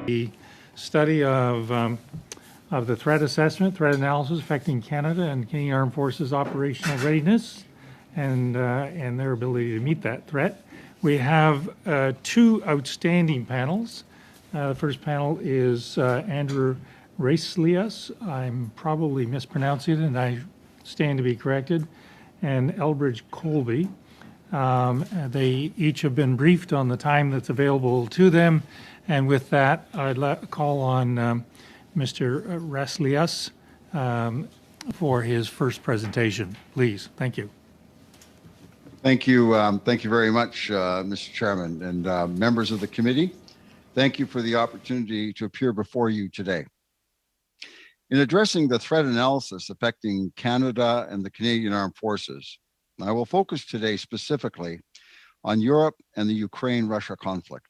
The study of the threat assessment, threat analysis affecting Canada and Canadian Armed Forces operational readiness and their ability to meet that threat. We have two outstanding panels. The first panel is Andrew Racelius. I'm probably mispronouncing it, and I stand to be corrected, and Elbridge Colby. They each have been briefed on the time that's available to them, and with that, I'd call on Mr. Racelius for his first presentation. Please, thank you. Thank you. Thank you very much, Mr. Chairman, and members of the committee. Thank you for the opportunity to appear before you today. In addressing the threat analysis affecting Canada and the Canadian Armed Forces, I will focus today specifically on Europe and the Ukraine-Russia conflict.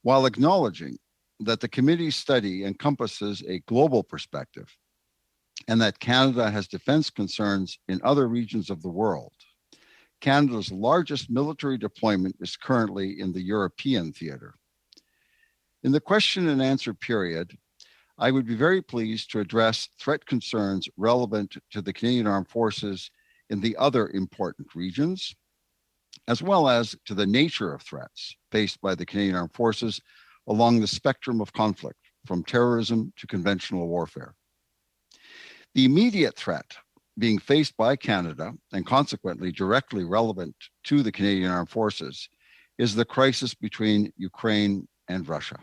While acknowledging that the committee's study encompasses a global perspective and that Canada has defense concerns in other regions of the world, Canada's largest military deployment is currently in the European theater. In the question and answer period, I would be very pleased to address threat concerns relevant to the Canadian Armed Forces in the other important regions, as well as to the nature of threats faced by the Canadian Armed Forces along the spectrum of conflict, from terrorism to conventional warfare. The immediate threat being faced by Canada, and consequently directly relevant to the Canadian Armed Forces, is the crisis between Ukraine and Russia.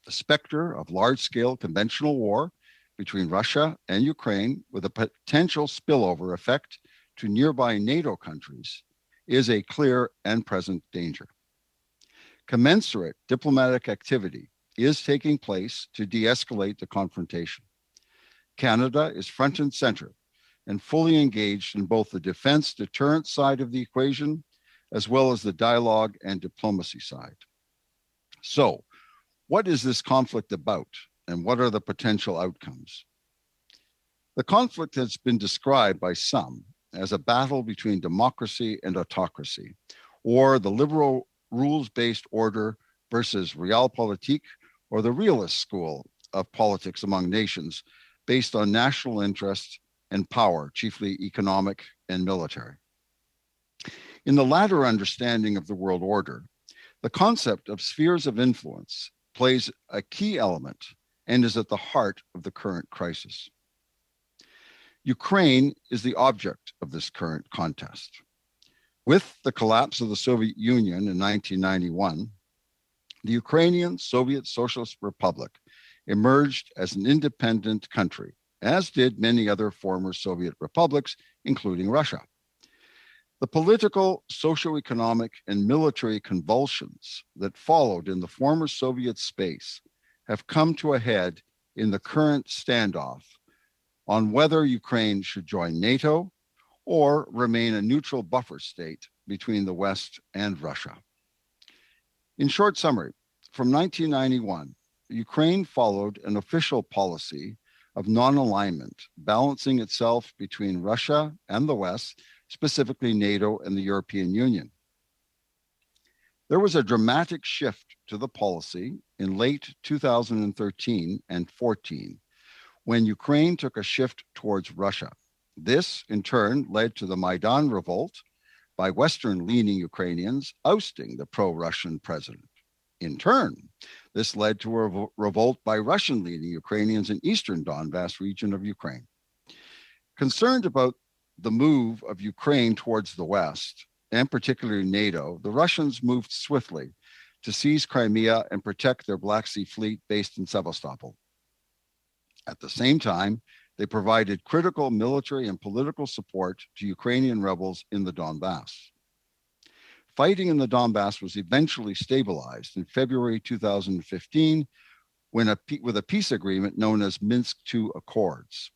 The specter of large-scale conventional war between Russia and Ukraine, with a potential spillover effect to nearby NATO countries, is a clear and present danger. Commensurate diplomatic activity is taking place to de-escalate the confrontation. Canada is front and center and fully engaged in both the defense deterrent side of the equation, as well as the dialogue and diplomacy side. So, what is this conflict about, and what are the potential outcomes? The conflict has been described by some as a battle between democracy and autocracy, or the liberal rules-based order versus realpolitik, or the realist school of politics among nations based on national interest and power, chiefly economic and military. In the latter understanding of the world order, the concept of spheres of influence plays a key element and is at the heart of the current crisis. Ukraine is the object of this current contest. With the collapse of the Soviet Union in 1991, the Ukrainian Soviet Socialist Republic emerged as an independent country, as did many other former Soviet republics, including Russia. The political, socio-economic, and military convulsions that followed in the former Soviet space have come to a head in the current standoff on whether Ukraine should join NATO or remain a neutral buffer state between the West and Russia. In short summary, from 1991, Ukraine followed an official policy of non-alignment, balancing itself between Russia and the West, specifically NATO and the European Union. There was a dramatic shift to the policy in late 2013 and 14, when Ukraine took a shift towards Russia. This, in turn, led to the Maidan revolt by Western-leaning Ukrainians ousting the pro-Russian president. In turn, this led to a revolt by Russian-leaning Ukrainians in eastern Donbass region of Ukraine. Concerned about the move of Ukraine towards the West, and particularly NATO, the Russians moved swiftly to seize Crimea and protect their Black Sea fleet based in Sevastopol. At the same time, they provided critical military and political support to Ukrainian rebels in the Donbass. Fighting in the Donbass was eventually stabilized in February 2015 with a peace agreement known as Minsk II Accords.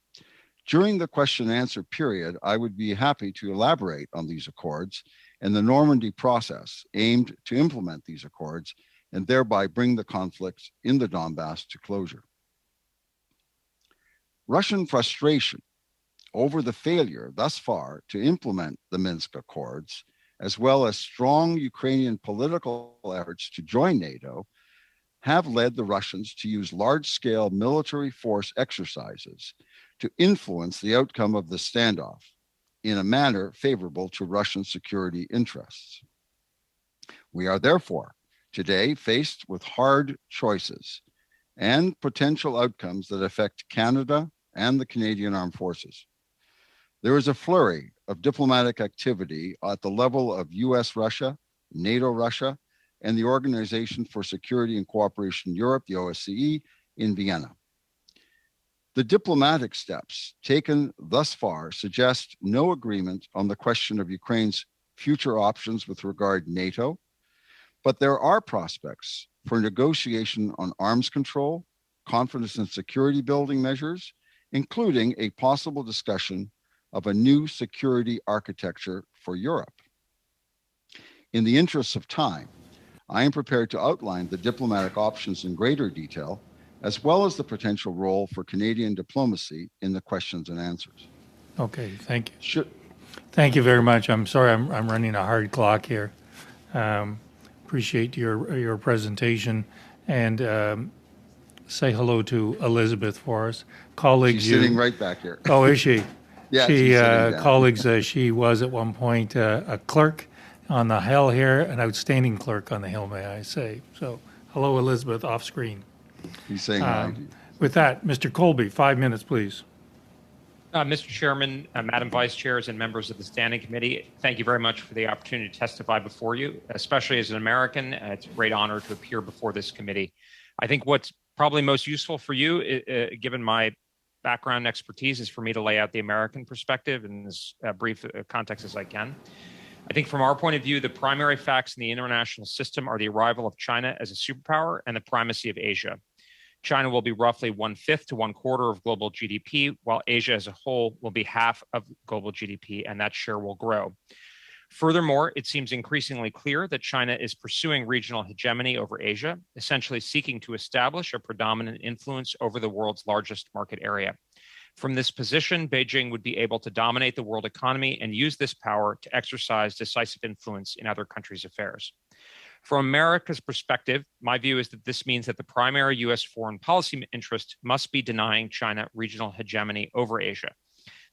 During the question and answer period, I would be happy to elaborate on these accords and the Normandy process aimed to implement these accords and thereby bring the conflict in the Donbass to closure. Russian frustration over the failure thus far to implement the Minsk Accords, as well as strong Ukrainian political efforts to join NATO, have led the Russians to use large-scale military force exercises to influence the outcome of the standoff in a manner favorable to Russian security interests. We are therefore today faced with hard choices and potential outcomes that affect Canada and the Canadian Armed Forces. There is a flurry of diplomatic activity at the level of US-Russia, NATO-Russia, and the Organization for Security and Cooperation in Europe, the OSCE, in Vienna. The diplomatic steps taken thus far suggest no agreement on the question of Ukraine's future options with regard to NATO, but there are prospects for negotiation on arms control, confidence and security building measures, including a possible discussion of a new security architecture for Europe. In the interests of time, I am prepared to outline the diplomatic options in greater detail, as well as the potential role for Canadian diplomacy in the questions and answers. Okay, thank you. Thank you very much. I'm sorry I'm running a hard clock here. Appreciate your presentation, and say hello to Elizabeth for us. Colleagues, she's sitting right back here. Oh, is she? Yeah, she colleagues, she was at one point a clerk on the Hill here, an outstanding clerk on the Hill, may I say. So, hello, Elizabeth, off screen. He's saying hi to you. With that, Mr. Colby, 5 minutes, please. Mr. Chairman, Madam Vice Chairs, and members of the Standing Committee, thank you very much for the opportunity to testify before you. Especially as an American, it's a great honor to appear before this committee. I think what's probably most useful for you, given my background expertise, is for me to lay out the American perspective in as brief context as I can. I think from our point of view, the primary facts in the international system are the arrival of China as a superpower and the primacy of Asia. China will be roughly 1/5 to 1/4 of global GDP, while Asia as a whole will be half of global GDP, and that share will grow. Furthermore, it seems increasingly clear that China is pursuing regional hegemony over Asia, essentially seeking to establish a predominant influence over the world's largest market area. From this position, Beijing would be able to dominate the world economy and use this power to exercise decisive influence in other countries' affairs. From America's perspective, my view is that this means that the primary U.S. foreign policy interest must be denying China regional hegemony over Asia.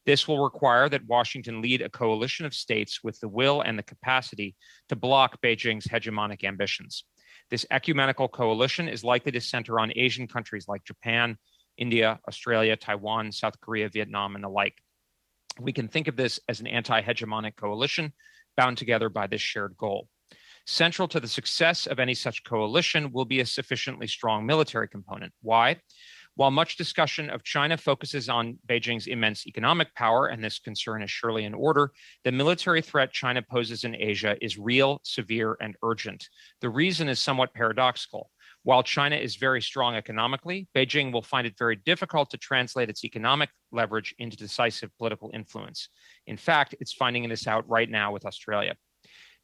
This will require that Washington lead a coalition of states with the will and the capacity to block Beijing's hegemonic ambitions. This ecumenical coalition is likely to center on Asian countries like Japan, India, Australia, Taiwan, South Korea, Vietnam, and the like. We can think of this as an anti-hegemonic coalition bound together by this shared goal. Central to the success of any such coalition will be a sufficiently strong military component. Why? While much discussion of China focuses on Beijing's immense economic power, and this concern is surely in order, the military threat China poses in Asia is real, severe, and urgent. The reason is somewhat paradoxical. While China is very strong economically, Beijing will find it very difficult to translate its economic leverage into decisive political influence. In fact, it's finding this out right now with Australia.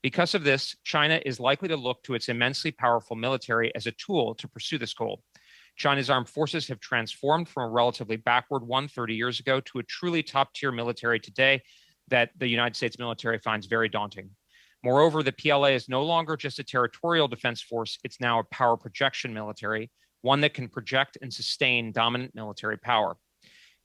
Because of this, China is likely to look to its immensely powerful military as a tool to pursue this goal. China's armed forces have transformed from a relatively backward one 30 years ago to a truly top-tier military today that the United States military finds very daunting. Moreover, the PLA is no longer just a territorial defense force, it's now a power projection military, one that can project and sustain dominant military power.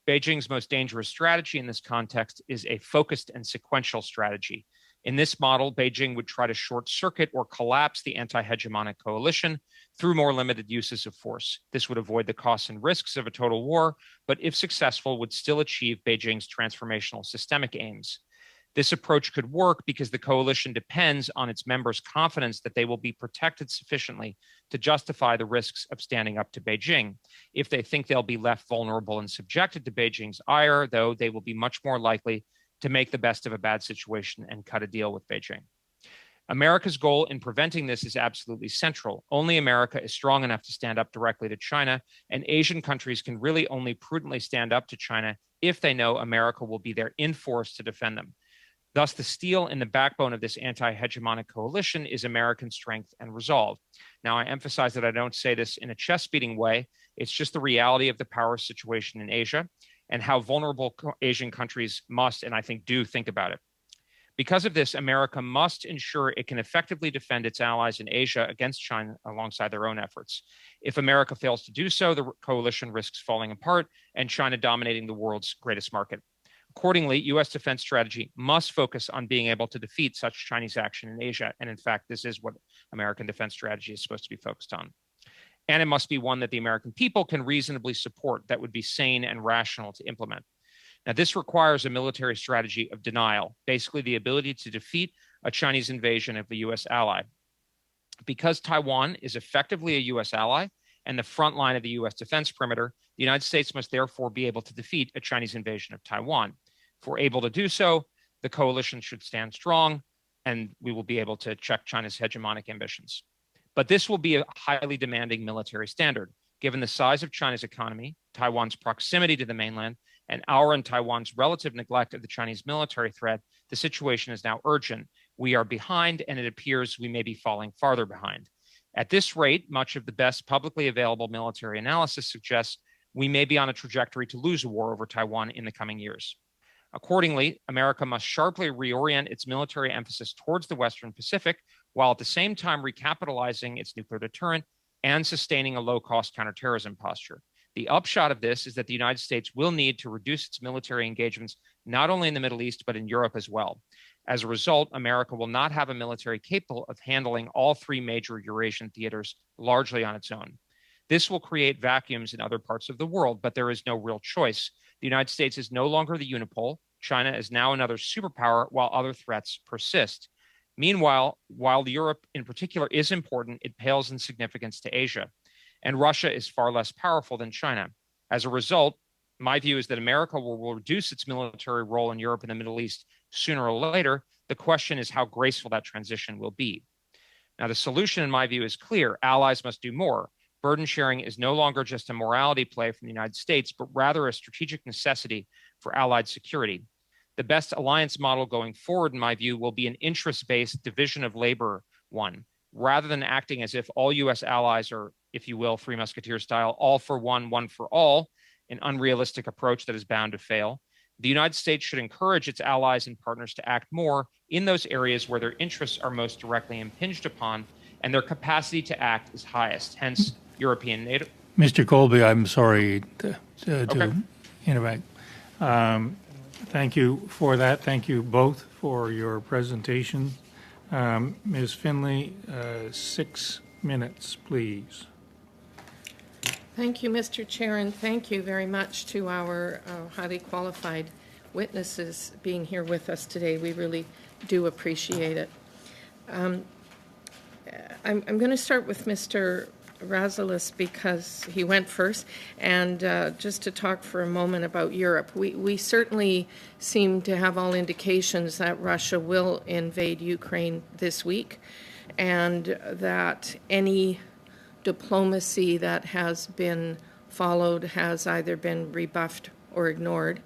Beijing's most dangerous strategy in this context is a focused and sequential strategy. In this model, Beijing would try to short circuit or collapse the anti-hegemonic coalition through more limited uses of force. This would avoid the costs and risks of a total war, but if successful, would still achieve Beijing's transformational systemic aims. This approach could work because the coalition depends on its members' confidence that they will be protected sufficiently to justify the risks of standing up to Beijing. If they think they'll be left vulnerable and subjected to Beijing's ire, though, they will be much more likely to make the best of a bad situation and cut a deal with Beijing. America's goal in preventing this is absolutely central. Only America is strong enough to stand up directly to China, and Asian countries can really only prudently stand up to China if they know America will be there in force to defend them. Thus, the steel in the backbone of this anti-hegemonic coalition is American strength and resolve. Now, I emphasize that I don't say this in a chest-beating way. It's just the reality of the power situation in Asia and how vulnerable Asian countries must, and I think do, think about it. Because of this, America must ensure it can effectively defend its allies in Asia against China alongside their own efforts. If America fails to do so, the coalition risks falling apart and China dominating the world's greatest market. Accordingly, U.S. defense strategy must focus on being able to defeat such Chinese action in Asia. And in fact, this is what American defense strategy is supposed to be focused on. And it must be one that the American people can reasonably support, that would be sane and rational to implement. Now, this requires a military strategy of denial, basically the ability to defeat a Chinese invasion of a U.S. ally. Because Taiwan is effectively a U.S. ally and the front line of the U.S. defense perimeter, the United States must therefore be able to defeat a Chinese invasion of Taiwan. If we're able to do so, the coalition should stand strong, and we will be able to check China's hegemonic ambitions. But this will be a highly demanding military standard. Given the size of China's economy, Taiwan's proximity to the mainland, and our and Taiwan's relative neglect of the Chinese military threat, the situation is now urgent. We are behind, and it appears we may be falling farther behind. At this rate, much of the best publicly available military analysis suggests we may be on a trajectory to lose a war over Taiwan in the coming years. Accordingly, America must sharply reorient its military emphasis towards the Western Pacific, while at the same time recapitalizing its nuclear deterrent and sustaining a low-cost counterterrorism posture. The upshot of this is that the United States will need to reduce its military engagements not only in the Middle East, but in Europe as well. As a result, America will not have a military capable of handling all three major Eurasian theaters largely on its own. This will create vacuums in other parts of the world, but there is no real choice. The United States is no longer the unipole. China is now another superpower, while other threats persist. Meanwhile, while Europe in particular is important, it pales in significance to Asia, and Russia is far less powerful than China. As a result, my view is that America will reduce its military role in Europe and the Middle East sooner or later. The question is how graceful that transition will be. Now, the solution, in my view, is clear. Allies must do more. Burden sharing is no longer just a morality play from the United States, but rather a strategic necessity for allied security. The best alliance model going forward, in my view, will be an interest-based division of labor one, rather than acting as if all U.S. allies are, if you will, Three Musketeers style, all for one, one for all, an unrealistic approach that is bound to fail. The United States should encourage its allies and partners to act more in those areas where their interests are most directly impinged upon and their capacity to act is highest, hence European NATO. Mr. Colby, I'm sorry to Okay. interrupt. Thank you for that. Thank you both for your presentation. Ms. Finley, 6 minutes, please. Thank you, Mr. Chair, and thank you very much to our highly qualified witnesses being here with us today. We really do appreciate it. I'm going to start with Mr. Rasoulas because he went first, and just to talk for a moment about Europe. We certainly seem to have all indications that Russia will invade Ukraine this week, and that any diplomacy that has been followed has either been rebuffed or ignored,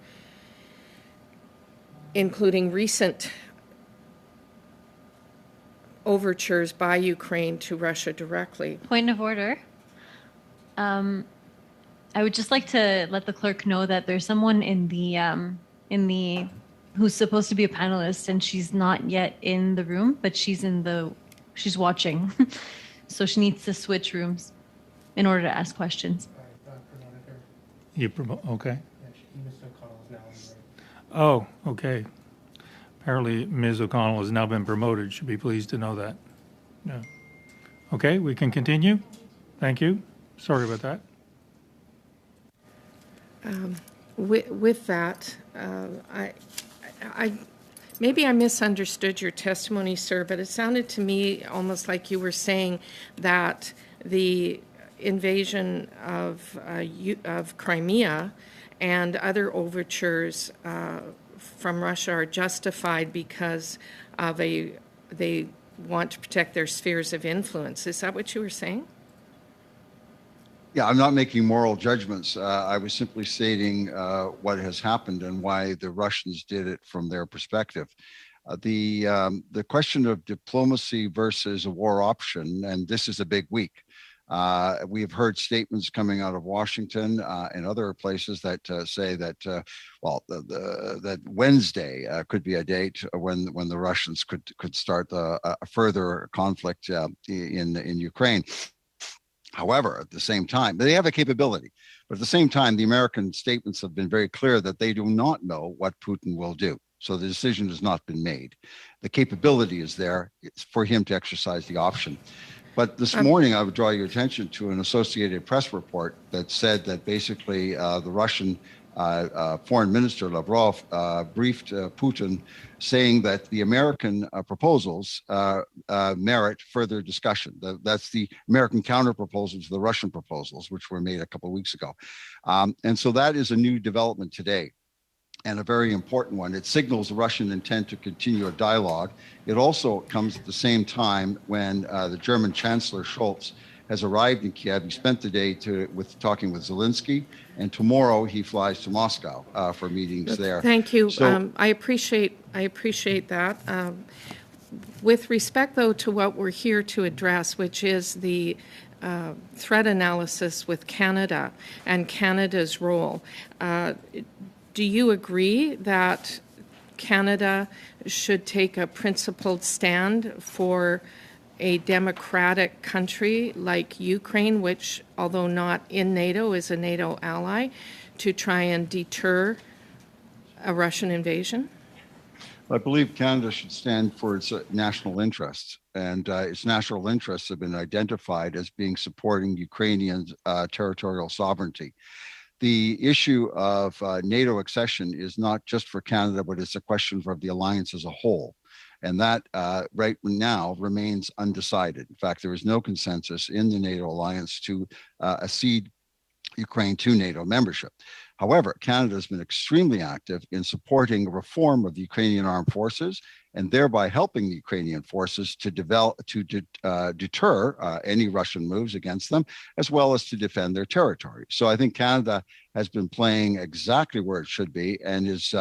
including recent overtures by Ukraine to Russia directly. Point of order. I would just like to let the clerk know that there's someone in the who's supposed to be a panelist, and she's not yet in the room, but she's watching. So she needs to switch rooms in order to ask questions. You okay. Yeah, Ms. O'Connell is now in the Oh, room. okay. Apparently, Ms. O'Connell has now been promoted. Should be pleased to know that. Yeah. Okay, we can continue. Thank you. Sorry about that. With that, maybe I misunderstood your testimony, sir, but it sounded to me almost like you were saying that the invasion of Crimea and other overtures from Russia are justified because of they want to protect their spheres of influence. Is that what you were saying? Yeah, I'm not making moral judgments. I was simply stating what has happened and why the Russians did it from their perspective. The question of diplomacy versus a war option, and this is a big week. We've heard statements coming out of Washington and other places that say that, that Wednesday could be a date when the Russians could start a further conflict in Ukraine. However, at the same time, they have a capability. But at the same time, the American statements have been very clear that they do not know what Putin will do. So the decision has not been made. The capability is there for him to exercise the option. But this morning, I would draw your attention to an Associated Press report that said that basically the Russian Foreign Minister Lavrov briefed Putin, saying that the American proposals merit further discussion. That's the American counter proposals to the Russian proposals, which were made a couple of weeks ago. And so that is a new development today, and a very important one. It signals the Russian intent to continue a dialogue. It also comes at the same time when the German Chancellor Scholz has arrived in Kiev. He spent the day talking with Zelensky, and tomorrow he flies to Moscow for meetings there. Thank you. So, I appreciate that. With respect, though, to what we're here to address, which is the threat analysis with Canada and Canada's role, do you agree that Canada should take a principled stand for a democratic country like Ukraine, which, although not in NATO, is a NATO ally, to try and deter a Russian invasion? I believe Canada should stand for its national interests, and its national interests have been identified as being supporting Ukrainian territorial sovereignty. The issue of NATO accession is not just for Canada, but it's a question for the alliance as a whole. And that right now remains undecided. In fact, there is no consensus in the NATO alliance to accede Ukraine to NATO membership. However, Canada has been extremely active in supporting reform of the Ukrainian armed forces, and thereby helping the Ukrainian forces to deter any Russian moves against them, as well as to defend their territory. So I think Canada has been playing exactly where it should be, and is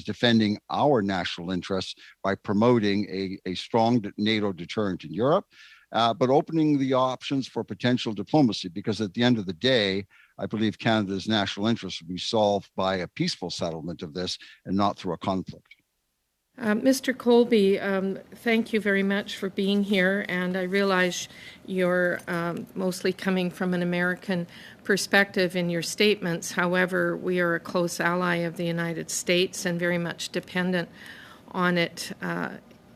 defending our national interests by promoting a strong NATO deterrent in Europe, but opening the options for potential diplomacy, because at the end of the day, I believe Canada's national interests will be solved by a peaceful settlement of this and not through a conflict. Mr. Colby, thank you very much for being here, and I realize you're mostly coming from an American perspective in your statements. However, we are a close ally of the United States and very much dependent on it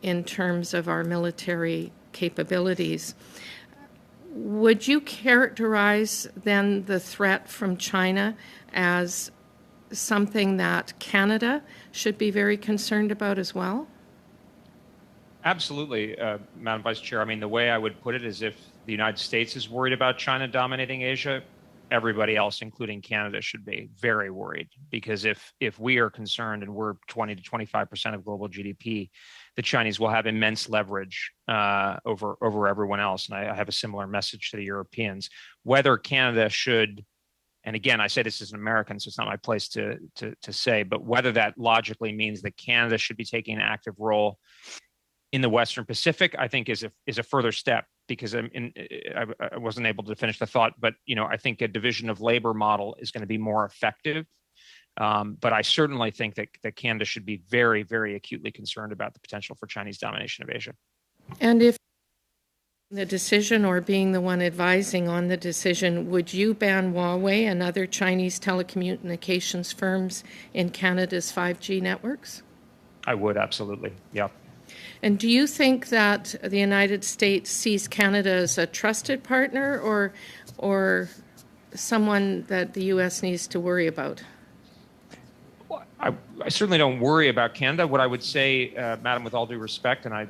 in terms of our military capabilities. Would you characterize then the threat from China as something that Canada should be very concerned about as well? Absolutely, Madam Vice Chair. I mean, the way I would put it is, if the United States is worried about China dominating Asia, everybody else, including Canada, should be very worried. Because if we are concerned, and we're 20 to 25% of global GDP, the Chinese will have immense leverage over everyone else. And I have a similar message to the Europeans. Whether Canada should, and again, I say this as an American, so it's not my place to say, but whether that logically means that Canada should be taking an active role in the Western Pacific, I think is a further step. Because I wasn't able to finish the thought, but I think a division of labor model is going to be more effective. But I certainly think that Canada should be very, very acutely concerned about the potential for Chinese domination of Asia. And if the decision, or being the one advising on the decision, would you ban Huawei and other Chinese telecommunications firms in Canada's 5G networks? I would, absolutely. Yeah. And do you think that the United States sees Canada as a trusted partner, or someone that the U.S. needs to worry about? I certainly don't worry about Canada. What I would say, Madam, with all due respect, and I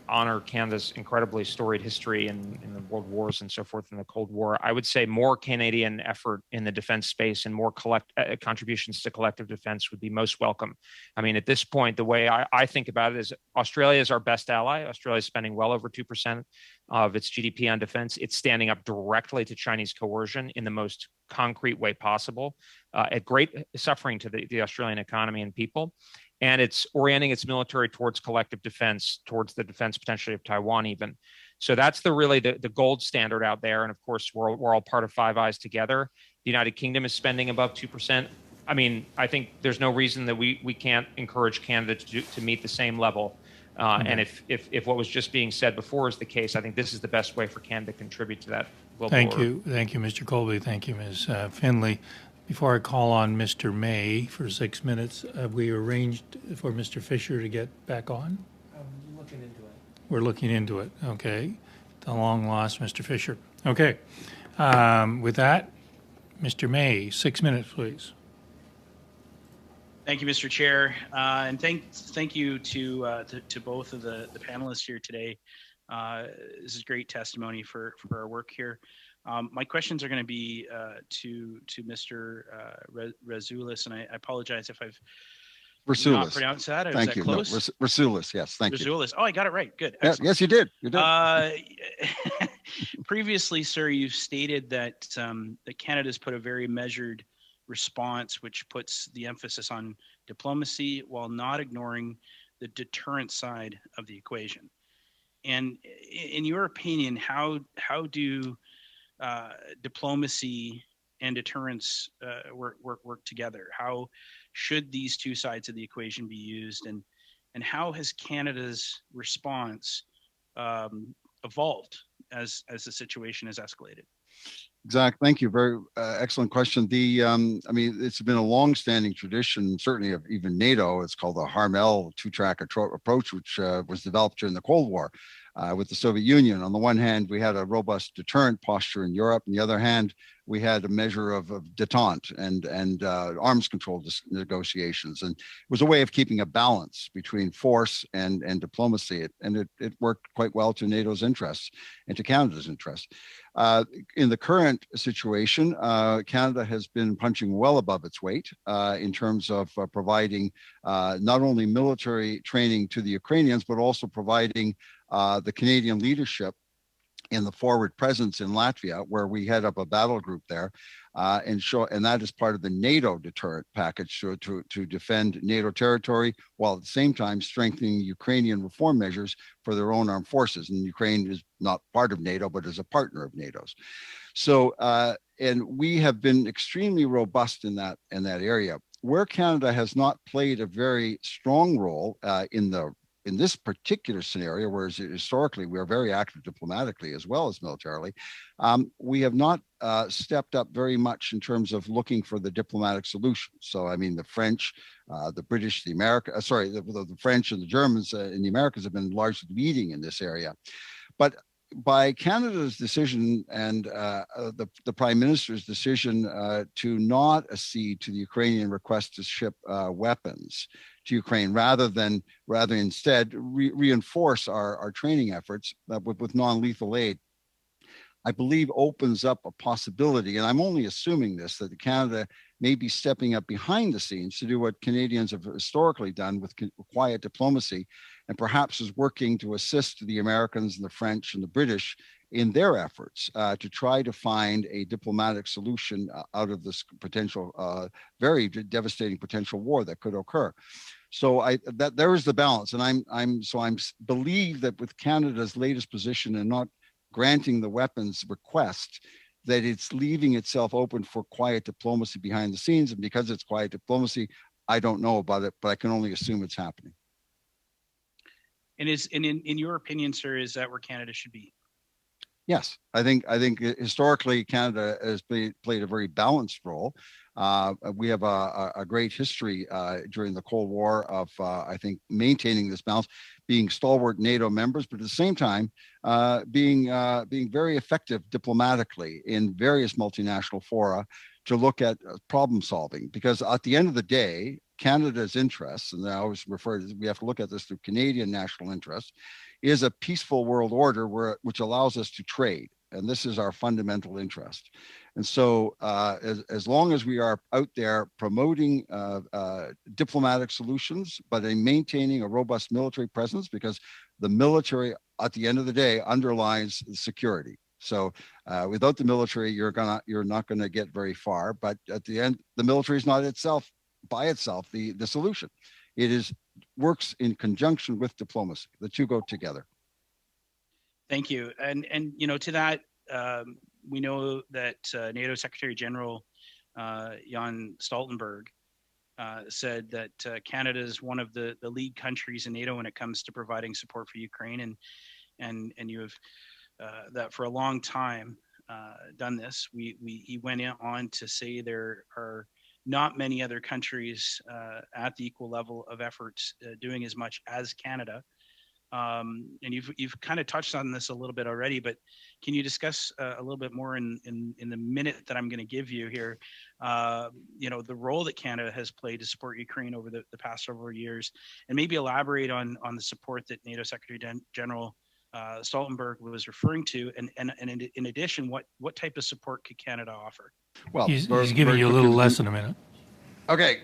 honor Canada's incredibly storied history in the world wars and so forth in the Cold War, I would say more Canadian effort in the defense space and more contributions to collective defense would be most welcome. I mean, at this point, the way I think about it is Australia is our best ally. Australia is spending well over 2% of its GDP on defense. It's standing up directly to Chinese coercion in the most concrete way possible, at great suffering to the Australian economy and people. And it's orienting its military towards collective defense, towards the defense potentially of Taiwan even. So that's the gold standard out there. And of course, we're all part of Five Eyes together. The United Kingdom is spending above 2%. I mean, I think there's no reason that we can't encourage Canada to meet the same level. And if what was just being said before is the case, I think this is the best way for Canada to contribute to that global order. Thank you, Mr. Colby. Thank you, Ms. Finley. Before I call on Mr. May for 6 minutes, we arranged for Mr. Fisher to get back on. I'm looking into it. We're looking into it. Okay. The long lost Mr. Fisher. Okay. With that, Mr. May, 6 minutes, please. Thank you, Mr. Chair, and thank you to both of the panelists here today. This is great testimony for our work here. My questions are going to be to Mr. Rasoulis, and I apologize if I've not pronounced that. Is Thank that you. close? No, Rasoulis, yes, thank you. Rasoulis. Oh, I got it right. Good. Yeah, yes, you did. You did. Previously, sir, you've stated that that Canada's put a very measured response, which puts the emphasis on diplomacy while not ignoring the deterrent side of the equation. And in your opinion, how do diplomacy and deterrence work together? How should these two sides of the equation be used, and how has Canada's response evolved as the situation has escalated? Zach, thank you. Very excellent question. I mean, it's been a long-standing tradition, certainly of even NATO. It's called the Harmel two-track approach, which was developed during the Cold War with the Soviet Union. On the one hand, we had a robust deterrent posture in Europe. On the other hand, we had a measure of detente and arms control negotiations. And it was a way of keeping a balance between force and diplomacy. It worked quite well to NATO's interests and to Canada's interests. In the current situation, Canada has been punching well above its weight in terms of providing not only military training to the Ukrainians, but also providing the Canadian leadership in the forward presence in Latvia, where we head up a battle group there, and that is part of the NATO deterrent package to defend NATO territory, while at the same time strengthening Ukrainian reform measures for their own armed forces. And Ukraine is not part of NATO, but is a partner of NATO's. So, and we have been extremely robust in that area. Where Canada has not played a very strong role in this particular scenario, whereas historically we are very active diplomatically as well as militarily, we have not stepped up very much in terms of looking for the diplomatic solution. So, I mean, the French, the British, the French and the Germans in the Americas have been largely leading in this area. But by Canada's decision and the Prime Minister's decision to not accede to the Ukrainian request to ship weapons to Ukraine, rather instead reinforce our training efforts with non-lethal aid, I believe opens up a possibility, and I'm only assuming this, that Canada may be stepping up behind the scenes to do what Canadians have historically done with quiet diplomacy, and perhaps is working to assist the Americans and the French and the British in their efforts to try to find a diplomatic solution out of this potential, very devastating potential war that could occur. So there is the balance, and I'm believe that with Canada's latest position and not granting the weapons request, that it's leaving itself open for quiet diplomacy behind the scenes. And because it's quiet diplomacy, I don't know about it, but I can only assume it's happening. And in your opinion, sir, is that where Canada should be? Yes, I think historically Canada has played a very balanced role. We have a great history during the Cold War of, I think, maintaining this balance, being stalwart NATO members, but at the same time, being very effective diplomatically in various multinational fora to look at problem solving. Because at the end of the day, Canada's interests, and I always refer to, we have to look at this through Canadian national interests, is a peaceful world order which allows us to trade. And this is our fundamental interest. And so as long as we are out there promoting diplomatic solutions, but in maintaining a robust military presence, because the military, at the end of the day, underlies security. So without the military, you're not gonna get very far. But at the end, the military is not by itself the solution. It works in conjunction with diplomacy. The two go together. Thank you. And to that, we know that NATO Secretary General Jan Stoltenberg said that Canada is one of the lead countries in NATO when it comes to providing support for Ukraine, and you have that for a long time done this. He went on to say there are not many other countries at the equal level of efforts doing as much as Canada. And you've kind of touched on this a little bit already, but can you discuss a little bit more in the minute that I'm going to give you here, the role that Canada has played to support Ukraine over the past several years, and maybe elaborate on the support that NATO Secretary General Stoltenberg was referring to, and in addition, what type of support could Canada offer? Well, He's giving you a little less in a minute. Okay,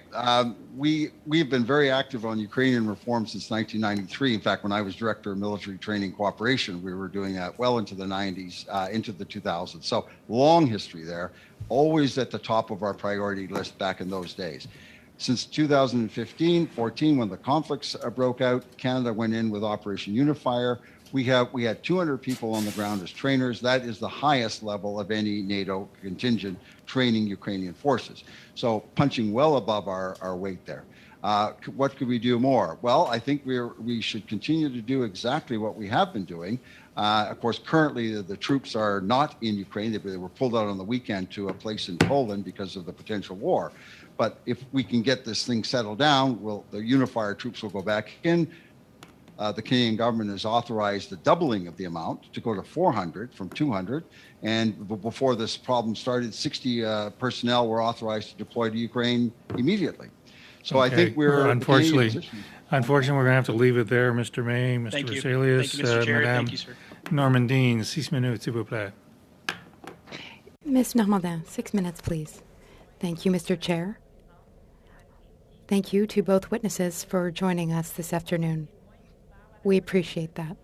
we've been very active on Ukrainian reform since 1993. In fact, when I was director of military training cooperation, we were doing that well into the 90s, into the 2000s. So long history there, always at the top of our priority list back in those days. Since 2015-14, when the conflicts broke out, Canada went in with Operation Unifier. We had 200 people on the ground as trainers. That is the highest level of any NATO contingent training Ukrainian forces. So punching well above our weight there. What could we do more? Well, I think we should continue to do exactly what we have been doing. Of course, currently the troops are not in Ukraine. They were pulled out on the weekend to a place in Poland because of the potential war. But if we can get this thing settled down, the unifier troops will go back in. The Canadian government has authorized the doubling of the amount to go to 400 from 200. And before this problem started, 60 personnel were authorized to deploy to Ukraine immediately. So I think we're unfortunately, we're going to have to leave it there, Mr. May, Mr. Thank you. Vesalius, Thank you, Mr. Chair. Madame Thank you, sir. Normandine, 6 minutes, s'il vous plaît. Ms. Normandin, 6 minutes, please. Thank you, Mr. Chair. Thank you to both witnesses for joining us this afternoon. We appreciate that.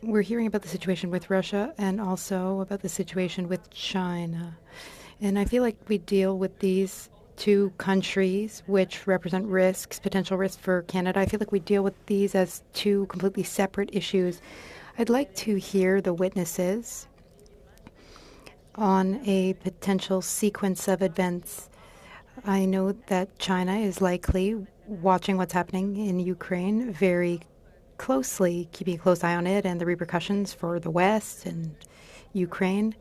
We're hearing about the situation with Russia and also about the situation with China. And I feel like we deal with these two countries which represent risks, potential risks for Canada. I feel like we deal with these as two completely separate issues. I'd like to hear the witnesses on a potential sequence of events. I know that China is likely watching what's happening in Ukraine very closely, keeping a close eye on it and the repercussions for the West and Ukraine.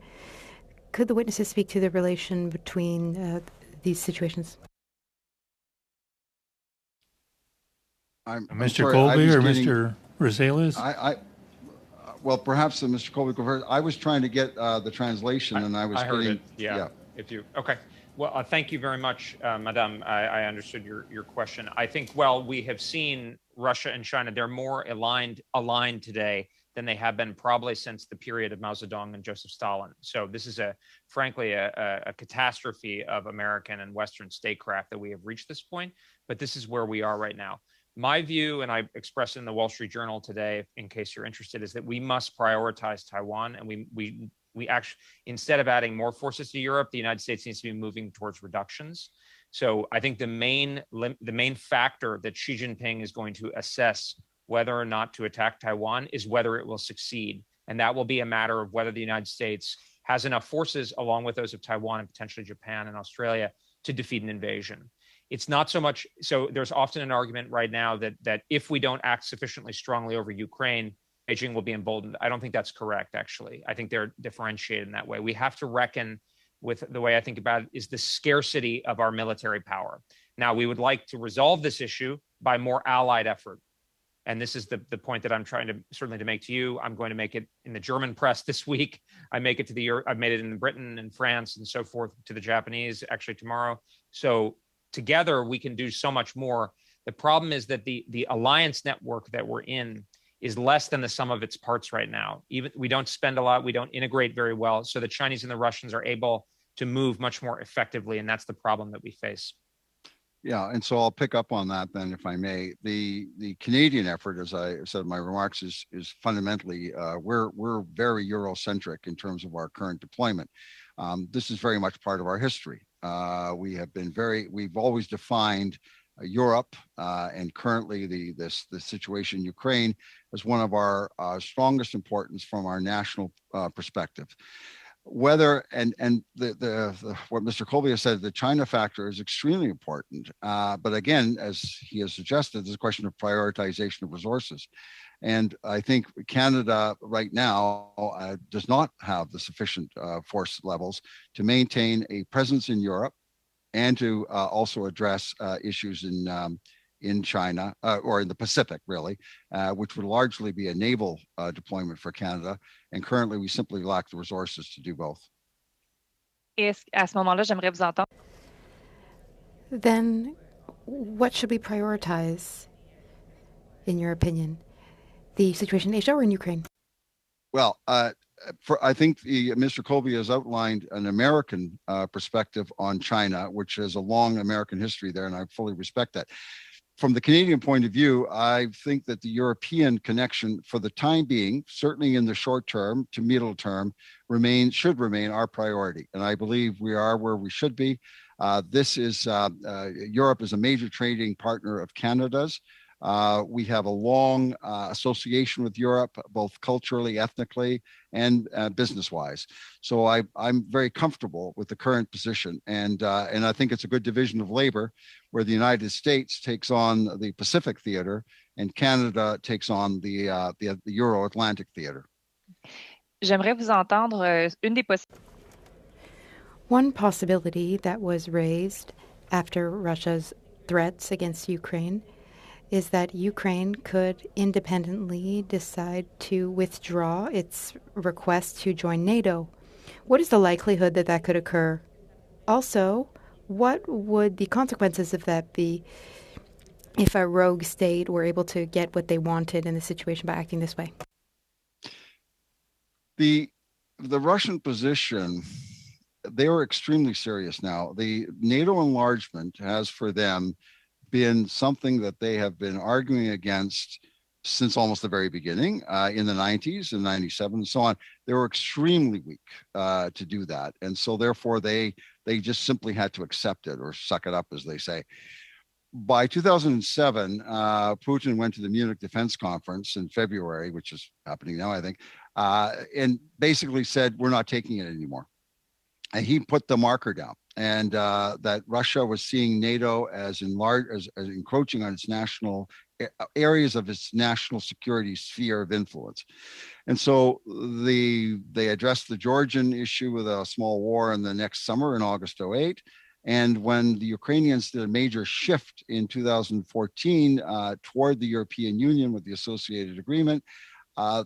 Could the witnesses speak to the relation between these situations? Mr. Colby or Mr. Rosales? Well, perhaps Mr. Colby go first. I was trying to get the translation, and I was heard getting, it. Yeah. Okay. Well, thank you very much, Madame. I understood your question. I think, we have seen Russia and China. They're more aligned today than they have been probably since the period of Mao Zedong and Joseph Stalin. So this is frankly a catastrophe of American and Western statecraft that we have reached this point. But this is where we are right now. My view, and I expressed in the Wall Street Journal today, in case you're interested, is that we must prioritize Taiwan, and we actually, instead of adding more forces to Europe, the United States needs to be moving towards reductions. So I think the main factor that Xi Jinping is going to assess whether or not to attack Taiwan is whether it will succeed. And that will be a matter of whether the United States has enough forces, along with those of Taiwan and potentially Japan and Australia, to defeat an invasion. It's not so much, so there's often an argument right now that if we don't act sufficiently strongly over Ukraine, Beijing will be emboldened. I don't think that's correct, actually. I think they're differentiated in that way. We have to reckon with the way I think about it is the scarcity of our military power. Now, we would like to resolve this issue by more allied effort. And this is the point that I'm trying to certainly to make to you. I'm going to make it in the German press this week. I've made it in Britain and France and so forth, to the Japanese actually tomorrow. So together we can do so much more. The problem is that the alliance network that we're in is less than the sum of its parts right now. Even we don't spend a lot, we don't integrate very well. So the Chinese and the Russians are able to move much more effectively, and that's the problem that we face. Yeah, and so I'll pick up on that then, if I may. The Canadian effort, as I said in my remarks, is fundamentally we're very Eurocentric in terms of our current deployment. This is very much part of our history. We've always defined Europe, and currently the situation in Ukraine is one of our strongest importance from our national perspective. Whether and the what Mr. Colby has said, the China factor is extremely important. But again, as he has suggested, there's a question of prioritization of resources. And I think Canada right now does not have the sufficient force levels to maintain a presence in Europe and to also address issues in China or in the Pacific, really, which would largely be a naval deployment for Canada. And currently, we simply lack the resources to do both. Et à ce moment-là, j'aimerais vous entendre. Then what should we prioritize, in your opinion? The situation in Asia or in Ukraine? Well, I think Mr. Colby has outlined an American perspective on China, which has a long American history there, and I fully respect that. From the Canadian point of view, I think that the European connection, for the time being, certainly in the short term to middle term, should remain our priority. And I believe we are where we should be. Europe is a major trading partner of Canada's. We have a long association with Europe, both culturally, ethnically, and business-wise. So I'm very comfortable with the current position, and I think it's a good division of labor, where the United States takes on the Pacific theater and Canada takes on the Euro-Atlantic theater. J'aimerais vous entendre une des One possibility that was raised after Russia's threats against Ukraine is that Ukraine could independently decide to withdraw its request to join NATO. What is the likelihood that that could occur? Also, what would the consequences of that be if a rogue state were able to get what they wanted in the situation by acting this way? The Russian position, they are extremely serious now. The NATO enlargement has for them been something that they have been arguing against since almost the very beginning, in the 90s and 97 and so on. They were extremely weak to do that. And so therefore they just simply had to accept it or suck it up, as they say. By 2007, Putin went to the Munich Defense Conference in February, which is happening now, I think, and basically said, we're not taking it anymore. And he put the marker down, and that Russia was seeing NATO as encroaching on its national areas of its national security sphere of influence. And so they addressed the Georgian issue with a small war in the next summer in August 2008. And when the Ukrainians did a major shift in 2014 toward the European Union with the associated agreement,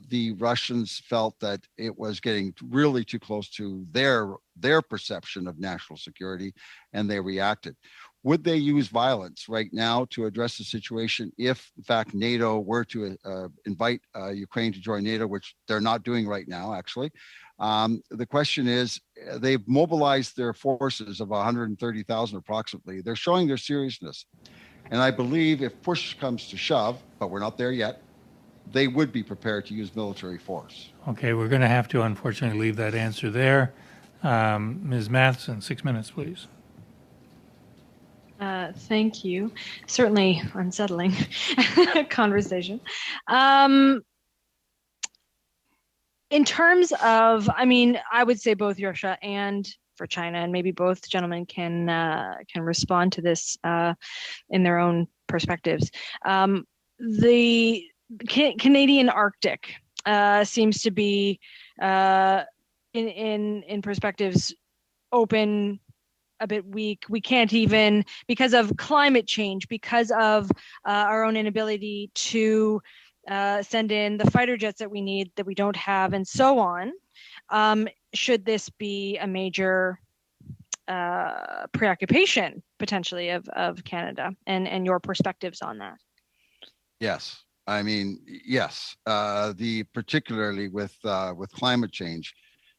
the Russians felt that it was getting really too close to their perception of national security, and they reacted. Would they use violence right now to address the situation if, in fact, NATO were to invite Ukraine to join NATO, which they're not doing right now, actually? The question is, they've mobilized their forces of 130,000 approximately. They're showing their seriousness. And I believe if push comes to shove, but we're not there yet, they would be prepared to use military force. Okay, we're going to have to unfortunately leave that answer there. Ms. Matheson, 6 minutes, please. Thank you. Certainly unsettling conversation. In terms of, I would say both Russia and for China, and maybe both gentlemen can respond to this in their own perspectives. The Canadian Arctic seems to be, in perspectives, open, a bit weak. We can't even, because of climate change, because of our own inability to send in the fighter jets that we need, that we don't have, and so on. Should this be a major preoccupation, potentially, of Canada and your perspectives on that? Yes. Yes. Particularly with climate change,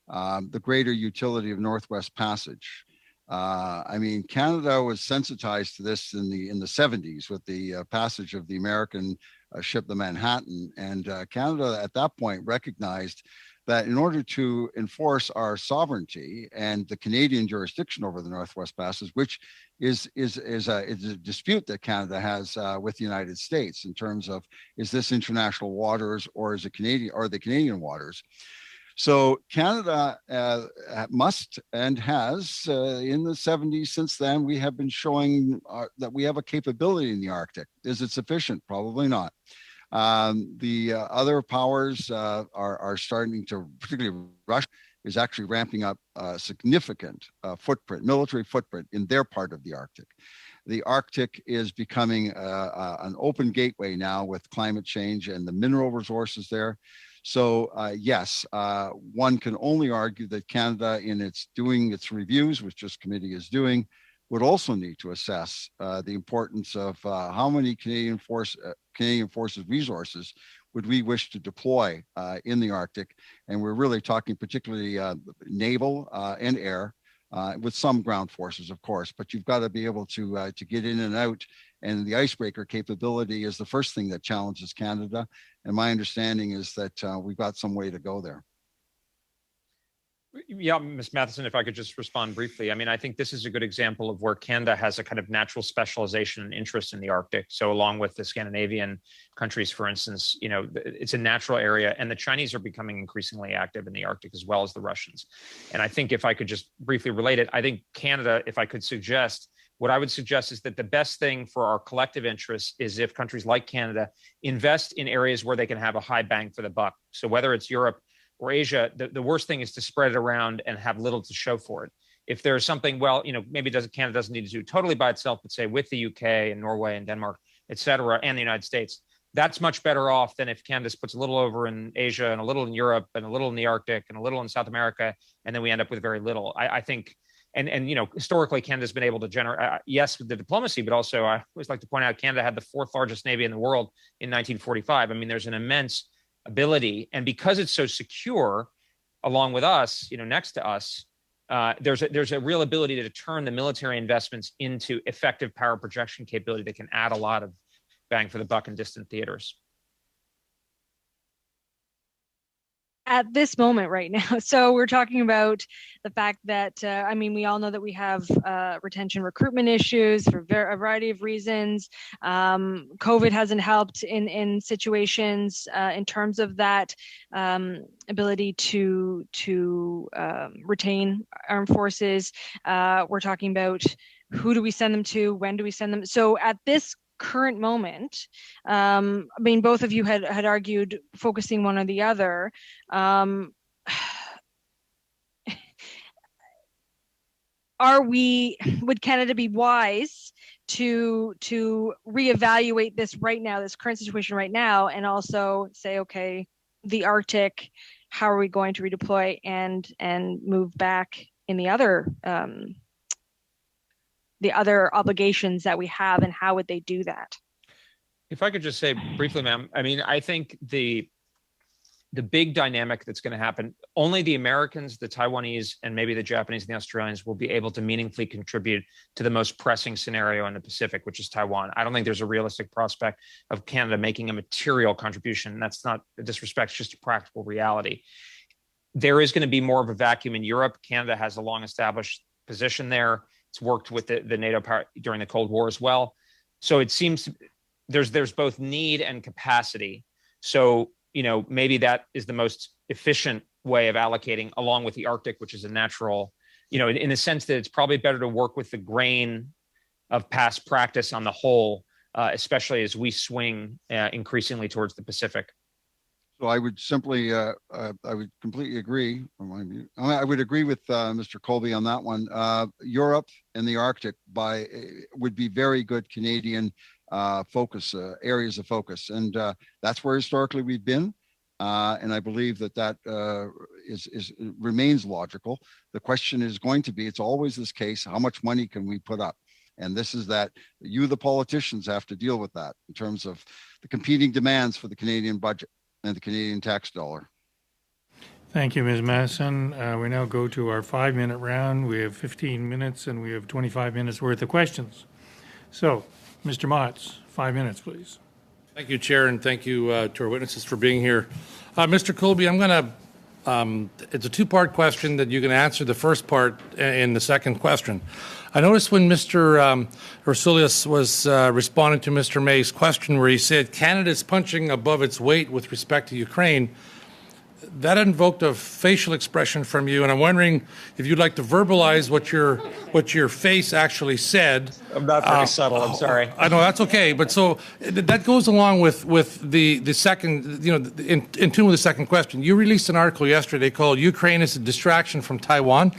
the greater utility of Northwest Passage. Canada was sensitized to this in the 70s with the passage of the American ship, the Manhattan, and Canada at that point recognized that in order to enforce our sovereignty and the Canadian jurisdiction over the Northwest Passages, which is a dispute that Canada has with the United States in terms of, is this international waters or is it Canadian or the Canadian waters? So Canada must and has in the 70s, since then, we have been showing that we have a capability in the Arctic. Is it sufficient? Probably not. The other powers are starting to, particularly Russia, is actually ramping up a significant military footprint in their part of the Arctic. The Arctic is becoming an open gateway now with climate change and the mineral resources there. So yes, one can only argue that Canada, in its doing its reviews, which this committee is doing, would also need to assess the importance of how many Canadian Forces resources would we wish to deploy in the Arctic. And we're really talking particularly naval and air, with some ground forces, of course, but you've got to be able to get in and out. And the icebreaker capability is the first thing that challenges Canada. And my understanding is that we've got some way to go there. Yeah, Ms. Matheson, if I could just respond briefly. I mean, I think this is a good example of where Canada has a kind of natural specialization and interest in the Arctic. So along with the Scandinavian countries, for instance, you know, it's a natural area, and the Chinese are becoming increasingly active in the Arctic as well as the Russians. And I think if I could just briefly relate it, I think Canada, if I could suggest, what I would suggest is that the best thing for our collective interests is if countries like Canada invest in areas where they can have a high bang for the buck. So whether it's Europe or Asia, the worst thing is to spread it around and have little to show for it. If there's something, well, you know, maybe Canada doesn't need to do totally by itself, but say with the UK and Norway and Denmark, et cetera, and the United States, that's much better off than if Canada puts a little over in Asia and a little in Europe and a little in the Arctic and a little in South America, and then we end up with very little. I think, and you know, historically, Canada's been able to generate, yes, with the diplomacy, but also I always like to point out Canada had the 4th largest Navy in the world in 1945. I mean, there's an immense ability, and because it's so secure, along with us, you know, next to us, there's a real ability to turn the military investments into effective power projection capability that can add a lot of bang for the buck in distant theaters. At this moment right now. So we're talking about the fact that, I mean, we all know that we have retention recruitment issues for a variety of reasons. COVID hasn't helped in situations in terms of that ability to retain armed forces. We're talking about who do we send them to? When do we send them? So at this current moment, I mean, both of you had argued focusing one or the other. Would Canada be wise to reevaluate this right now, this current situation right now, and also say, okay, the Arctic, how are we going to redeploy and move back in the other obligations that we have, and how would they do that? If I could just say briefly, ma'am, I mean, I think the big dynamic that's going to happen, only the Americans, the Taiwanese, and maybe the Japanese and the Australians will be able to meaningfully contribute to the most pressing scenario in the Pacific, which is Taiwan. I don't think there's a realistic prospect of Canada making a material contribution. That's not a disrespect, it's just a practical reality. There is going to be more of a vacuum in Europe. Canada has a long-established position there. It's worked with the NATO power during the Cold War as well. So it seems there's both need and capacity. So, you know, maybe that is the most efficient way of allocating, along with the Arctic, which is a natural, you know, in the sense that it's probably better to work with the grain of past practice on the whole, especially as we swing increasingly towards the Pacific. So I would simply, I would completely agree. I would agree with Mr. Colby on that one. Europe and the Arctic would be very good Canadian focus, areas of focus. And that's where historically we've been. And I believe that remains logical. The question is going to be, it's always this case, how much money can we put up? And this is that you, the politicians, have to deal with that in terms of the competing demands for the Canadian budget and the Canadian tax dollar. Thank you, Ms. Masson. We now go to our 5-minute round. We have 15 minutes and we have 25 minutes worth of questions. So, Mr. Motz, 5 minutes, please. Thank you, Chair, and thank you to our witnesses for being here. Mr. Colby, I'm going to It's a two-part question that you can answer the first part in the second question. I noticed when Mr. Ursulius was responding to Mr. May's question where he said Canada is punching above its weight with respect to Ukraine, that invoked a facial expression from you, and I'm wondering if you'd like to verbalize what your face actually said. I'm not very subtle. I'm sorry. I know that's okay, but so that goes along with the second, in tune with the second question. You released an article yesterday called "Ukraine is a Distraction from Taiwan."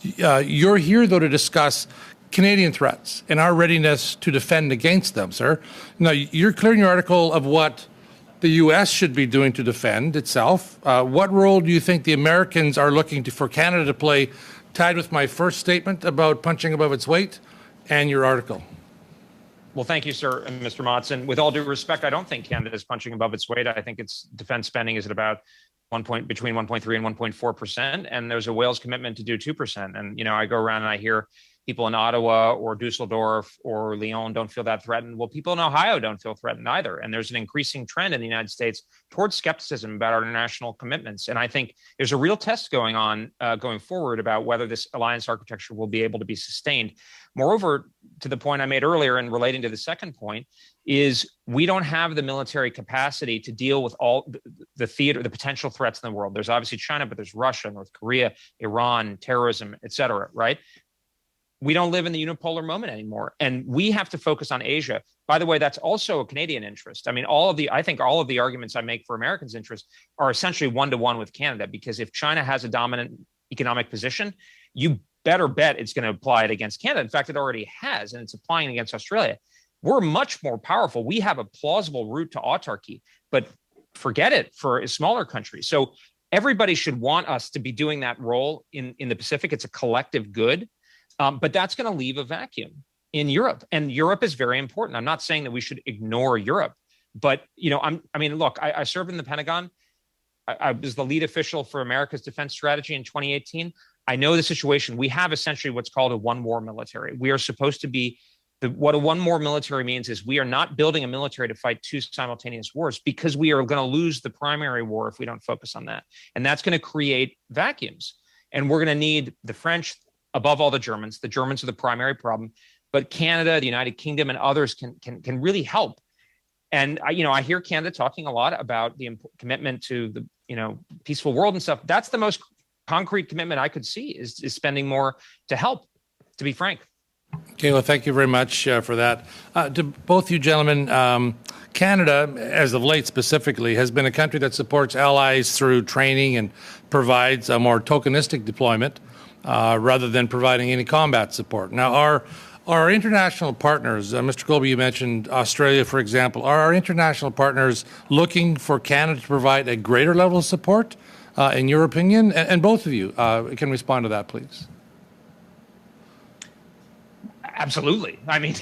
You're here though to discuss Canadian threats and our readiness to defend against them, sir. Now you're clear in your article of what the U.S. should be doing to defend itself. What role do you think the Americans are looking for Canada to play, tied with my first statement about punching above its weight and your article? Well, thank you, sir, and Mr. Motson. With all due respect, I don't think Canada is punching above its weight. I think its defense spending is at about between 1.3 and 1.4%, and there's a Wales commitment to do 2%. And I go around and I hear people in Ottawa or Dusseldorf or Lyon don't feel that threatened. Well, people in Ohio don't feel threatened either. And there's an increasing trend in the United States towards skepticism about our international commitments. And I think there's a real test going on going forward about whether this alliance architecture will be able to be sustained. Moreover, to the point I made earlier and relating to the second point, is we don't have the military capacity to deal with all the potential threats in the world. There's obviously China, but there's Russia, North Korea, Iran, terrorism, et cetera, right? We don't live in the unipolar moment anymore. And we have to focus on Asia. By the way, that's also a Canadian interest. I mean, I think all of the arguments I make for Americans' interest are essentially one-to-one with Canada, because if China has a dominant economic position, you better bet it's going to apply it against Canada. In fact, it already has, and it's applying against Australia. We're much more powerful. We have a plausible route to autarky, but forget it for a smaller country. So everybody should want us to be doing that role in the Pacific. It's a collective good. But that's going to leave a vacuum in Europe, and Europe is very important. I'm not saying that we should ignore Europe, but I served in the Pentagon. I was the lead official for America's defense strategy in 2018. I know the situation. We have essentially what's called a one-war military. We are supposed to be what a one-war military means is we are not building a military to fight two simultaneous wars, because we are going to lose the primary war if we don't focus on that, and that's going to create vacuums. And we're going to need the French. Above all, the Germans. The Germans are the primary problem, but Canada, the United Kingdom, and others can really help. And I hear Canada talking a lot about the commitment to the peaceful world and stuff. That's the most concrete commitment I could see is spending more to help. To be frank. Okay, well, thank you very much for that. To both you gentlemen, Canada, as of late specifically, has been a country that supports allies through training and provides a more tokenistic deployment. Rather than providing any combat support. Now, our international partners, Mr. Colby, you mentioned Australia, for example, are our international partners looking for Canada to provide a greater level of support, in your opinion? And both of you can respond to that, please. Absolutely. I mean,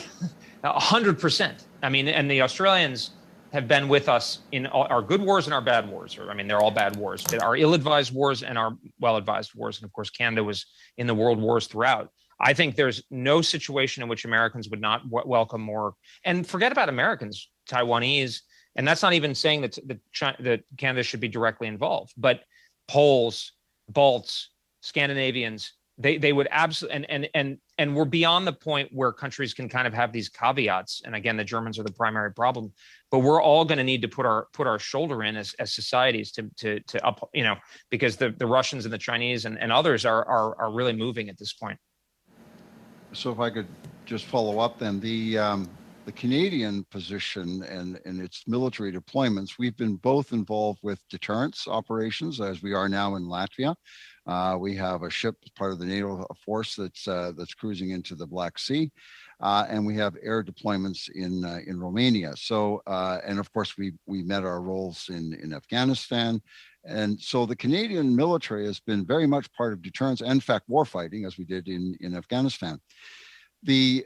100%. I mean, and the Australians have been with us in all our good wars and our bad wars. They're all bad wars, but our ill-advised wars and our well-advised wars. And of course, Canada was in the world wars throughout. I think there's no situation in which Americans would not welcome more. And forget about Americans, Taiwanese, and that's not even saying that Canada should be directly involved, but Poles, Balts, Scandinavians, they would absolutely, and we're beyond the point where countries can kind of have these caveats. And again, the Germans are the primary problem, but we're all going to need to put our shoulder in as societies to up, because the Russians and the Chinese and others are really moving at this point. So if I could just follow up then, the Canadian position and its military deployments, we've been both involved with deterrence operations, as we are now in Latvia. We have a ship, part of the NATO force that's cruising into the Black Sea, and we have air deployments in Romania. So, and of course, we met our roles in Afghanistan, and so the Canadian military has been very much part of deterrence and, in fact, warfighting, as we did in Afghanistan. The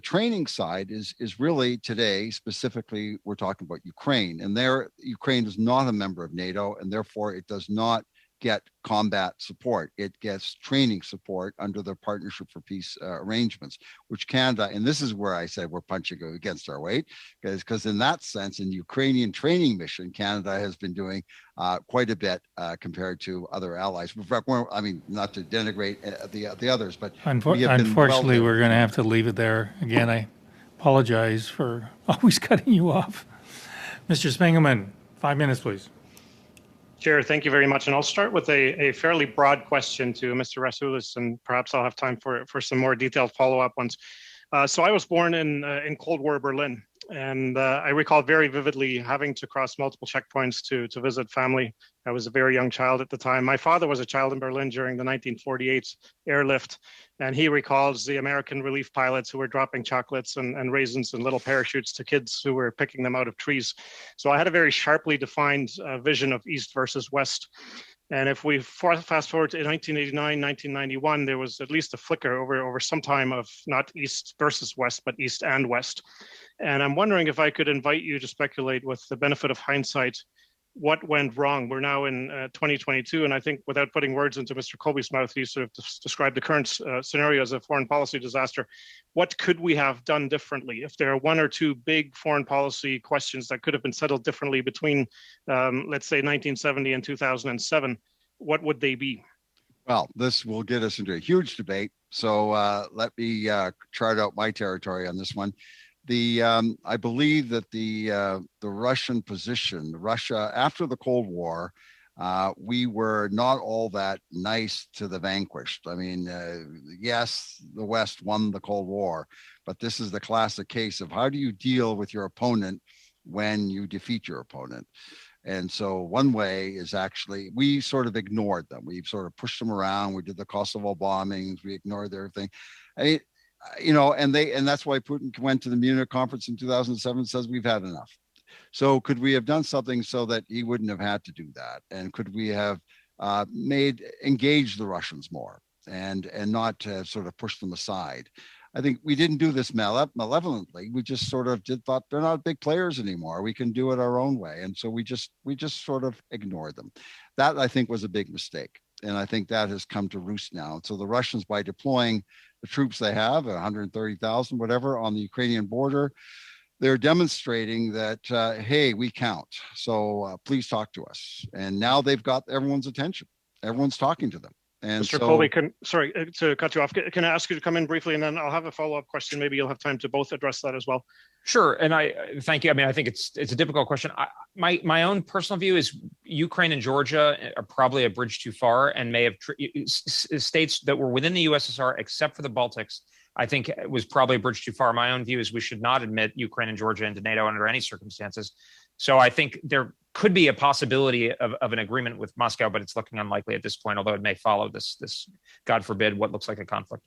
training side is really today, specifically, we're talking about Ukraine, and Ukraine is not a member of NATO, and therefore it does not get combat support. It gets training support under the Partnership for Peace arrangements, which Canada, and this is where I said we're punching against our weight, because in that sense, in the Ukrainian training mission, Canada has been doing quite a bit compared to other allies. I mean, not to denigrate the others, but unfortunately, we're going to have to leave it there. Again, I apologize for always cutting you off. Mr. Spengeman, 5 minutes, please. Chair, thank you very much. And I'll start with a fairly broad question to Mr. Rasoulis, and perhaps I'll have time for some more detailed follow-up ones. So I was born in Cold War Berlin, and I recall very vividly having to cross multiple checkpoints to visit family. I was a very young child at the time. My father was a child in Berlin during the 1948 airlift, and he recalls the American relief pilots who were dropping chocolates and raisins and little parachutes to kids who were picking them out of trees. So I had a very sharply defined vision of East versus West. And if we fast forward to 1989, 1991, there was at least a flicker over some time of not East versus West, but East and West. And I'm wondering if I could invite you to speculate, with the benefit of hindsight, what went wrong. We're now in 2022, and I think, without putting words into Mr. Colby's mouth, he sort of described the current scenario as a foreign policy disaster. What could we have done differently? If there are one or two big foreign policy questions that could have been settled differently between, let's say, 1970 and 2007, what would they be? Well, this will get us into a huge debate. So let me chart out my territory on this one. I believe that the Russian position, Russia after the Cold War, we were not all that nice to the vanquished. I mean, yes, the West won the Cold War, but this is the classic case of how do you deal with your opponent when you defeat your opponent. And so one way is actually, we sort of ignored them. We sort of pushed them around. We did the Kosovo bombings. We ignored everything. I mean, and that's why Putin went to the Munich conference in 2007 and says we've had enough. So could we have done something so that he wouldn't have had to do that? And could we have engaged the Russians more and not sort of push them aside? I think we didn't do this malevolently. We just sort of thought they're not big players anymore. We can do it our own way. And so we just sort of ignored them. That, I think, was a big mistake. And I think that has come to roost now. So the Russians, by deploying the troops they have, 130,000, whatever, on the Ukrainian border, they're demonstrating that, hey, we count. So please talk to us. And now they've got everyone's attention. Everyone's talking to them. And Mr. Colby, sorry to cut you off. Can I ask you to come in briefly, and then I'll have a follow-up question. Maybe you'll have time to both address that as well. Sure, and I thank you. I mean, I think it's a difficult question. My own personal view is Ukraine and Georgia are probably a bridge too far, and may have states that were within the USSR, except for the Baltics, I think it was probably a bridge too far. My own view is we should not admit Ukraine and Georgia into NATO under any circumstances. So I think there could be a possibility of an agreement with Moscow, but it's looking unlikely at this point, although it may follow this, God forbid, what looks like a conflict.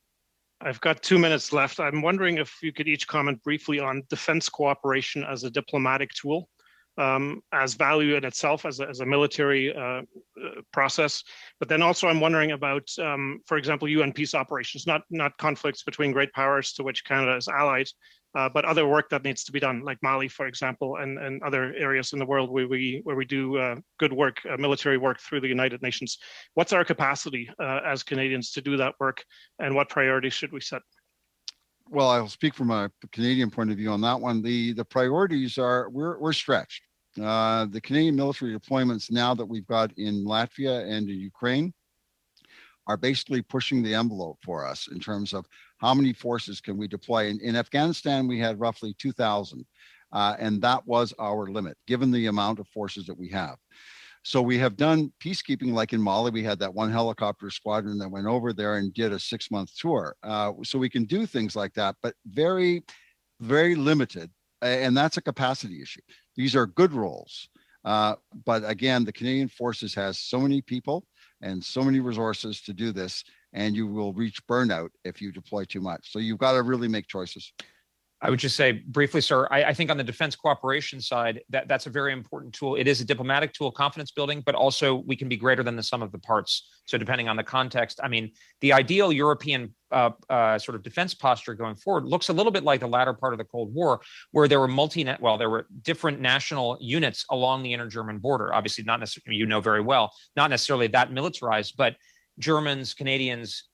I've got 2 minutes left. I'm wondering if you could each comment briefly on defense cooperation as a diplomatic tool, as value in itself, as a military process. But then also I'm wondering about, for example, UN peace operations, not conflicts between great powers to which Canada is allied, but other work that needs to be done, like Mali, for example, and other areas in the world where we do good work, military work through the United Nations. What's our capacity as Canadians to do that work, and what priorities should we set? Well, I'll speak from a Canadian point of view on that one. The priorities are, we're stretched. The Canadian military deployments now that we've got in Latvia and in Ukraine are basically pushing the envelope for us in terms of how many forces can we deploy. In Afghanistan, we had roughly 2,000, and that was our limit, given the amount of forces that we have. So we have done peacekeeping, like in Mali, we had that one helicopter squadron that went over there and did a 6-month tour. So we can do things like that, but very, very limited. And that's a capacity issue. These are good roles. But again, the Canadian Forces has so many people and so many resources to do this, and you will reach burnout if you deploy too much. So you've got to really make choices. I would just say briefly, sir, I think on the defense cooperation side, that's a very important tool. It is a diplomatic tool, confidence building, but also we can be greater than the sum of the parts. So depending on the context, I mean, the ideal European sort of defense posture going forward looks a little bit like the latter part of the Cold War, where there were different national units along the inter-German border. Obviously, not necessarily, you know very well, not necessarily that militarized, but Germans, Canadians,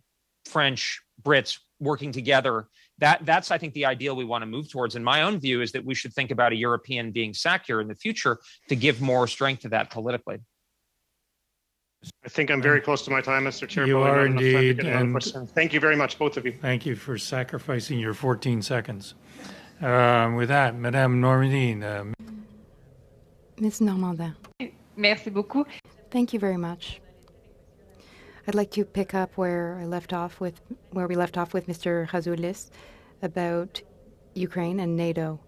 French, Brits working together. That's, I think, the ideal we want to move towards. And my own view is that we should think about a European being SACEUR in the future to give more strength to that politically. I think I'm very close to my time, Mr. Chair. You Probably are not enough time to indeed, get another and- question. Thank you very much, both of you. Thank you for sacrificing your 14 seconds. With that, Madame Normandin. Ms. Normandin, Merci beaucoup. thank you very much. I'd like to pick up where we left off with Mr. Razoulis about Ukraine and NATO.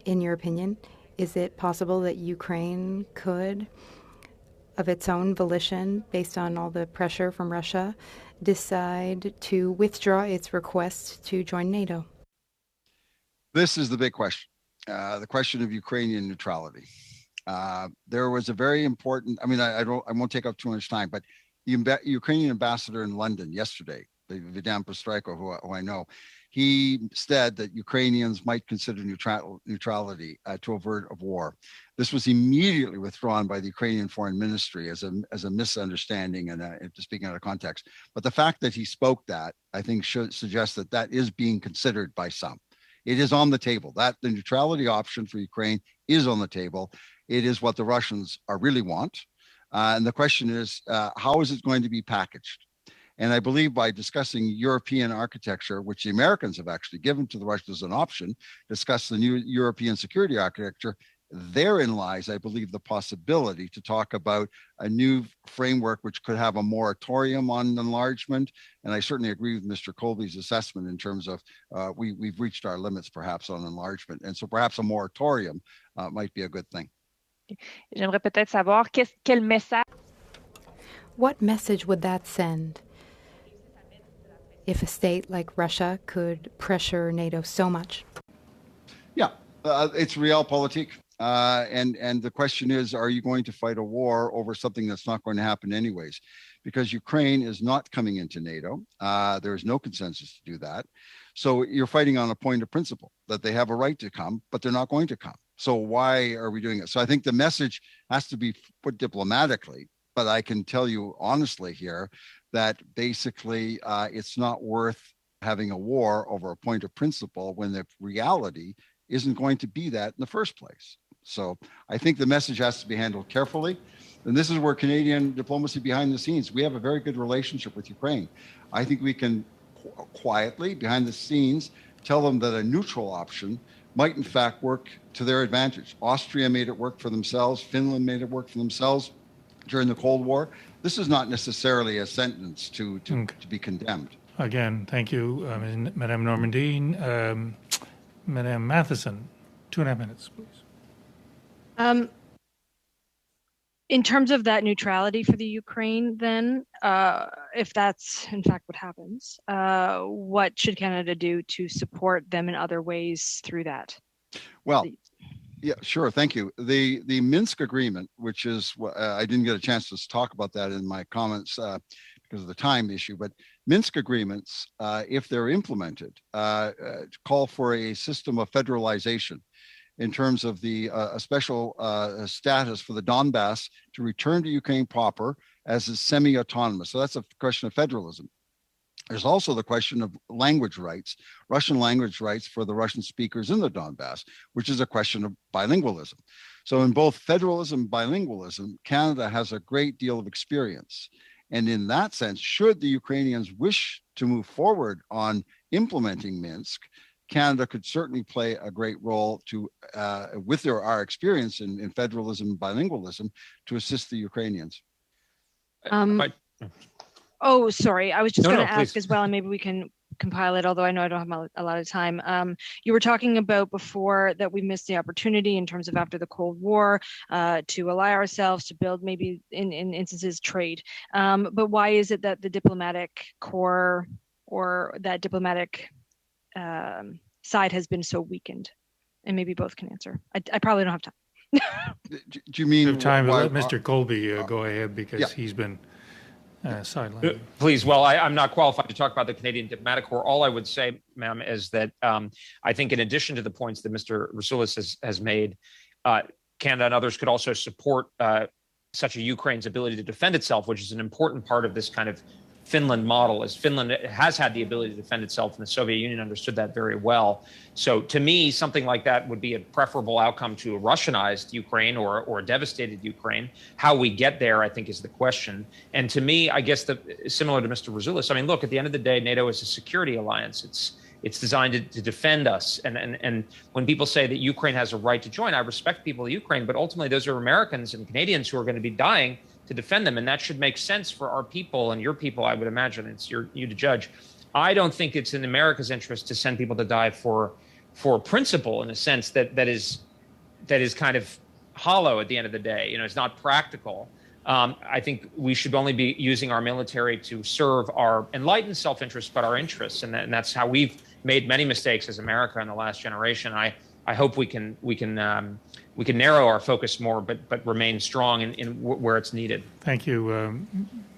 In your opinion, is it possible that Ukraine could, of its own volition, based on all the pressure from Russia, decide to withdraw its request to join NATO? This is the big question, the question of Ukrainian neutrality. There was a very important, I won't take up too much time, but the Ukrainian ambassador in London yesterday, Vidam Postryko, who I know, he said that Ukrainians might consider neutrality to avert a war. This was immediately withdrawn by the Ukrainian Foreign Ministry as a misunderstanding and just speaking out of context. But the fact that he spoke that, I think, should suggest that that is being considered by some. It is on the table. That the neutrality option for Ukraine is on the table. It is what the Russians really want. And the question is, how is it going to be packaged? And I believe by discussing European architecture, which the Americans have actually given to the Russians as an option, discuss the new European security architecture, therein lies, I believe, the possibility to talk about a new framework which could have a moratorium on enlargement. And I certainly agree with Mr. Colby's assessment in terms of we've reached our limits perhaps on enlargement. And so perhaps a moratorium might be a good thing. J'aimerais peut-être savoir quel message. What message would that send if a state like Russia could pressure NATO so much? Yeah, it's realpolitik. And the question is, are you going to fight a war over something that's not going to happen anyways? Because Ukraine is not coming into NATO. There is no consensus to do that. So you're fighting on a point of principle that they have a right to come, but they're not going to come. So why are we doing it? So I think the message has to be put diplomatically, but I can tell you honestly here that basically it's not worth having a war over a point of principle when the reality isn't going to be that in the first place. So I think the message has to be handled carefully. And this is where Canadian diplomacy behind the scenes, we have a very good relationship with Ukraine. I think we can quietly, behind the scenes, tell them that a neutral option might in fact work to their advantage. Austria made it work for themselves. Finland made it work for themselves during the Cold War. This is not necessarily a sentence to be condemned. Again, thank you, Madame Normandin. Madame Matheson, 2.5 minutes, please. In terms of that neutrality for the Ukraine, then, if that's in fact what happens, what should Canada do to support them in other ways through that? Well, yeah, sure. Thank you. The Minsk agreement, which is, I didn't get a chance to talk about that in my comments because of the time issue, but Minsk agreements, if they're implemented, call for a system of federalization in terms of a special status for the Donbass to return to Ukraine proper as a semi-autonomous. So that's a question of federalism. There's also the question of language rights, Russian language rights for the Russian speakers in the Donbass, which is a question of bilingualism. So in both federalism and bilingualism, Canada has a great deal of experience. And in that sense, should the Ukrainians wish to move forward on implementing Minsk, Canada could certainly play a great role to, with our experience in federalism and bilingualism, to assist the Ukrainians. Oh, sorry. I was just going to ask please. as well, and maybe we can compile it, although I know I don't have a lot of time. You were talking about before that we missed the opportunity in terms of after the Cold War to ally ourselves, to build maybe in instances trade. But why is it that the diplomatic core or that diplomatic side has been so weakened? And maybe both can answer. I probably don't have time. Do you mean We have time to why- let Mr. Colby go ahead because Yeah. he's been sideline. Please. Well, I'm not qualified to talk about the Canadian Diplomatic Corps. All I would say, ma'am, is that I think in addition to the points that Mr. Rasoulis has made, Canada and others could also support such a Ukraine's ability to defend itself, which is an important part of this kind of Finland model, as Finland has had the ability to defend itself, and the Soviet Union understood that very well. So to me, something like that would be a preferable outcome to a Russianized Ukraine or a devastated Ukraine. How we get there, I think, is the question. And to me, I guess similar to Mr. Rasoulis, I mean, look, at the end of the day, NATO is a security alliance. It's designed to defend us. And when people say that Ukraine has a right to join, I respect people of Ukraine, but ultimately those are Americans and Canadians who are going to be dying to defend them. And that should make sense for our people and your people, I would imagine. It's you to judge. I don't think it's in America's interest to send people to die for principle, in a sense that is kind of hollow at the end of the day. You know, it's not practical. I think we should only be using our military to serve our enlightened self-interest, but our interests. And that's how we've made many mistakes as America in the last generation. I hope we can narrow our focus more, but remain strong in where it's needed. Thank you,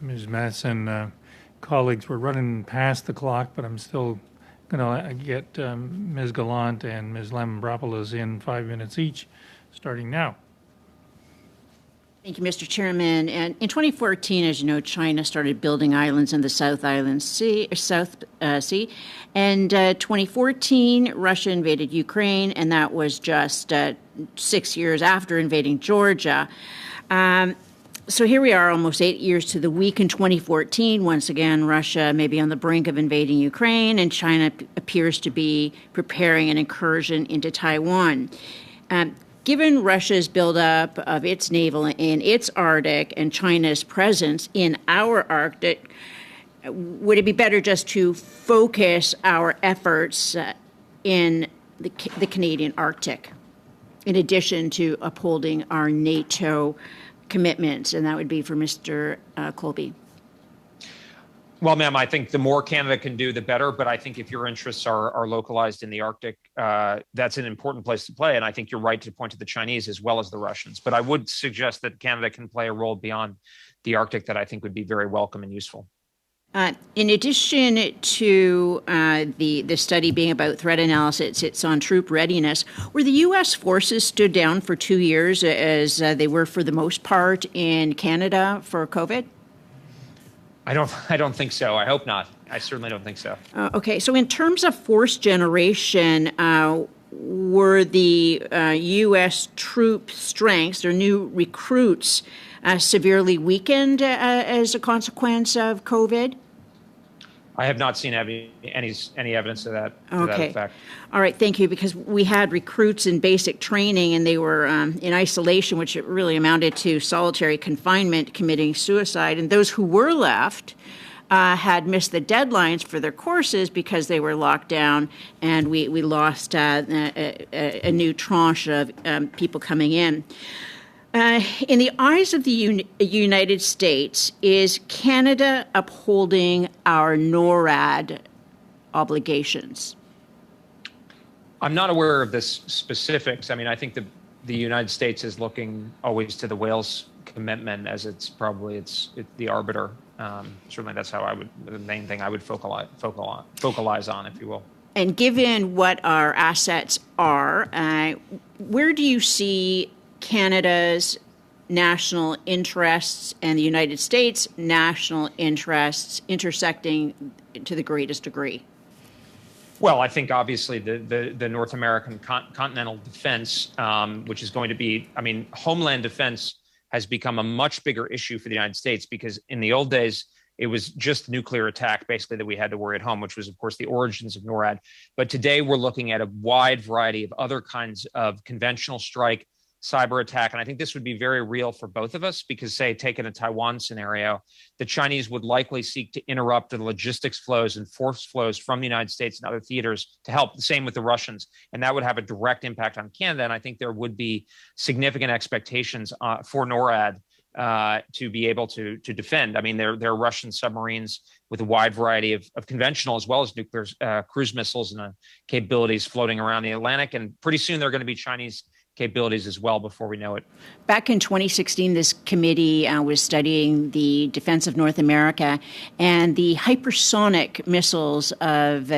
Ms. Matson. Colleagues, we're running past the clock, but I'm still going to get Ms. Gallant and Ms. Lambropoulos in 5 minutes each, starting now. Thank you, Mr. Chairman. And in 2014, as you know, China started building islands in the South Sea. And 2014, Russia invaded Ukraine, and that was just 6 years after invading Georgia. So here we are, almost 8 years to the week in 2014. Once again, Russia may be on the brink of invading Ukraine, and China appears to be preparing an incursion into Taiwan. Given Russia's buildup of its naval in its Arctic and China's presence in our Arctic, would it be better just to focus our efforts in the Canadian Arctic, in addition to upholding our NATO commitments? And that would be for Mr. Colby. Well, ma'am, I think the more Canada can do, the better. But I think if your interests are localized in the Arctic, that's an important place to play. And I think you're right to point to the Chinese as well as the Russians. But I would suggest that Canada can play a role beyond the Arctic that I think would be very welcome and useful. In addition to the study being about threat analysis, it's on troop readiness. Were the U.S. forces stood down for 2 years, as they were for the most part in Canada for COVID? I don't think so. I hope not. I certainly don't think so. Okay, so in terms of force generation, were the U.S. troop strengths or new recruits severely weakened as a consequence of COVID? I have not seen any evidence of that, to that effect. All right, thank you, because we had recruits in basic training and they were in isolation, which it really amounted to solitary confinement, committing suicide. And those who were left had missed the deadlines for their courses because they were locked down, and we lost a new tranche of people coming in. In the eyes of the United States, is Canada upholding our NORAD obligations? I'm not aware of the specifics. I mean, I think the United States is looking always to the Wales commitment as it's the arbiter. Certainly, that's how the main thing I would focalize on, if you will. And given what our assets are, where do you see Canada's national interests and the United States' national interests intersecting to the greatest degree? Well, I think obviously the North American continental defense, which is going to be, I mean, homeland defense has become a much bigger issue for the United States, because in the old days, it was just nuclear attack, basically, that we had to worry at home, which was, of course, the origins of NORAD. But today we're looking at a wide variety of other kinds of conventional strike, cyber attack. And I think this would be very real for both of us, because, say, take in a Taiwan scenario, the Chinese would likely seek to interrupt the logistics flows and force flows from the United States and other theaters to help. The same with the Russians. And that would have a direct impact on Canada. And I think there would be significant expectations for NORAD to be able to defend. I mean, there are Russian submarines with a wide variety of conventional as well as nuclear cruise missiles and capabilities floating around the Atlantic. And pretty soon there are going to be Chinese capabilities as well before we know it. Back in 2016, this committee was studying the defense of North America, and the hypersonic missiles of,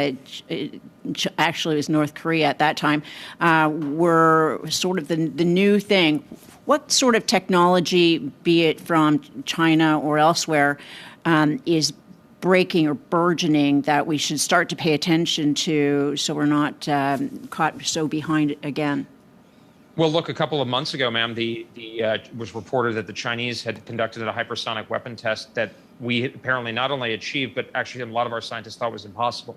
actually it was North Korea at that time, were sort of the new thing. What sort of technology, be it from China or elsewhere, is breaking or burgeoning that we should start to pay attention to so we're not caught so behind again? Well, look, a couple of months ago, ma'am, it was reported that the Chinese had conducted a hypersonic weapon test that we apparently not only achieved, but actually a lot of our scientists thought was impossible.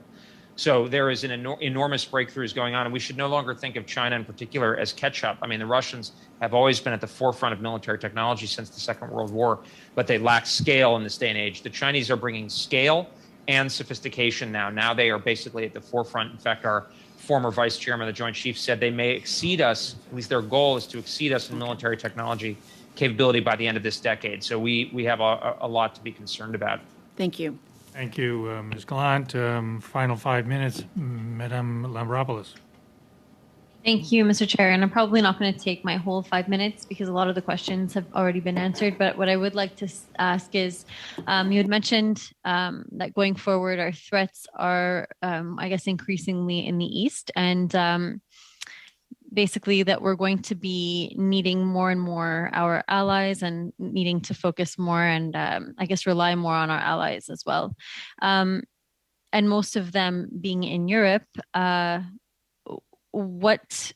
So there is an enormous breakthroughs going on, and we should no longer think of China in particular as catch-up. I mean, the Russians have always been at the forefront of military technology since the Second World War, but they lack scale in this day and age. The Chinese are bringing scale and sophistication now. Now they are basically at the forefront. In fact, our former vice chairman of the Joint Chiefs said they may exceed us, at least their goal is to exceed us in military technology capability by the end of this decade. So we have a lot to be concerned about. Thank you. Thank you, Ms. Gallant. Final 5 minutes, Madame Lambropoulos. Thank you, Mr. Chair. And I'm probably not going to take my whole 5 minutes because a lot of the questions have already been answered. But what I would like to ask is, you had mentioned that going forward, our threats are, I guess, increasingly in the East. And basically that we're going to be needing more and more our allies and needing to focus more and I guess rely more on our allies as well. And most of them being in Europe, what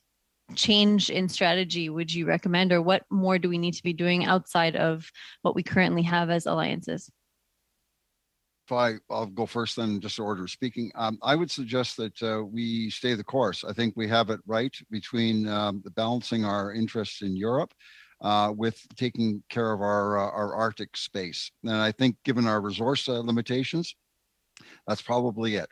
change in strategy would you recommend, or what more do we need to be doing outside of what we currently have as alliances? I'll go first then, just order of speaking. I would suggest that we stay the course. I think we have it right between balancing our interests in Europe with taking care of our Arctic space. And I think given our resource limitations, that's probably it.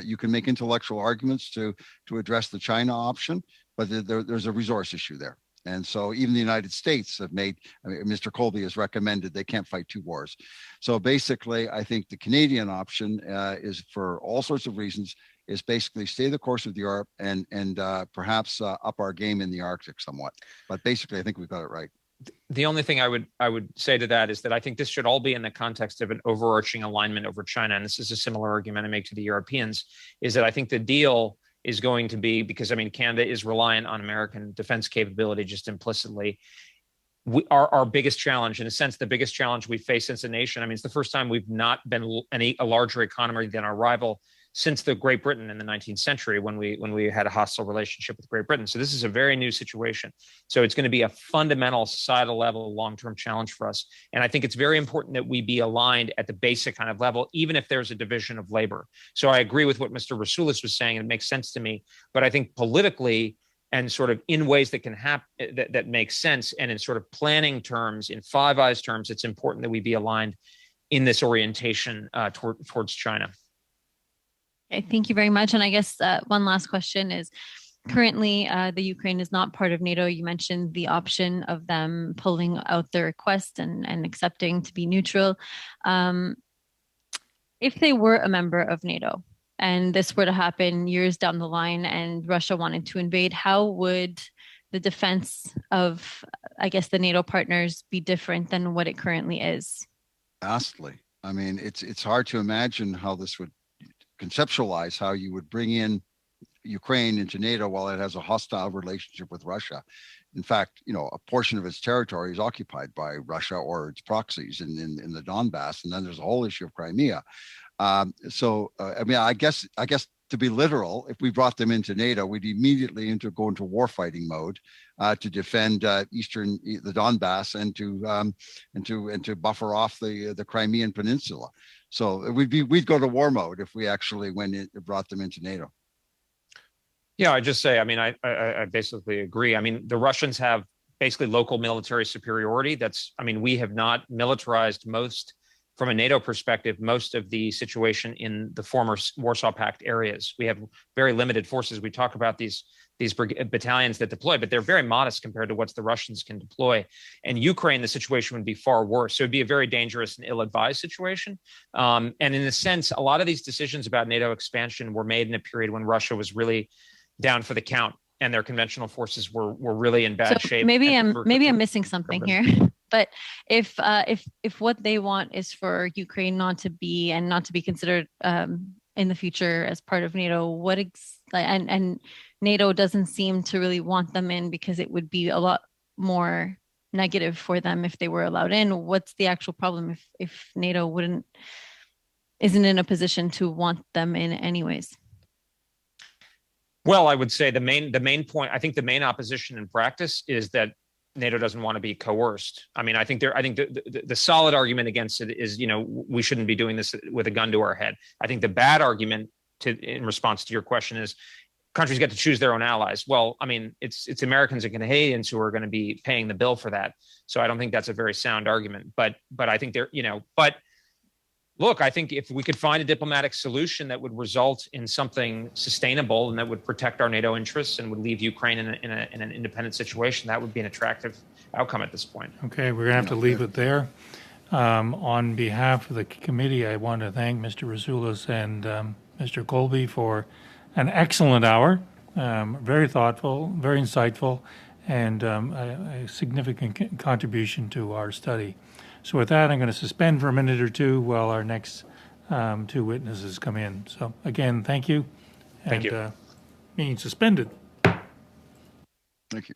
You can make intellectual arguments to address the China option, but there's a resource issue there. And so even the United States have made, Mr. Colby has recommended they can't fight two wars. So basically, I think the Canadian option is, for all sorts of reasons, is basically stay the course with Europe and perhaps up our game in the Arctic somewhat. But basically, I think we've got it right. The only thing I would say to that is that I think this should all be in the context of an overarching alignment over China. And this is a similar argument I make to the Europeans, is that I think the deal is going to be, because Canada is reliant on American defense capability just implicitly. Our biggest challenge, in a sense, the biggest challenge we face since a nation. It's the first time we've not been a larger economy than our rival since the Great Britain in the 19th century, when we had a hostile relationship with Great Britain. So this is a very new situation. So it's going to be a fundamental societal level, long-term challenge for us. And I think it's very important that we be aligned at the basic kind of level, even if there's a division of labor. So I agree with what Mr. Rasoulis was saying. It makes sense to me. But I think politically, and sort of in ways that can happen, that make sense, and in sort of planning terms, in Five Eyes terms, it's important that we be aligned in this orientation towards China. Okay, thank you very much. And I guess one last question is, currently the Ukraine is not part of NATO. You mentioned the option of them pulling out their request and accepting to be neutral. If they were a member of NATO and this were to happen years down the line and Russia wanted to invade, how would the defense of, I guess, the NATO partners be different than what it currently is? Vastly. It's hard to imagine how this would conceptualize how you would bring in Ukraine into NATO while it has a hostile relationship with Russia. In fact, a portion of its territory is occupied by Russia or its proxies in the Donbass, and then there's a whole issue of Crimea. I guess to be literal, if we brought them into NATO, we'd immediately go into warfighting mode to defend the Donbass and to buffer off the Crimean Peninsula. So we'd go to war mode if we actually brought them into NATO. Yeah, I just say, I basically agree. The Russians have basically local military superiority. We have not militarized from a NATO perspective, most of the situation in the former Warsaw Pact areas. We have very limited forces. We talk about these battalions that deploy, but they're very modest compared to what the Russians can deploy. And Ukraine, the situation would be far worse. So it'd be a very dangerous and ill-advised situation. And in a sense, a lot of these decisions about NATO expansion were made in a period when Russia was really down for the count. and their conventional forces were really in bad So shape. maybe and I'm missing something here. But if what they want is for Ukraine not to be considered in the future as part of NATO, and NATO doesn't seem to really want them in because it would be a lot more negative for them if they were allowed in. What's the actual problem if NATO isn't in a position to want them in anyways? Well, I would say the main point, I think the main opposition in practice is that NATO doesn't want to be coerced. I mean, I think the solid argument against it is, we shouldn't be doing this with a gun to our head. I think the bad argument in response to your question is countries get to choose their own allies. Well, I mean, it's Americans and Canadians who are going to be paying the bill for that. So I don't think that's a very sound argument. But I think but look, I think if we could find a diplomatic solution that would result in something sustainable and that would protect our NATO interests and would leave Ukraine in an independent situation, that would be an attractive outcome at this point. Okay, we're going to have to leave it there. On behalf of the committee, I want to thank Mr. Rasoulas and Mr. Colby for an excellent hour, very thoughtful, very insightful, and a significant contribution to our study. So with that, I'm going to suspend for a minute or two while our next two witnesses come in. So again, thank you. Thank you. Meeting suspended. Thank you.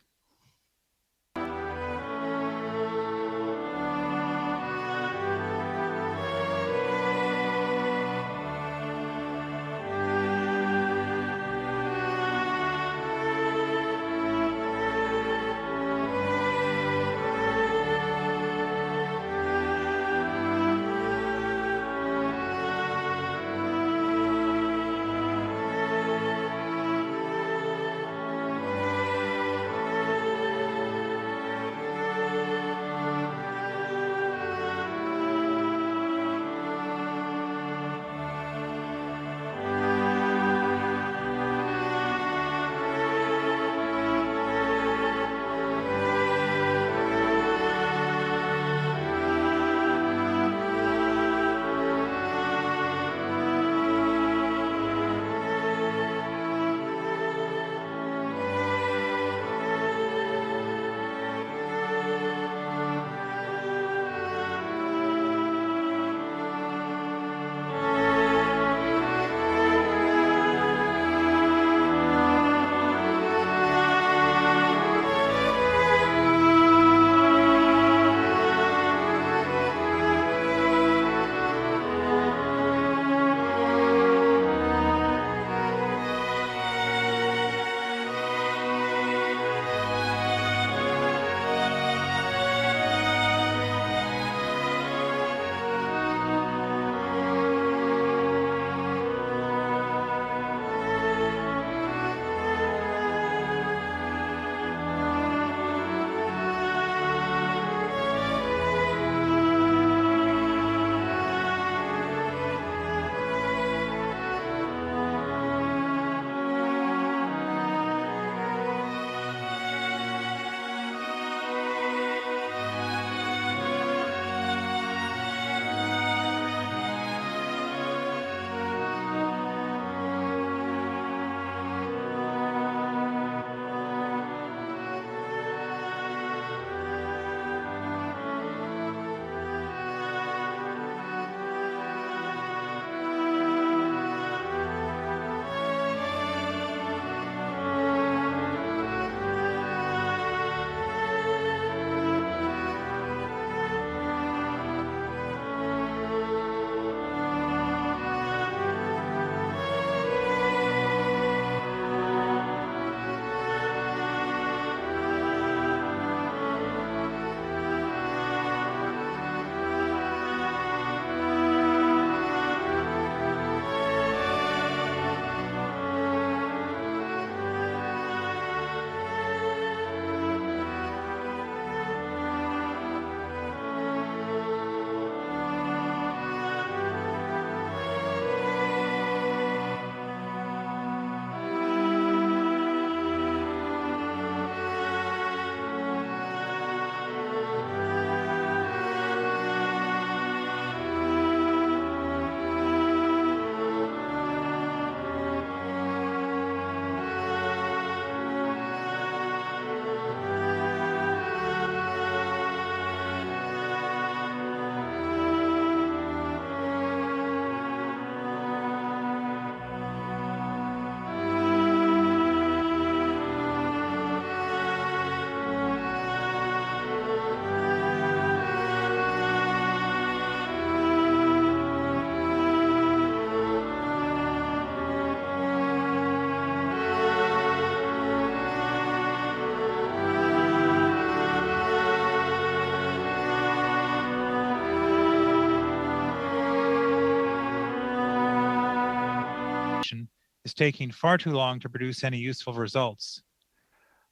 is taking far too long to produce any useful results.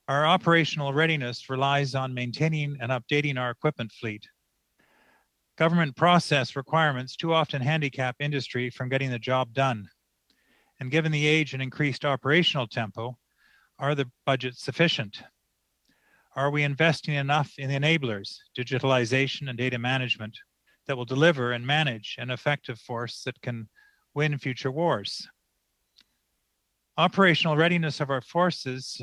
Our operational readiness relies on maintaining and updating our equipment fleet. Government process requirements too often handicap industry from getting the job done. And given the age and increased operational tempo, are the budgets sufficient? Are we investing enough in the enablers, digitalization and data management, that will deliver and manage an effective force that can win future wars? Operational readiness of our forces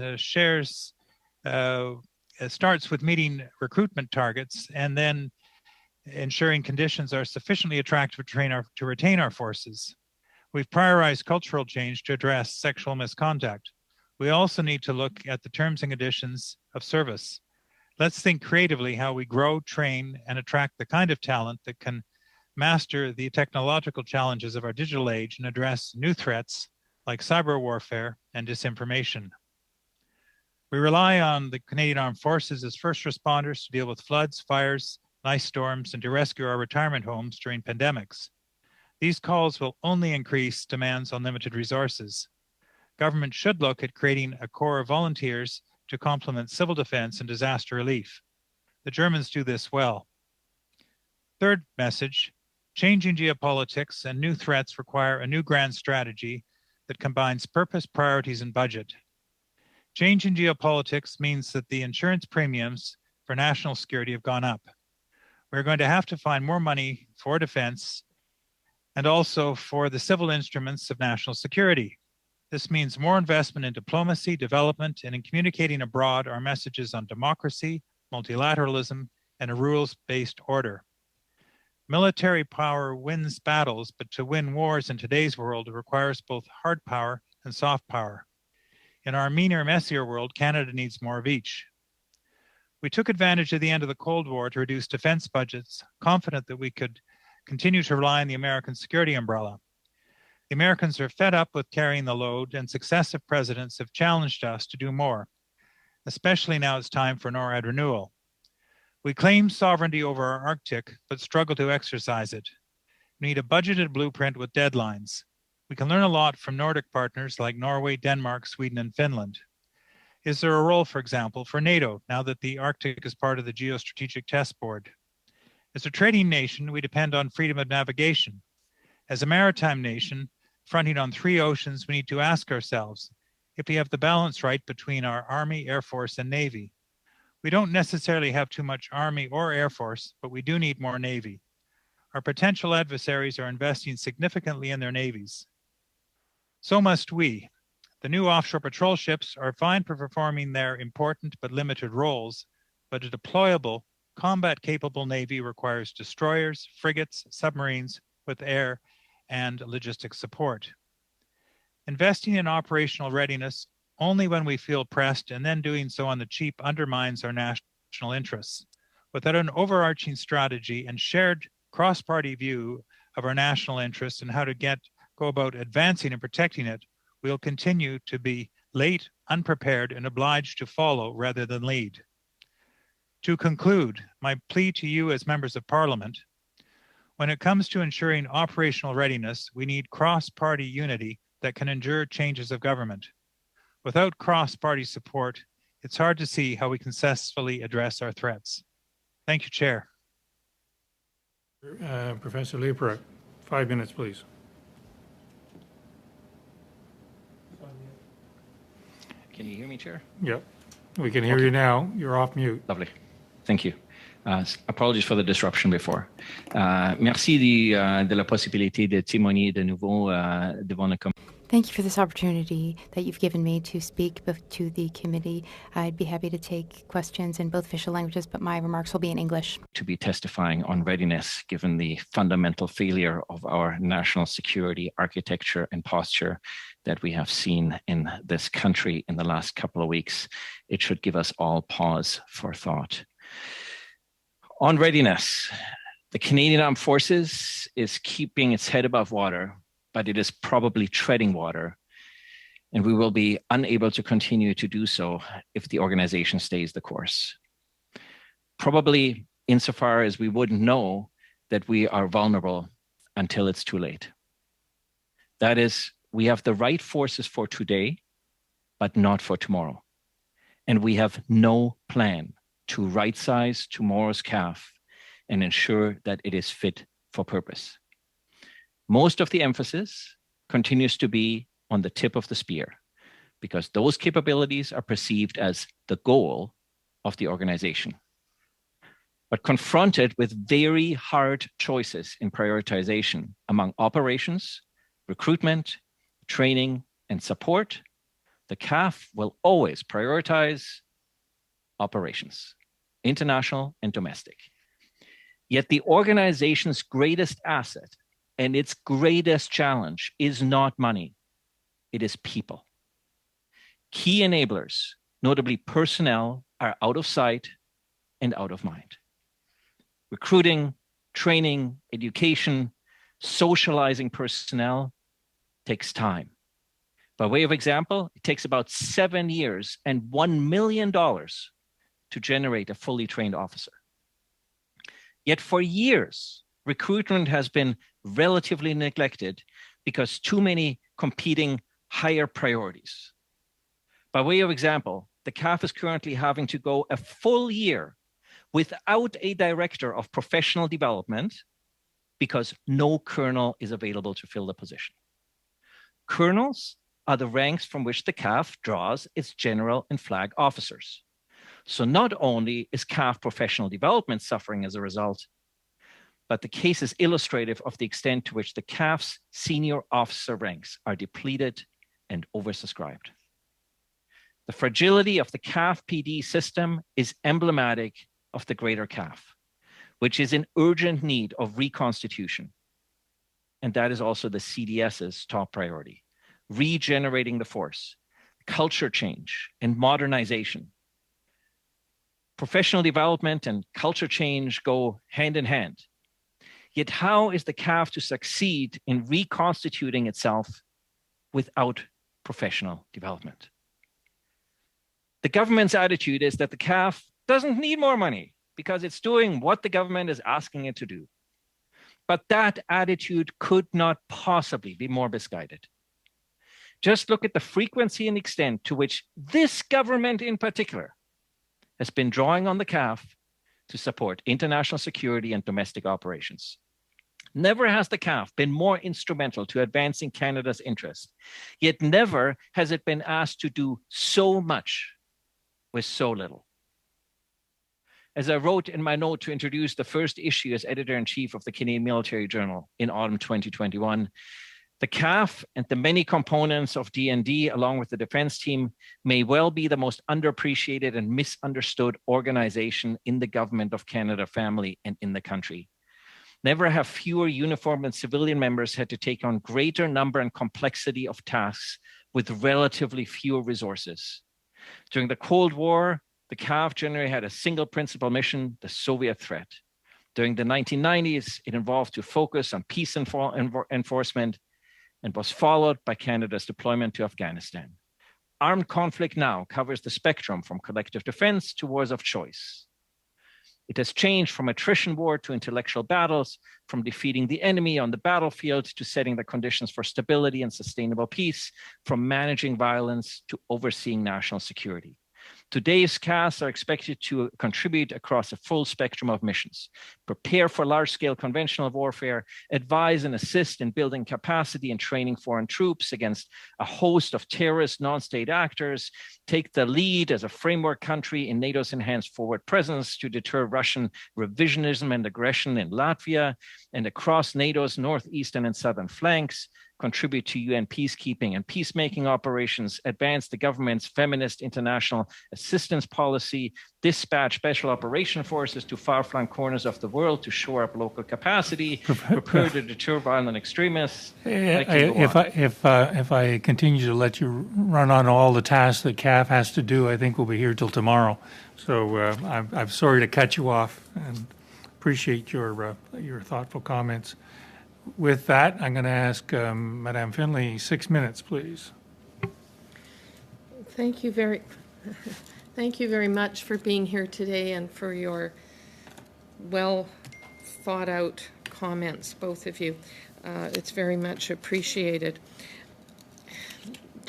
starts with meeting recruitment targets and then ensuring conditions are sufficiently attractive to retain our forces. We've prioritized cultural change to address sexual misconduct. We also need to look at the terms and conditions of service. Let's think creatively how we grow, train, and attract the kind of talent that can master the technological challenges of our digital age and address new threats like cyber warfare and disinformation. We rely on the Canadian Armed Forces as first responders to deal with floods, fires, ice storms, and to rescue our retirement homes during pandemics. These calls will only increase demands on limited resources. Government should look at creating a corps of volunteers to complement civil defense and disaster relief. The Germans do this well. Third message, changing geopolitics and new threats require a new grand strategy that combines purpose, priorities, and budget. Changing geopolitics means that the insurance premiums for national security have gone up. We're going to have to find more money for defense and also for the civil instruments of national security. This means more investment in diplomacy, development, and in communicating abroad our messages on democracy, multilateralism, and a rules-based order. Military power wins battles, but to win wars in today's world requires both hard power and soft power. In our meaner, messier world, Canada needs more of each. We took advantage of the end of the Cold War to reduce defense budgets, confident that we could continue to rely on the American security umbrella. The Americans are fed up with carrying the load, and successive presidents have challenged us to do more, especially now it's time for NORAD renewal. We claim sovereignty over our Arctic, but struggle to exercise it. We need a budgeted blueprint with deadlines. We can learn a lot from Nordic partners like Norway, Denmark, Sweden, and Finland. Is there a role, for example, for NATO now that the Arctic is part of the Geostrategic Test Board? As a trading nation, we depend on freedom of navigation. As a maritime nation, fronting on 3 oceans, we need to ask ourselves if we have the balance right between our Army, Air Force, and Navy. We don't necessarily have too much Army or Air Force, but we do need more Navy. Our potential adversaries are investing significantly in their navies. So must we. The new offshore patrol ships are fine for performing their important but limited roles, but a deployable, combat-capable Navy requires destroyers, frigates, submarines with air and logistic support. Investing in operational readiness only when we feel pressed and then doing so on the cheap undermines our national interests. Without an overarching strategy and shared cross-party view of our national interests and how to go about advancing and protecting it, we'll continue to be late, unprepared, and obliged to follow rather than lead. To conclude, my plea to you as members of Parliament, when it comes to ensuring operational readiness, we need cross-party unity that can endure changes of government. Without cross-party support, it's hard to see how we can successfully address our threats. Thank you, Chair. Professor Leopold, 5 minutes, please. Can you hear me, Chair? Yep. We can hear you now. You're off mute. Lovely. Thank you. Apologies for the disruption before. Merci de la possibilité de témoigner de nouveau devant le comité. Thank you for this opportunity that you've given me to speak to the committee. I'd be happy to take questions in both official languages, but my remarks will be in English. To be testifying on readiness, given the fundamental failure of our national security architecture and posture that we have seen in this country in the last couple of weeks, it should give us all pause for thought. On readiness, the Canadian Armed Forces is keeping its head above water, but it is probably treading water, and we will be unable to continue to do so if the organization stays the course. Probably insofar as we wouldn't know that we are vulnerable until it's too late. That is We have the right forces for today, but not for tomorrow. And we have no plan to right-size tomorrow's CAF and ensure that it is fit for purpose. Most of the emphasis continues to be on the tip of the spear, because those capabilities are perceived as the goal of the organization. But confronted with very hard choices in prioritization among operations, recruitment, training, and support, the CAF will always prioritize operations, international and domestic. Yet the organization's greatest asset and its greatest challenge is not money, it is people. Key enablers, notably personnel, are out of sight and out of mind. Recruiting, training, education, socializing personnel takes time. By way of example, it takes about 7 years and $1 million to generate a fully trained officer. Yet for years, recruitment has been relatively neglected because too many competing higher priorities. By way of example, the CAF is currently having to go a full year without a director of professional development because no colonel is available to fill the position. Colonels are the ranks from which the CAF draws its general and flag officers. So not only is CAF professional development suffering as a result, but the case is illustrative of the extent to which the CAF's senior officer ranks are depleted and oversubscribed. The fragility of the CAF PD system is emblematic of the greater CAF, which is in urgent need of reconstitution. And that is also the CDS's top priority, regenerating the force, culture change, and modernization. Professional development and culture change go hand in hand. Yet how is the CAF to succeed in reconstituting itself without professional development? The government's attitude is that the CAF doesn't need more money because it's doing what the government is asking it to do. But that attitude could not possibly be more misguided. Just look at the frequency and extent to which this government in particular has been drawing on the CAF to support international security and domestic operations. Never has the CAF been more instrumental to advancing Canada's interest, yet never has it been asked to do so much with so little. As I wrote in my note to introduce the first issue as editor-in-chief of the Canadian Military Journal in autumn 2021, the CAF and the many components of DND, along with the defense team, may well be the most underappreciated and misunderstood organization in the Government of Canada family and in the country. Never have fewer uniformed and civilian members had to take on greater number and complexity of tasks with relatively fewer resources. During the Cold War, the CAF generally had a single principal mission, the Soviet threat. During the 1990s, it involved to focus on peace enforcement and was followed by Canada's deployment to Afghanistan. Armed conflict now covers the spectrum from collective defense to wars of choice. It has changed from attrition war to intellectual battles, from defeating the enemy on the battlefield to setting the conditions for stability and sustainable peace, from managing violence to overseeing national security. Today's CAS are expected to contribute across a full spectrum of missions, prepare for large-scale conventional warfare, advise and assist in building capacity and training foreign troops against a host of terrorist non-state actors, take the lead as a framework country in NATO's enhanced forward presence to deter Russian revisionism and aggression in Latvia and across NATO's northeastern and southern flanks, contribute to UN peacekeeping and peacemaking operations, advance the government's feminist international assistance policy, dispatch special operation forces to far-flung corners of the world to shore up local capacity, prepare to deter violent extremists. If I continue to let you run on all the tasks that CAF has to do, I think we'll be here till tomorrow. So I'm sorry to cut you off, and appreciate your thoughtful comments. With that, I'm going to ask Madame Finley 6 minutes, please. Thank you very much for being here today and for your well thought out comments, both of you. It's very much appreciated.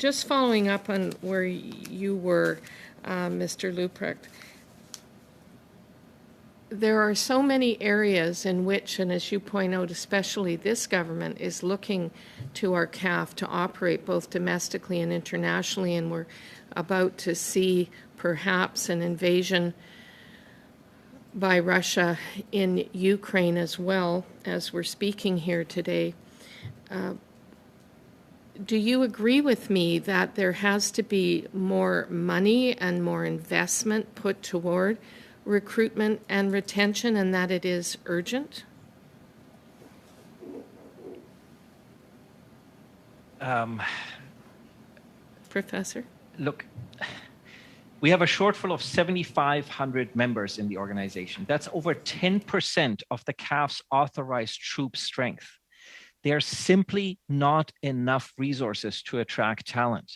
just following up on where you were, Mr. Luprecht, there are so many areas in which, and as you point out, especially this government is looking to our CAF to operate both domestically and internationally, and we're about to see perhaps an invasion by Russia in Ukraine as well, as we're speaking here today. Do you agree with me that there has to be more money and more investment put toward recruitment and retention, and that it is urgent? Professor? Look, we have a shortfall of 7,500 members in the organization. That's over 10% of the CAF's authorized troop strength. There are simply not enough resources to attract talent.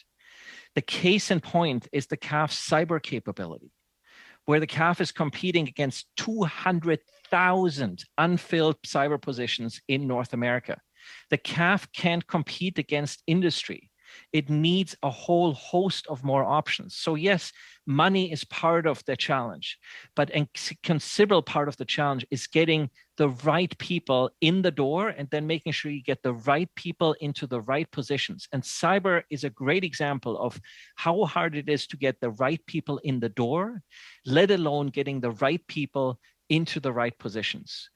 The case in point is the CAF's cyber capability, where the CAF is competing against 200,000 unfilled cyber positions in North America. The CAF can't compete against industry. It needs a whole host of more options. So yes, money is part of the challenge, but a considerable part of the challenge is getting the right people in the door and then making sure you get the right people into the right positions. And cyber is a great example of how hard it is to get the right people in the door, let alone getting the right people into the right positions.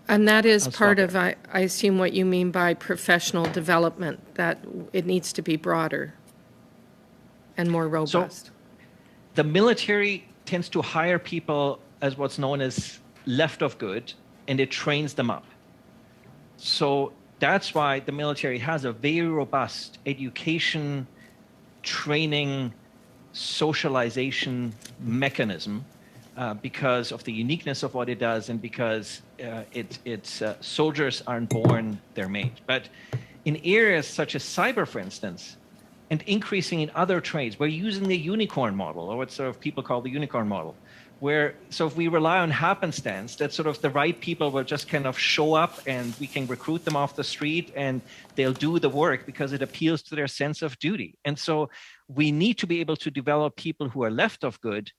And that is part of, I assume, what you mean by professional development, that it needs to be broader and more robust. So the military tends to hire people as what's known as left of good, and it trains them up. So that's why the military has a very robust education, training, socialization mechanism. Because of the uniqueness of what it does, and because its soldiers aren't born, they're made. But in areas such as cyber, for instance, and increasing in other trades, we're using the unicorn model, or what sort of people call the unicorn model, where so if we rely on happenstance, that sort of the right people will just kind of show up and we can recruit them off the street and they'll do the work because it appeals to their sense of duty. And so we need to be able to develop people who are left of good,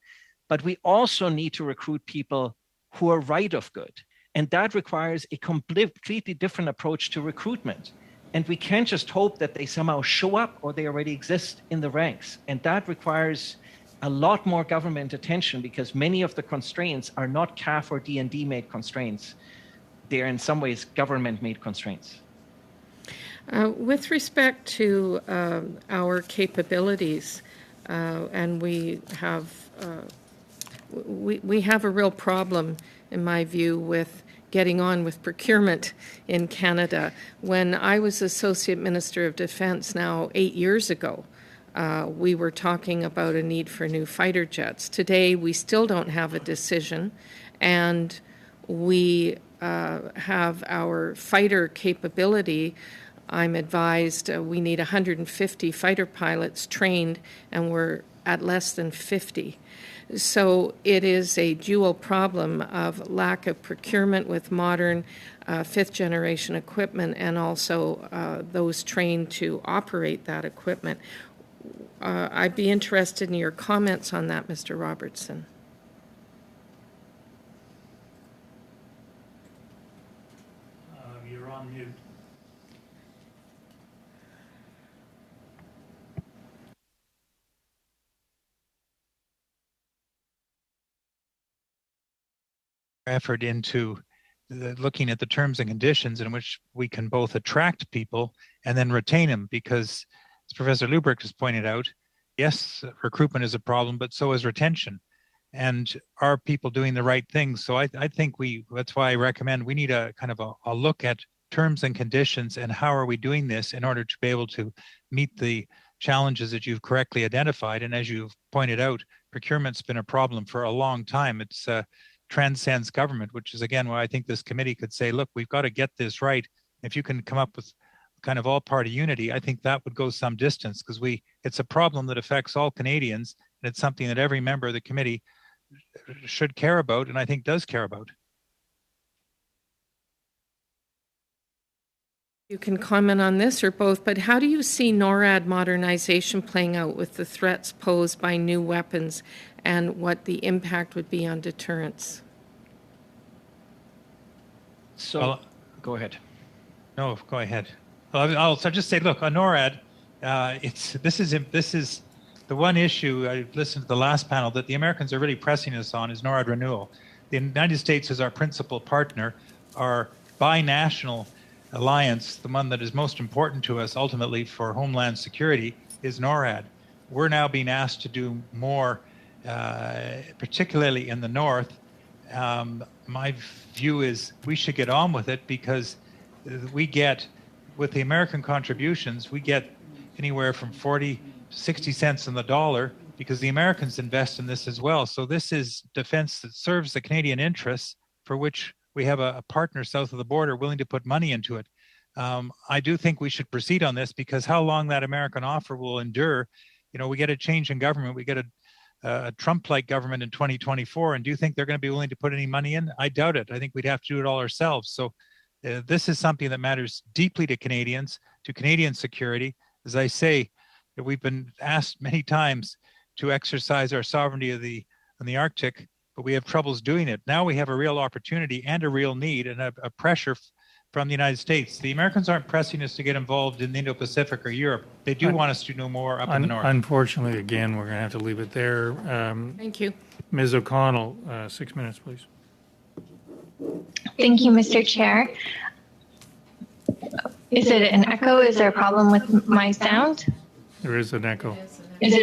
but we also need to recruit people who are right of good. And that requires a completely different approach to recruitment. And we can't just hope that they somehow show up or they already exist in the ranks. And that requires a lot more government attention, because many of the constraints are not CAF or D&D made constraints. They're in some ways government-made constraints. With respect to our capabilities, and we have a real problem, in my view, with getting on with procurement in Canada. When I was Associate Minister of Defence now 8 years ago, we were talking about a need for new fighter jets. Today, we still don't have a decision, and we have our fighter capability. I'm advised we need 150 fighter pilots trained, and we're at less than 50. So it is a dual problem of lack of procurement with modern fifth-generation equipment, and also those trained to operate that equipment. I'd be interested in your comments on that, Mr. Robertson. You're on mute. Effort into looking at the terms and conditions in which we can both attract people and then retain them, because as Professor Luprecht has pointed out, yes, recruitment is a problem, but so is retention. And are people doing the right things? So I think that's why I recommend we need a kind of a look at terms and conditions and how are we doing this in order to be able to meet the challenges that you've correctly identified. And as you've pointed out, procurement's been a problem for a long time. It's transcends government, which is again why I think this committee could say, look, we've got to get this right. If you can come up with kind of all party unity, I think that would go some distance, because it's a problem that affects all Canadians, and it's something that every member of the committee should care about, and I think does care about. You can comment on this or both, but how do you see NORAD modernization playing out with the threats posed by new weapons and what the impact would be on deterrence? So, go ahead. No, go ahead. I'll just say, look, on NORAD, this is the one issue I listened to the last panel that the Americans are really pressing us on is NORAD renewal. The United States is our principal partner. Our binational alliance, the one that is most important to us ultimately for homeland security, is NORAD. We're now being asked to do more, particularly in the north. My view is we should get on with it because we get, with the American contributions, we get anywhere from 40 to 60 cents on the dollar because the Americans invest in this as well. So this is defense that serves the Canadian interests, for which we have a partner south of the border willing to put money into it. I do think we should proceed on this because how long that American offer will endure, we get a change in government, we get a Trump-like government in 2024, and do you think they're going to be willing to put any money in? I doubt it. I think we'd have to do it all ourselves. So this is something that matters deeply to Canadians, to Canadian security. As I say, we've been asked many times to exercise our sovereignty in the Arctic, but we have troubles doing it. Now we have a real opportunity and a real need and a pressure from the United States. The Americans aren't pressing us to get involved in the Indo-Pacific or Europe. They do want us to know more up in the north. Unfortunately, again, we're going to have to leave it there. Thank you. Ms. O'Connell, 6 minutes, please. Thank you, Mr. Chair. Is it an echo? Is there a problem with my sound? There is an echo. Is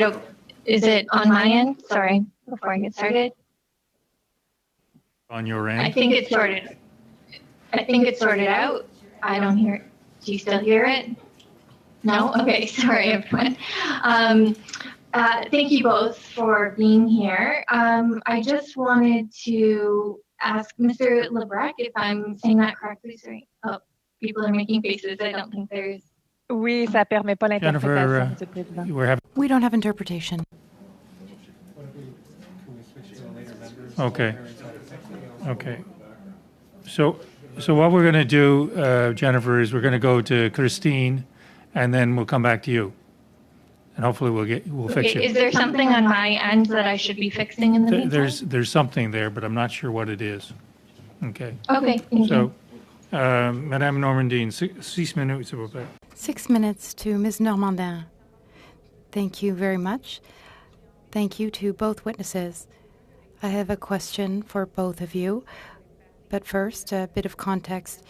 it on my end? Sorry, before I get started. On your end? I think it's sorted out. I don't hear it. Do you still hear it? No? Okay, sorry, everyone. Thank you both for being here. I just wanted to ask Mr. Lebrecq if I'm saying that correctly. Sorry. Oh, people are making faces. I don't think there's... Oui, ça permet pas l'interprétation, Jennifer, Monsieur le Président. We don't have interpretation. Okay. So what we're going to do, Jennifer, is we're going to go to Christine, and then we'll come back to you, and hopefully we'll fix Okay, it. is there something on my end that I should be fixing in the meantime? There's something there, but I'm not sure what it is. Okay. Okay, thank you. Madame Normandine, 6 minutes, s'il vous plaît. 6 minutes to Ms. Normandin. Thank you very much. Thank you to both witnesses. I have a question for both of you. But first, a bit of context.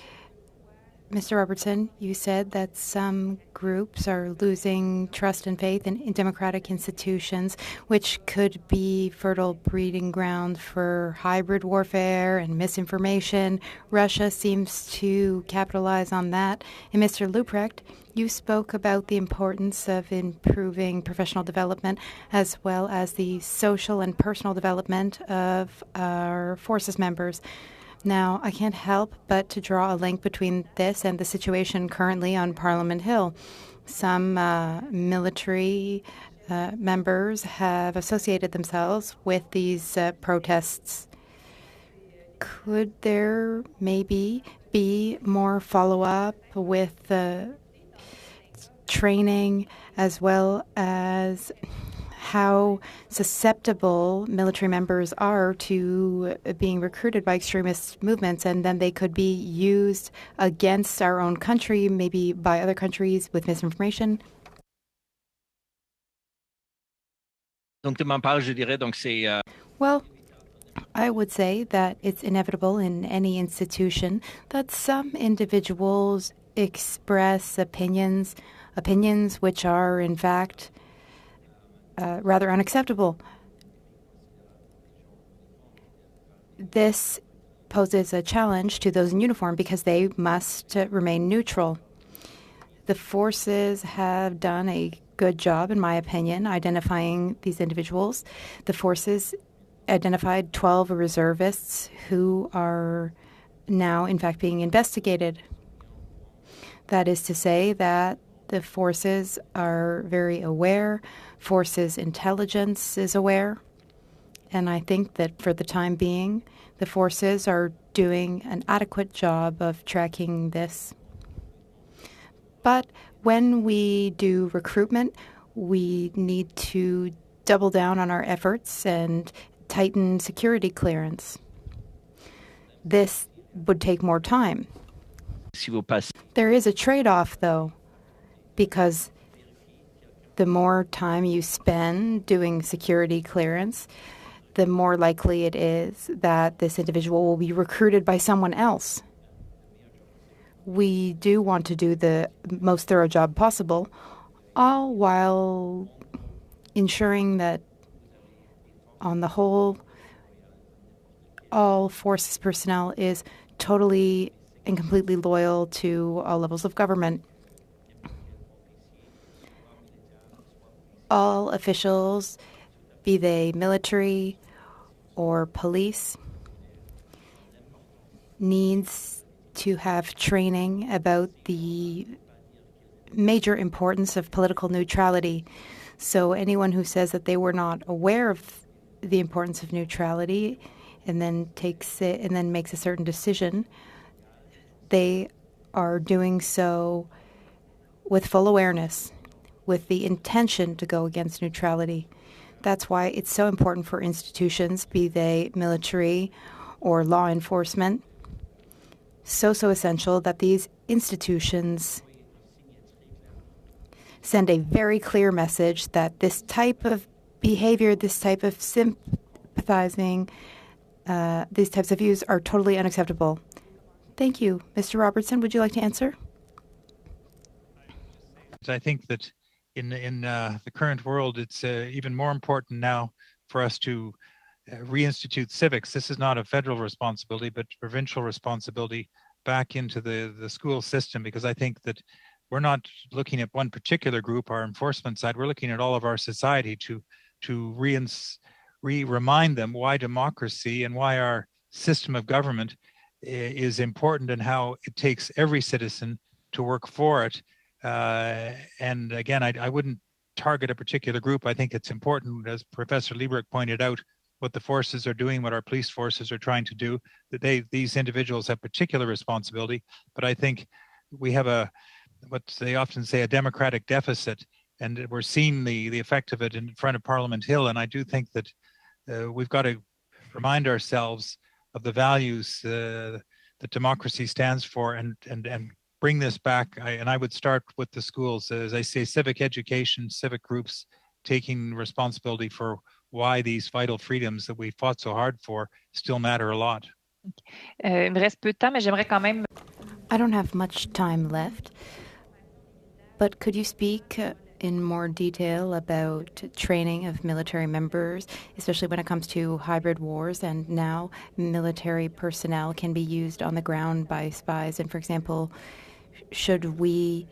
Mr. Robertson, you said that some groups are losing trust and faith in democratic institutions, which could be fertile breeding ground for hybrid warfare and misinformation. Russia seems to capitalize on that. And Mr. Lebrecq, you spoke about the importance of improving professional development as well as the social and personal development of our forces members. Now, I can't help but to draw a link between this and the situation currently on Parliament Hill. Some military members have associated themselves with these protests. Could there maybe be more follow-up with training as well as how susceptible military members are to being recruited by extremist movements, and then they could be used against our own country, maybe by other countries with misinformation? Well, I would say that it's inevitable in any institution that some individuals express opinions which are, in fact, rather unacceptable. This poses a challenge to those in uniform because they must remain neutral. The forces have done a good job, in my opinion, identifying these individuals. The forces identified 12 reservists who are now, in fact, being investigated. That is to say that the forces are very aware, forces intelligence is aware, and I think that for the time being, the forces are doing an adequate job of tracking this. But when we do recruitment, we need to double down on our efforts and tighten security clearance. This would take more time. There is a trade-off, though, because the more time you spend doing security clearance, the more likely it is that this individual will be recruited by someone else. We do want to do the most thorough job possible, all while ensuring that, on the whole, all forces personnel is totally and completely loyal to all levels of government. All officials, be they military or police, needs to have training about the major importance of political neutrality. So anyone who says that they were not aware of the importance of neutrality and then makes a certain decision, they are doing so with full awareness, with the intention to go against neutrality. That's why it's so important for institutions, be they military or law enforcement, so essential that these institutions send a very clear message that this type of behavior, this type of sympathizing, these types of views are totally unacceptable. Thank you. Mr. Robertson, would you like to answer? I think that in the current world, it's even more important now for us to reinstitute civics. This is not a federal responsibility, but provincial responsibility back into the school system, because I think that we're not looking at one particular group, our enforcement side, we're looking at all of our society to remind them why democracy and why our system of government is important and how it takes every citizen to work for it. And again, I wouldn't target a particular group. I think it's important, as Professor Liebrecht pointed out, what the forces are doing, what our police forces are trying to do, that these individuals have particular responsibility. But I think we have what they often say, a democratic deficit, and we're seeing the effect of it in front of Parliament Hill. And I do think that we've got to remind ourselves of the values that democracy stands for, and bring this back. And I would start with the schools, as I say, civic education, civic groups taking responsibility for why these vital freedoms that we fought so hard for still matter a lot. Il me reste peu de temps, mais j'aimerais quand même. I don't have much time left, but could you speak in more detail about training of military members, especially when it comes to hybrid wars, and now military personnel can be used on the ground by spies? And for example, should we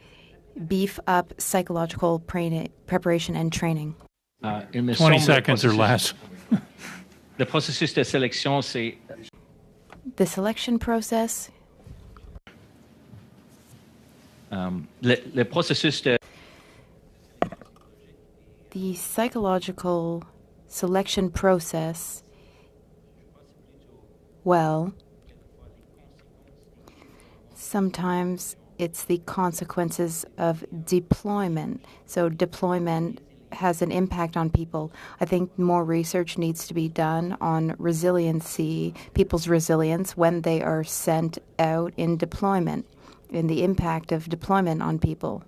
beef up psychological preparation and training? 20 seconds or less. Le processus de sélection, c'est... The selection process? Le processus de... The psychological selection process, well, sometimes it's the consequences of deployment. So deployment has an impact on people. I think more research needs to be done on resiliency, people's resilience when they are sent out in deployment, and the impact of deployment on people.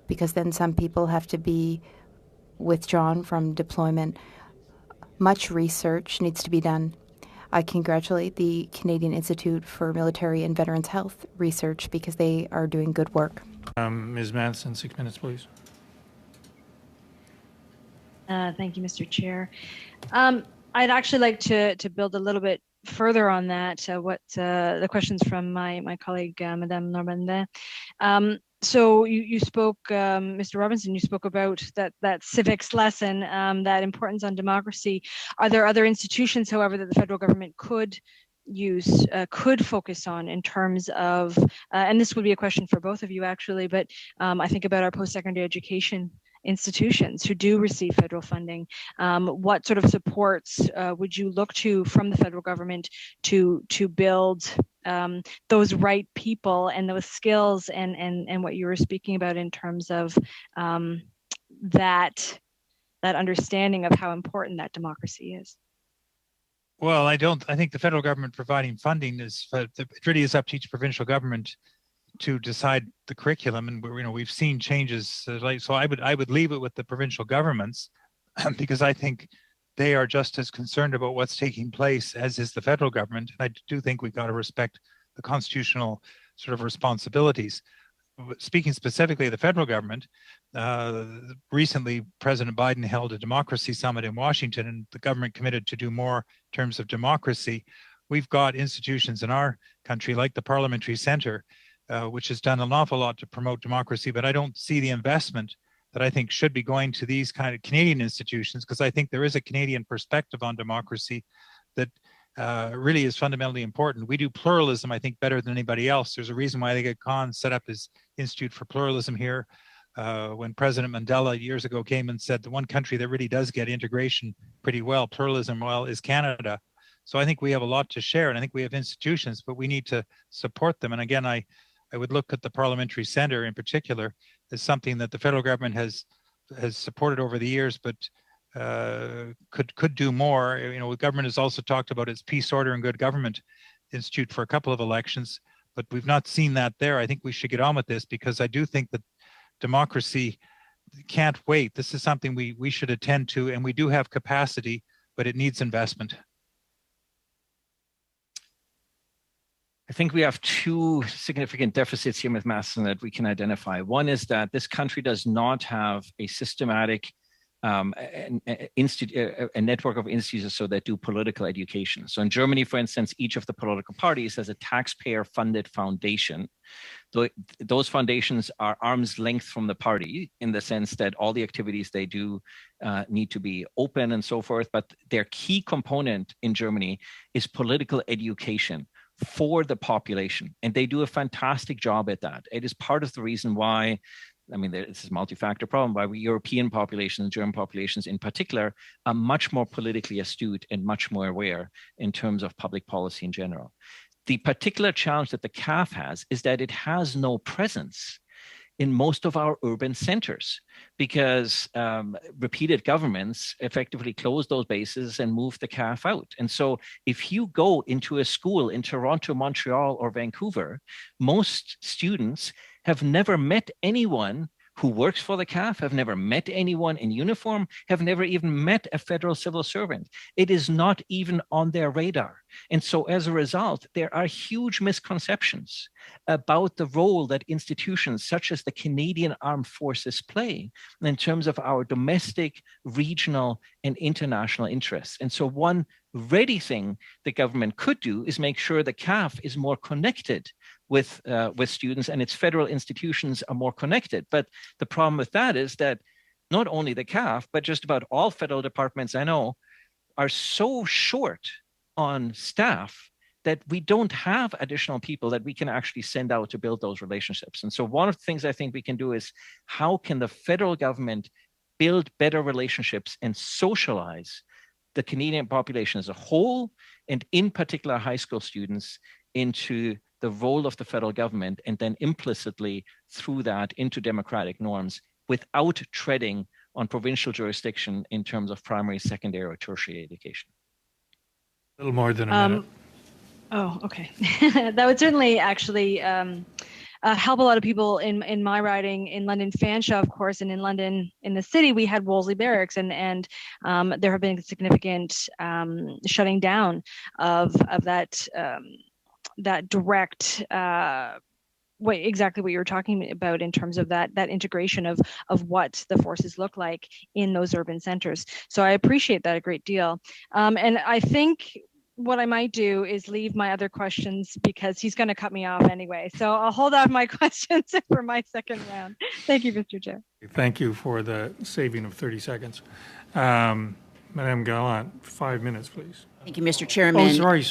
Because then some people have to be withdrawn from deployment. Much research needs to be done. I congratulate the Canadian Institute for Military and Veterans Health Research because they are doing good work. Ms. Manson, 6 minutes, please. Thank you, Mr. Chair. I'd actually like to build a little bit further on that, what the questions from my colleague, Madame Normandin. So you spoke, Mr. Robinson, you spoke about that civics lesson, that importance on democracy. Are there other institutions, however, that the federal government could use, could focus on in terms of, and this would be a question for both of you actually, but I think about our post-secondary education institutions who do receive federal funding? What sort of supports would you look to from the federal government to build those right people and those skills and what you were speaking about in terms of that understanding of how important that democracy is? Well, I think the federal government providing funding it really is up to each provincial government to decide the curriculum, and we've seen changes. So I would leave it with the provincial governments because I think they are just as concerned about what's taking place as is the federal government. And I do think we've got to respect the constitutional sort of responsibilities. Speaking specifically of the federal government, recently President Biden held a democracy summit in Washington, and the government committed to do more in terms of democracy. We've got institutions in our country like the Parliamentary Centre, which has done an awful lot to promote democracy, but I don't see the investment that I think should be going to these kind of Canadian institutions, because I think there is a Canadian perspective on democracy that really is fundamentally important. We do pluralism, I think, better than anybody else. There's a reason why Aga Khan set up his Institute for Pluralism here. When President Mandela years ago came and said the one country that really does get integration pretty well, pluralism well, is Canada. So I think we have a lot to share, and I think we have institutions, but we need to support them. And again, I would look at the Parliamentary Centre in particular as something that the federal government has supported over the years, but could do more. The government has also talked about its Peace, Order, and Good Government Institute for a couple of elections, but we've not seen that there. I think we should get on with this, because I do think that democracy can't wait. This is something we should attend to, and we do have capacity, but it needs investment. I think we have two significant deficits here, Ms. Masson, that we can identify. One is that this country does not have a systematic a network of institutions that do political education. So in Germany, for instance, each of the political parties has a taxpayer-funded foundation. Those foundations are arm's length from the party in the sense that all the activities they do need to be open and so forth. But their key component in Germany is political education for the population. And they do a fantastic job at that. It is part of the reason why, this is a multi-factor problem, why European populations, German populations in particular, are much more politically astute and much more aware in terms of public policy in general. The particular challenge that the CAF has is that it has no presence in most of our urban centers, because repeated governments effectively closed those bases and moved the CAF out. And so if you go into a school in Toronto, Montreal, or Vancouver, most students have never met anyone who works for the CAF, have never met anyone in uniform, have never even met a federal civil servant. It is not even on their radar. And so as a result, there are huge misconceptions about the role that institutions such as the Canadian Armed Forces play in terms of our domestic, regional, and international interests. And so one ready thing the government could do is make sure the CAF is more connected with students, and its federal institutions are more connected. But the problem with that is that not only the CAF, but just about all federal departments I know are so short on staff that we don't have additional people that we can actually send out to build those relationships. And so one of the things I think we can do is, how can the federal government build better relationships and socialize the Canadian population as a whole, and in particular high school students, into the role of the federal government, and then implicitly through that into democratic norms, without treading on provincial jurisdiction in terms of primary, secondary, or tertiary education. A little more than a minute. Oh, okay. That would certainly actually help a lot of people in my riding in London Fanshawe, of course, and in London, in the city, we had Wolseley Barracks, and there have been significant shutting down of that direct exactly what you were talking about in terms of that integration of what the forces look like in those urban centers. So I appreciate that a great deal. And I think what I might do is leave my other questions, because he's going to cut me off anyway. So I'll hold off my questions for my second round. Thank you, Mr. Chair. Thank you for the saving of 30 seconds. Madame Gallant, 5 minutes, please. Thank you, Mr. Chairman. Oh, sorry.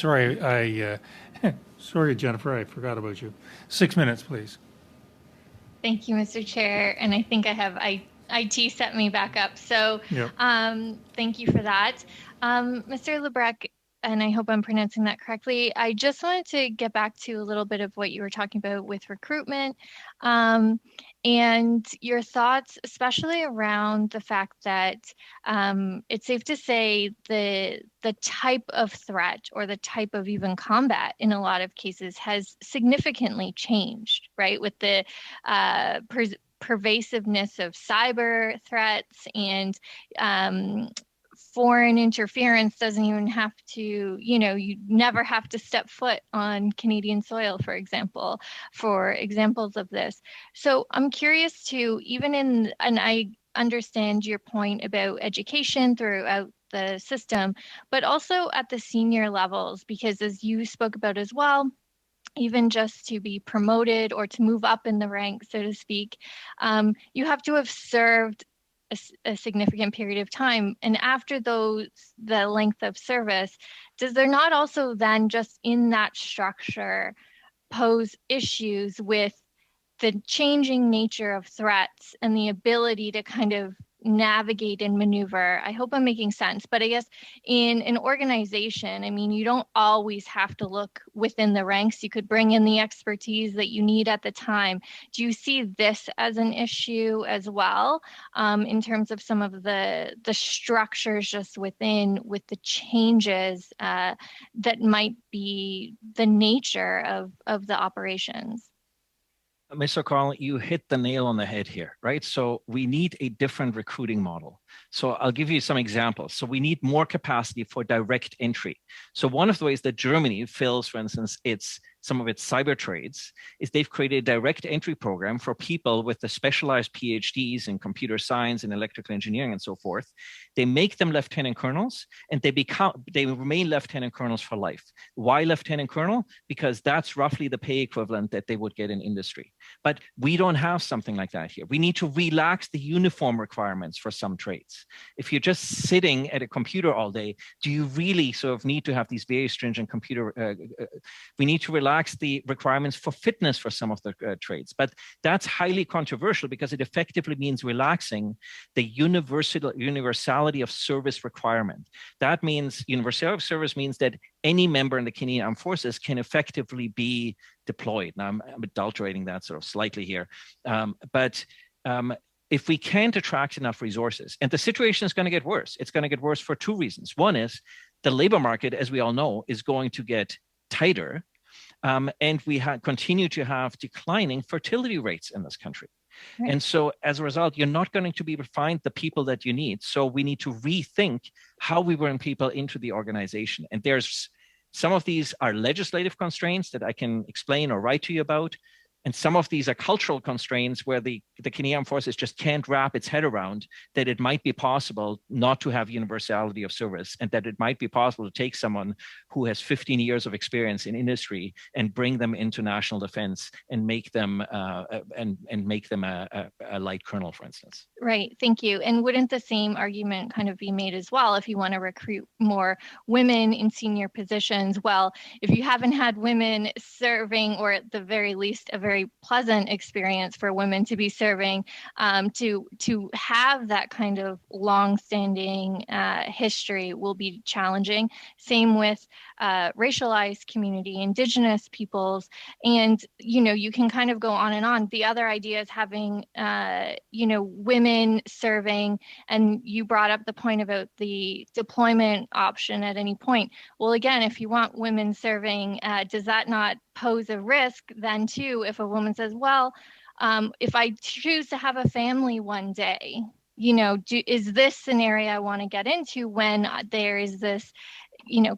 Sorry, Jennifer, I forgot about you. 6 minutes, please. Thank you, Mr. Chair. And I think I IT set me back up. So Yep. thank you for that. Mr. Lebrecq, and I hope I'm pronouncing that correctly, I just wanted to get back to a little bit of what you were talking about with recruitment, and your thoughts, especially around the fact that it's safe to say the type of threat or the type of even combat in a lot of cases has significantly changed, right? With the pervasiveness of cyber threats, and foreign interference doesn't even have to, you never have to step foot on Canadian soil, for example, for examples of this. So I'm curious to, and I understand your point about education throughout the system, but also at the senior levels, because as you spoke about as well, even just to be promoted or to move up in the ranks, so to speak, you have to have served a significant period of time. And after the length of service, does there not also then just in that structure pose issues with the changing nature of threats and the ability to kind of navigate and maneuver? I hope I'm making sense, but I guess in an organization, I mean, you don't always have to look within the ranks. You could bring in the expertise that you need at the time. Do you see this as an issue as well, in terms of some of the structures just within, with the changes that might be the nature of the operations? Mr. Carl, you hit the nail on the head here, right? So we need a different recruiting model. So I'll give you some examples. So we need more capacity for direct entry. So one of the ways that Germany fills, for instance, some of its cyber trades is they've created a direct entry program for people with the specialized PhDs in computer science and electrical engineering and so forth. They make them lieutenant colonels, and they remain lieutenant colonels for life. Why lieutenant colonel? Because that's roughly the pay equivalent that they would get in industry. But we don't have something like that here. We need to relax the uniform requirements for some trades. If you're just sitting at a computer all day, do you really sort of need to have these very stringent we need to relax the requirements for fitness for some of the trades. But that's highly controversial because it effectively means relaxing the universality of service requirement. That means universality of service means that any member in the Canadian Armed Forces can effectively be deployed. Now, I'm adulterating that sort of slightly here. But if we can't attract enough resources, and the situation is going to get worse, it's going to get worse for two reasons. One is the labor market, as we all know, is going to get tighter. And we continue to have declining fertility rates in this country. Right. And so as a result, you're not going to be able to find the people that you need. So we need to rethink how we bring people into the organization. And there's some of these are legislative constraints that I can explain or write to you about. And some of these are cultural constraints where the Canadian Armed Forces just can't wrap its head around that it might be possible not to have universality of service, and that it might be possible to take someone who has 15 years of experience in industry and bring them into national defense and make them a light colonel, for instance. Right. Thank you. And wouldn't the same argument kind of be made as well if you want to recruit more women in senior positions? Well, if you haven't had women serving, or at the very least, a very pleasant experience for women to be serving, to have that kind of long-standing history will be challenging. Same with racialized community, Indigenous peoples, and you can kind of go on and on. The other idea is having women serving, and you brought up the point about the deployment option at any point. Well, again, if you want women serving, does that not pose a risk then too if a woman says, well, if I choose to have a family one day, is this scenario I want to get into when there is this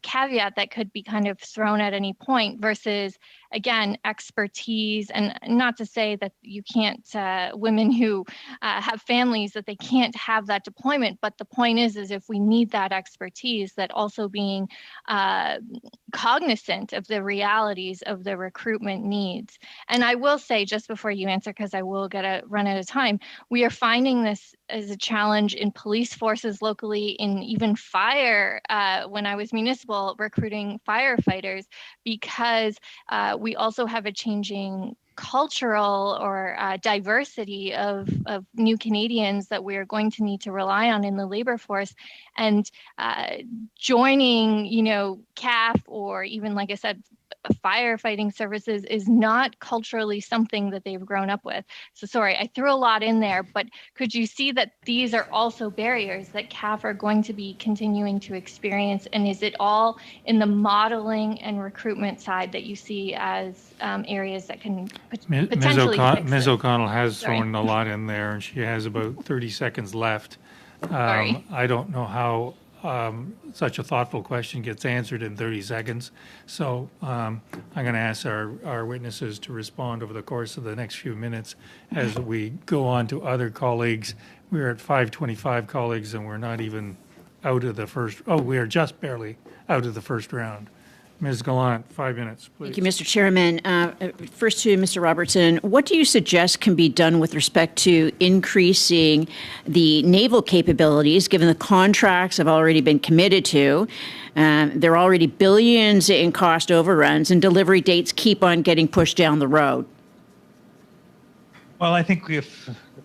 caveat that could be kind of thrown at any point versus, again, expertise. And not to say that you can't, women who have families, that they can't have that deployment. But the point is if we need that expertise, that also being cognizant of the realities of the recruitment needs. And I will say, just before you answer, because I will run out of time, we are finding this as a challenge in police forces locally, in even fire, when I was municipal, recruiting firefighters, because we also have a changing cultural or diversity of new Canadians that we are going to need to rely on in the labor force. And joining, CAF or even, like I said, firefighting services is not culturally something that they've grown up with. So sorry, I threw a lot in there, but could you see that these are also barriers that CAF are going to be continuing to experience? And is it all in the modeling and recruitment side that you see as areas that can potentially fix Ms. it? O'Connell has Sorry. thrown a lot in there, and she has about 30 seconds left. Sorry. I don't know how such a thoughtful question gets answered in 30 seconds. So I'm going to ask our witnesses to respond over the course of the next few minutes as we go on to other colleagues. We're at 5:25 colleagues, and we're not even out of the first. Oh, we are just barely out of the first round. Ms. Gallant, 5 minutes, please. Thank you, Mr. Chairman. First to Mr. Robertson, what do you suggest can be done with respect to increasing the naval capabilities, given the contracts have already been committed to? There are already billions in cost overruns, and delivery dates keep on getting pushed down the road. Well, I think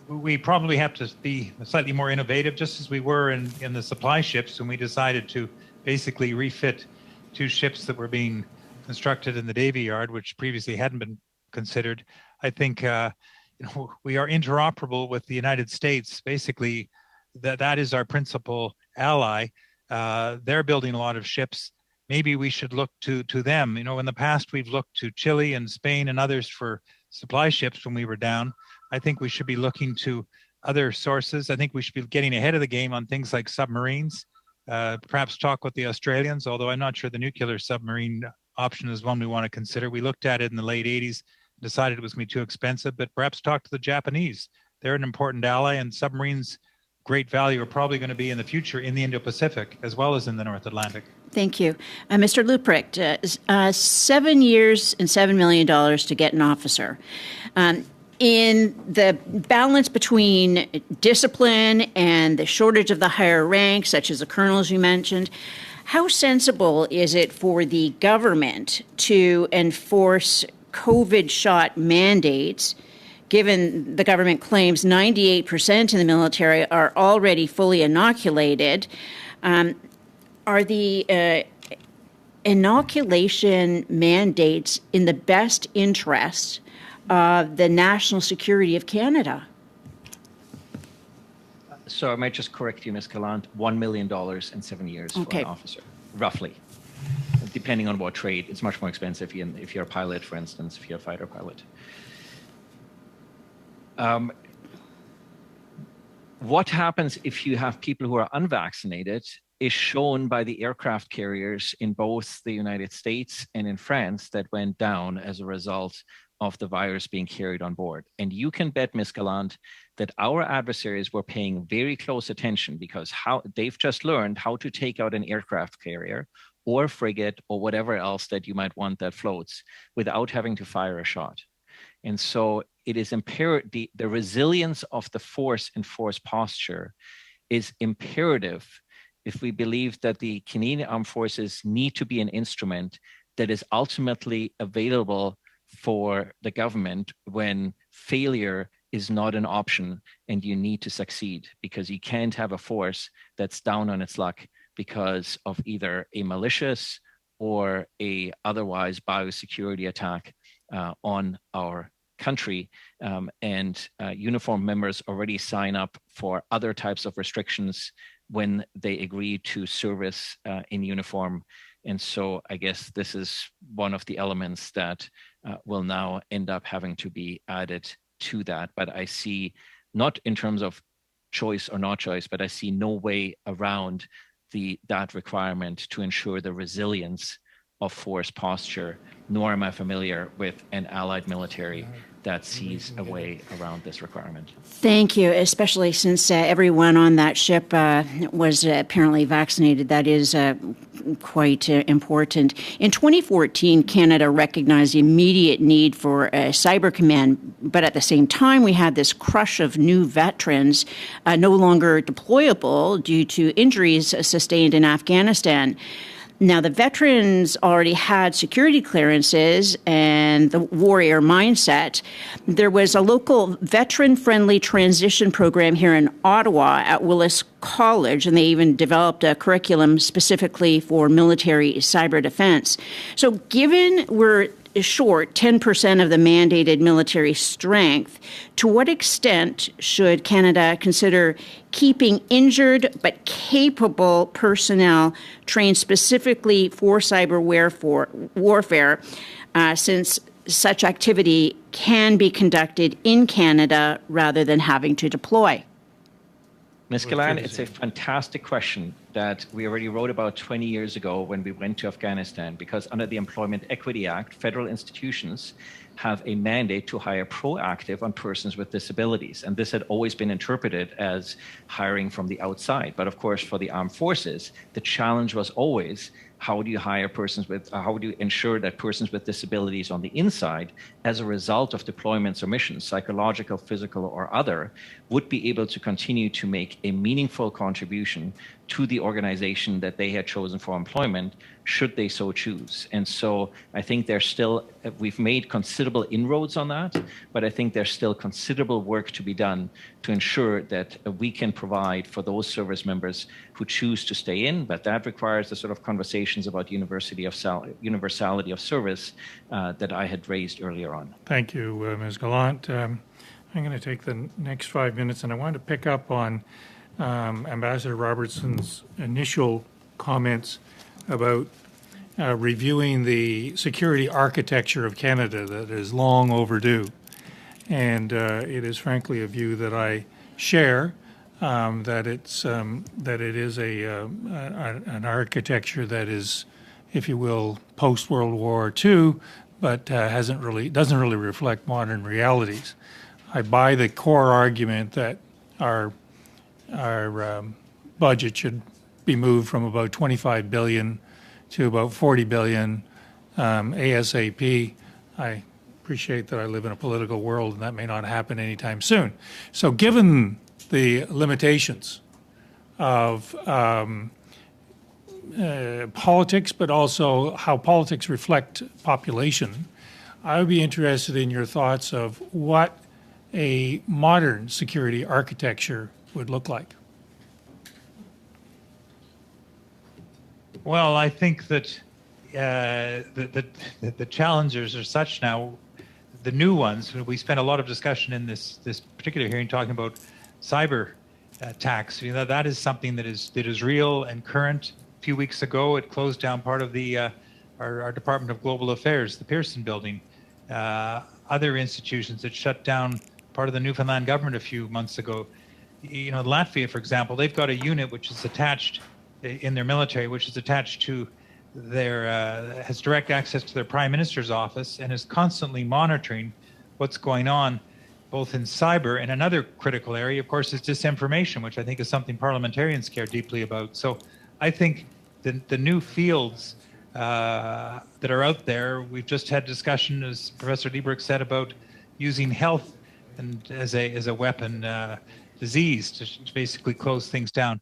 we probably have to be slightly more innovative, just as we were in the supply ships when we decided to basically refit 2 ships that were being constructed in the Navy Yard, which previously hadn't been considered. I think we are interoperable with the United States. Basically, that is our principal ally. They're building a lot of ships. Maybe we should look to them. In the past, we've looked to Chile and Spain and others for supply ships when we were down. I think we should be looking to other sources. I think we should be getting ahead of the game on things like submarines. Perhaps talk with the Australians, although I'm not sure the nuclear submarine option is one we want to consider. We looked at it in the late 80s, decided it was going to be too expensive, but perhaps talk to the Japanese. They're an important ally, and submarines, great value, are probably going to be in the future in the Indo-Pacific as well as in the North Atlantic. Thank you. Mr. Luprecht, 7 years and $7 million to get an officer. In the balance between discipline and the shortage of the higher ranks, such as the colonels you mentioned, how sensible is it for the government to enforce COVID shot mandates, given the government claims 98% in the military are already fully inoculated? Are the inoculation mandates in the best interest of the national security of Canada? So I might just correct you, Ms. Gallant, $1 million in 7 years for an officer, roughly. Depending on what trade, it's much more expensive if you're a pilot, for instance, if you're a fighter pilot. What happens if you have people who are unvaccinated is shown by the aircraft carriers in both the United States and in France that went down as a result of the virus being carried on board. And you can bet, Ms. Gallant, that our adversaries were paying very close attention because they've just learned how to take out an aircraft carrier or frigate or whatever else that you might want that floats without having to fire a shot. And so it is imperative, the resilience of the force and force posture is imperative if we believe that the Canadian Armed Forces need to be an instrument that is ultimately available for the government when failure is not an option and you need to succeed, because you can't have a force that's down on its luck because of either a malicious or a otherwise biosecurity attack on our country. Uniformed members already sign up for other types of restrictions when they agree to service in uniform. And so I guess this is one of the elements that will now end up having to be added to that. But I see, not in terms of choice or not choice, but I see no way around that requirement to ensure the resilience of force posture, nor am I familiar with an allied military that sees a way around this requirement. Thank you, especially since everyone on that ship was apparently vaccinated. That is quite important. In 2014, Canada recognized the immediate need for a cyber command, but at the same time, we had this crush of new veterans no longer deployable due to injuries sustained in Afghanistan. Now, the veterans already had security clearances and the warrior mindset. There was a local veteran-friendly transition program here in Ottawa at Willis College, and they even developed a curriculum specifically for military cyber defense. So given we're short 10% of the mandated military strength, to what extent should Canada consider keeping injured but capable personnel trained specifically for cyber warfare, since such activity can be conducted in Canada rather than having to deploy? Ms. Gillan, it's a fantastic question that we already wrote about 20 years ago when we went to Afghanistan, because under the Employment Equity Act, federal institutions have a mandate to hire proactive on persons with disabilities. And this had always been interpreted as hiring from the outside. But of course, for the armed forces, the challenge was always, how do you hire persons with, how do you ensure that persons with disabilities on the inside, as a result of deployments or missions, psychological, physical, or other, would be able to continue to make a meaningful contribution to the organization that they had chosen for employment, should they so choose. And so I think there's still, we've made considerable inroads on that, but I think there's still considerable work to be done to ensure that we can provide for those service members who choose to stay in, but that requires the sort of conversations about universality of service that I had raised earlier on. Thank you, Ms. Gallant. I'm going to take the next 5 minutes, and I want to pick up on Ambassador Robertson's initial comments about reviewing the security architecture of Canada that is long overdue. And it is frankly a view that I share, that it is an architecture that is, if you will, post-World War II, but doesn't really reflect modern realities. I buy the core argument that our budget should be moved from about $25 billion to about $40 billion ASAP. I appreciate that I live in a political world and that may not happen anytime soon. So given the limitations of politics, but also how politics reflect population, I would be interested in your thoughts of what a modern security architecture would look like. Well, I think that the challengers are such now, the new ones. We spent a lot of discussion in this particular hearing talking about cyber attacks. You know, that is something that is real and current. A few weeks ago, it closed down part of the our Department of Global Affairs, the Pearson Building. Other institutions that shut down part of the Newfoundland government a few months ago. You know, Latvia, for example, they've got a unit which is attached in their military, which is attached to their, has direct access to their prime minister's office and is constantly monitoring what's going on both in cyber and another critical area, of course, is disinformation, which I think is something parliamentarians care deeply about. So I think the new fields that are out there, we've just had discussion, as Professor Lieberich said, about using health and as a weapon, disease to basically close things down.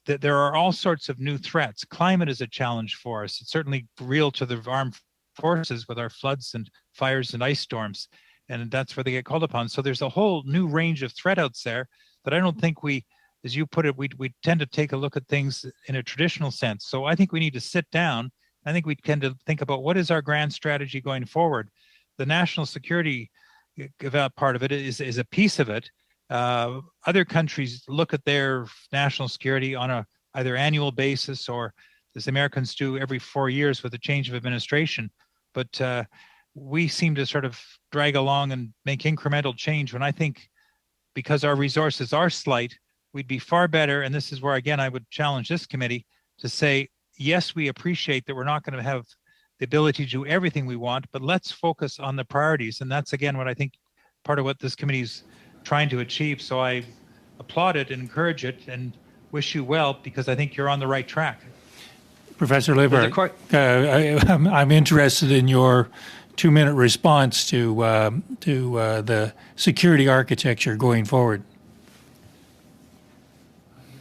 There are all sorts of new threats. Climate is a challenge for us. It's certainly real to the armed forces with our floods and fires and ice storms, and that's where they get called upon. So there's a whole new range of threat out there that I don't think we, as you put it, we tend to take a look at things in a traditional sense. So I think we need to sit down. I think we tend to think about what is our grand strategy going forward. The national security part of it is a piece of it. Other countries look at their national security on a either annual basis or, as Americans do, every 4 years with a change of administration. But we seem to sort of drag along and make incremental change when I think, because our resources are slight, we'd be far better. And this is where, again, I would challenge this committee to say, yes, we appreciate that we're not going to have the ability to do everything we want, but let's focus on the priorities. And that's, again, what I think part of what this committee is trying to achieve. So I applaud it and encourage it and wish you well, because I think you're on the right track. Professor Lieberich, I'm interested in your 2-minute response to the security architecture going forward.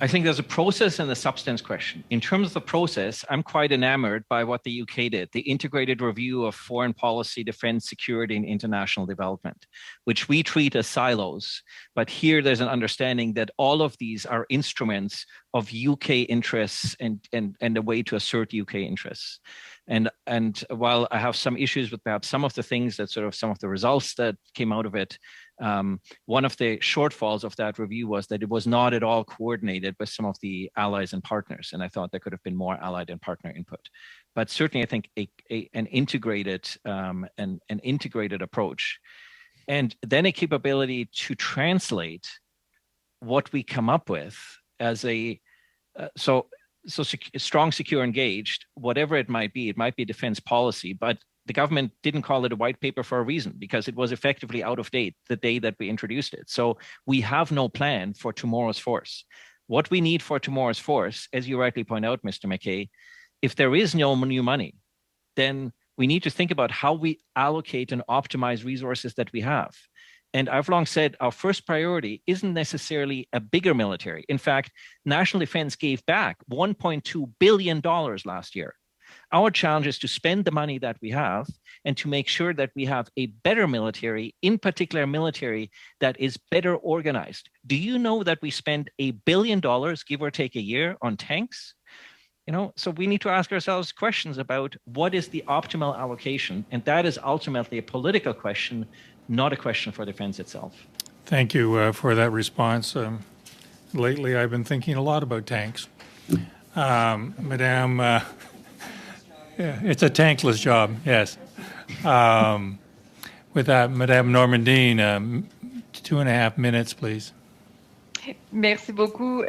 I think there's a process and a substance question. In terms of the process, I'm quite enamored by what the UK did, the integrated review of foreign policy, defense, security, and international development, which we treat as silos. But here there's an understanding that all of these are instruments of UK interests and a way to assert UK interests. And while I have some issues with perhaps some of the things that sort of some of the results that came out of it, one of the shortfalls of that review was that it was not at all coordinated with some of the allies and partners. And I thought there could have been more allied and partner input. But certainly I think an integrated approach, and then a capability to translate what we come up with as strong, secure, engaged, whatever it might be defense policy, but the government didn't call it a white paper for a reason, because it was effectively out of date the day that we introduced it. So we have no plan for tomorrow's force. What we need for tomorrow's force, as you rightly point out, Mr. McKay, if there is no new money, then we need to think about how we allocate and optimize resources that we have. And I've long said our first priority isn't necessarily a bigger military. In fact, national defense gave back $1.2 billion last year. Our challenge is to spend the money that we have and to make sure that we have a better military, in particular military that is better organized. Do you know that we spend $1 billion, give or take a year, on tanks? So we need to ask ourselves questions about what is the optimal allocation. And that is ultimately a political question, not a question for defense itself. Thank you for that response. Lately, I've been thinking a lot about tanks. Madame, it's a tankless job, yes. With that, Madame Normandine, 2.5 minutes, please. Merci beaucoup.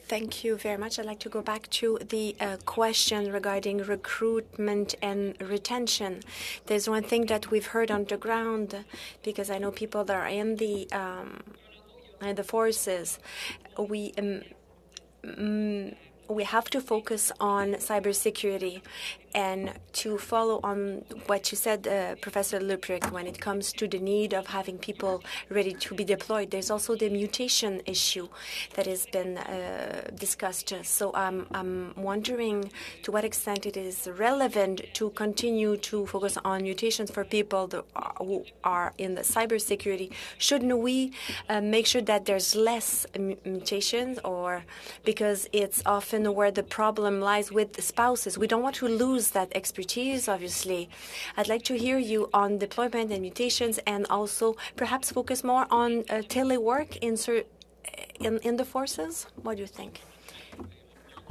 Thank you very much. I'd like to go back to the question regarding recruitment and retention. There's one thing that we've heard on the ground, because I know people that are in the forces. We have to focus on cybersecurity, and to follow on what you said, Professor Luprick, when it comes to the need of having people ready to be deployed. There's also the mutation issue that has been discussed. So I'm wondering to what extent it is relevant to continue to focus on mutations for people who are in the cybersecurity. Shouldn't we make sure that there's less mutations, or because it's often where the problem lies with the spouses? We don't want to lose that expertise, obviously. I'd like to hear you on deployment and mutations, and also perhaps focus more on telework in the forces. What do you think?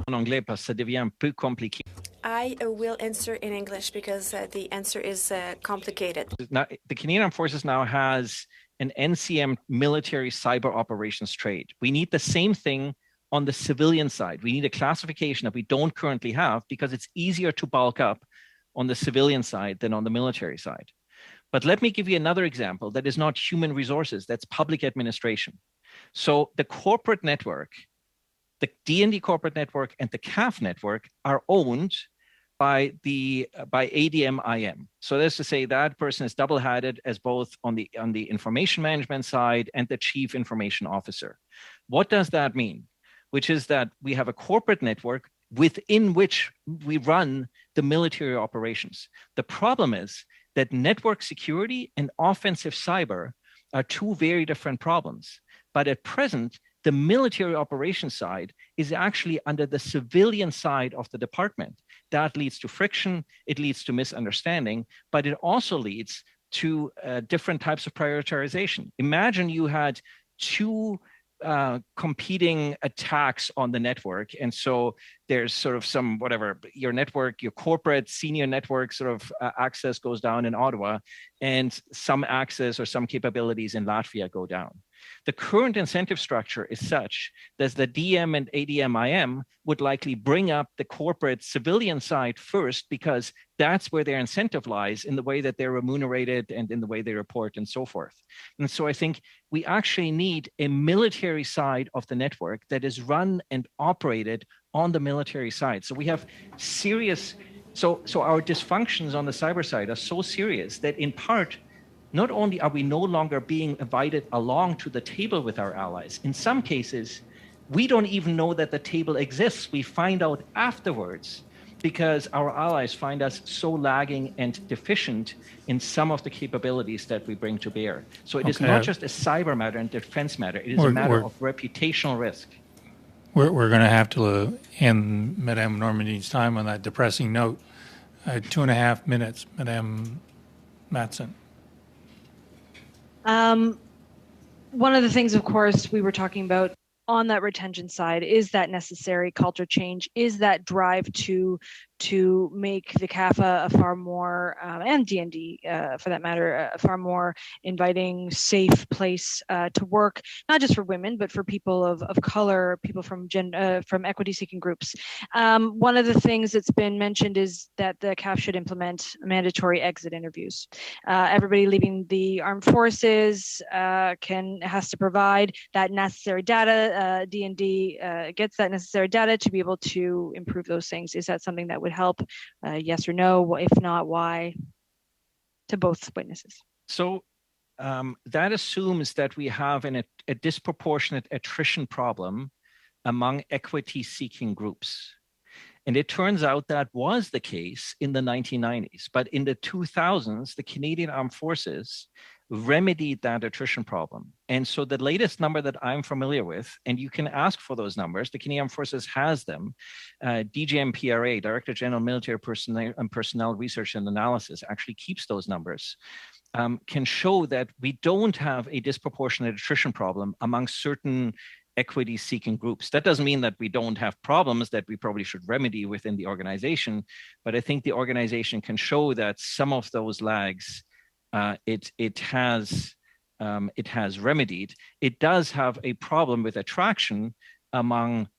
En anglais, parce que ça devient un peu compliqué. I will answer in English because the answer is complicated. Now, the Canadian Armed Forces now has an NCM military cyber operations trade. We need the same thing on the civilian side. We need a classification that we don't currently have, because it's easier to bulk up on the civilian side than on the military side. But let me give you another example that is not human resources, that's public administration. So the corporate network, the DND corporate network and the CAF network are owned by ADM-IM. So that's to say that person is double-hatted as both on the information management side and the chief information officer. What does that mean? Which is that we have a corporate network within which we run the military operations. The problem is that network security and offensive cyber are two very different problems. But at present, the military operations side is actually under the civilian side of the department. That leads to friction, it leads to misunderstanding, but it also leads to different types of prioritization. Imagine you had two competing attacks on the network. And so there's sort of some, your network, your corporate senior network sort of access goes down in Ottawa, and some access or some capabilities in Latvia go down. The current incentive structure is such that the DM and ADM-IM would likely bring up the corporate civilian side first, because that's where their incentive lies in the way that they're remunerated and in the way they report and so forth. And so I think we actually need a military side of the network that is run and operated on the military side. So we have serious, so our dysfunctions on the cyber side are so serious that in part, not only are we no longer being invited along to the table with our allies, in some cases, We don't even know that the table exists. We find out afterwards because our allies find us so lagging and deficient in some of the capabilities that we bring to bear. So it is not just a cyber matter and defense matter. It is a matter of reputational risk. We're going to have to end Madame Normandy's time on that depressing note. 2.5 minutes, Madame Matson. One of the things, of course, we were talking about on that retention side is that necessary culture change, is that drive to make the CAFA a far more, and DND for that matter, a far more inviting, safe place to work, not just for women, but for people of color, people from equity-seeking groups. One of the things that's been mentioned is that the CAF should implement mandatory exit interviews. Everybody leaving the armed forces has to provide that necessary data. DND gets that necessary data to be able to improve those things. Is that something that would help? Yes or no? If not, why? To both witnesses. So that assumes that we have a disproportionate attrition problem among equity-seeking groups. And it turns out that was the case in the 1990s. But in the 2000s, the Canadian Armed Forces remedied that attrition problem. And so the latest number that I'm familiar with, and you can ask for those numbers, the Canadian Armed Forces has them, DGMPRA, Director General Military Personnel Research and Analysis, actually keeps those numbers, can show that we don't have a disproportionate attrition problem among certain equity-seeking groups. That doesn't mean that we don't have problems that we probably should remedy within the organization, but I think the organization can show that some of those lags it has remedied. It does have a problem with attraction among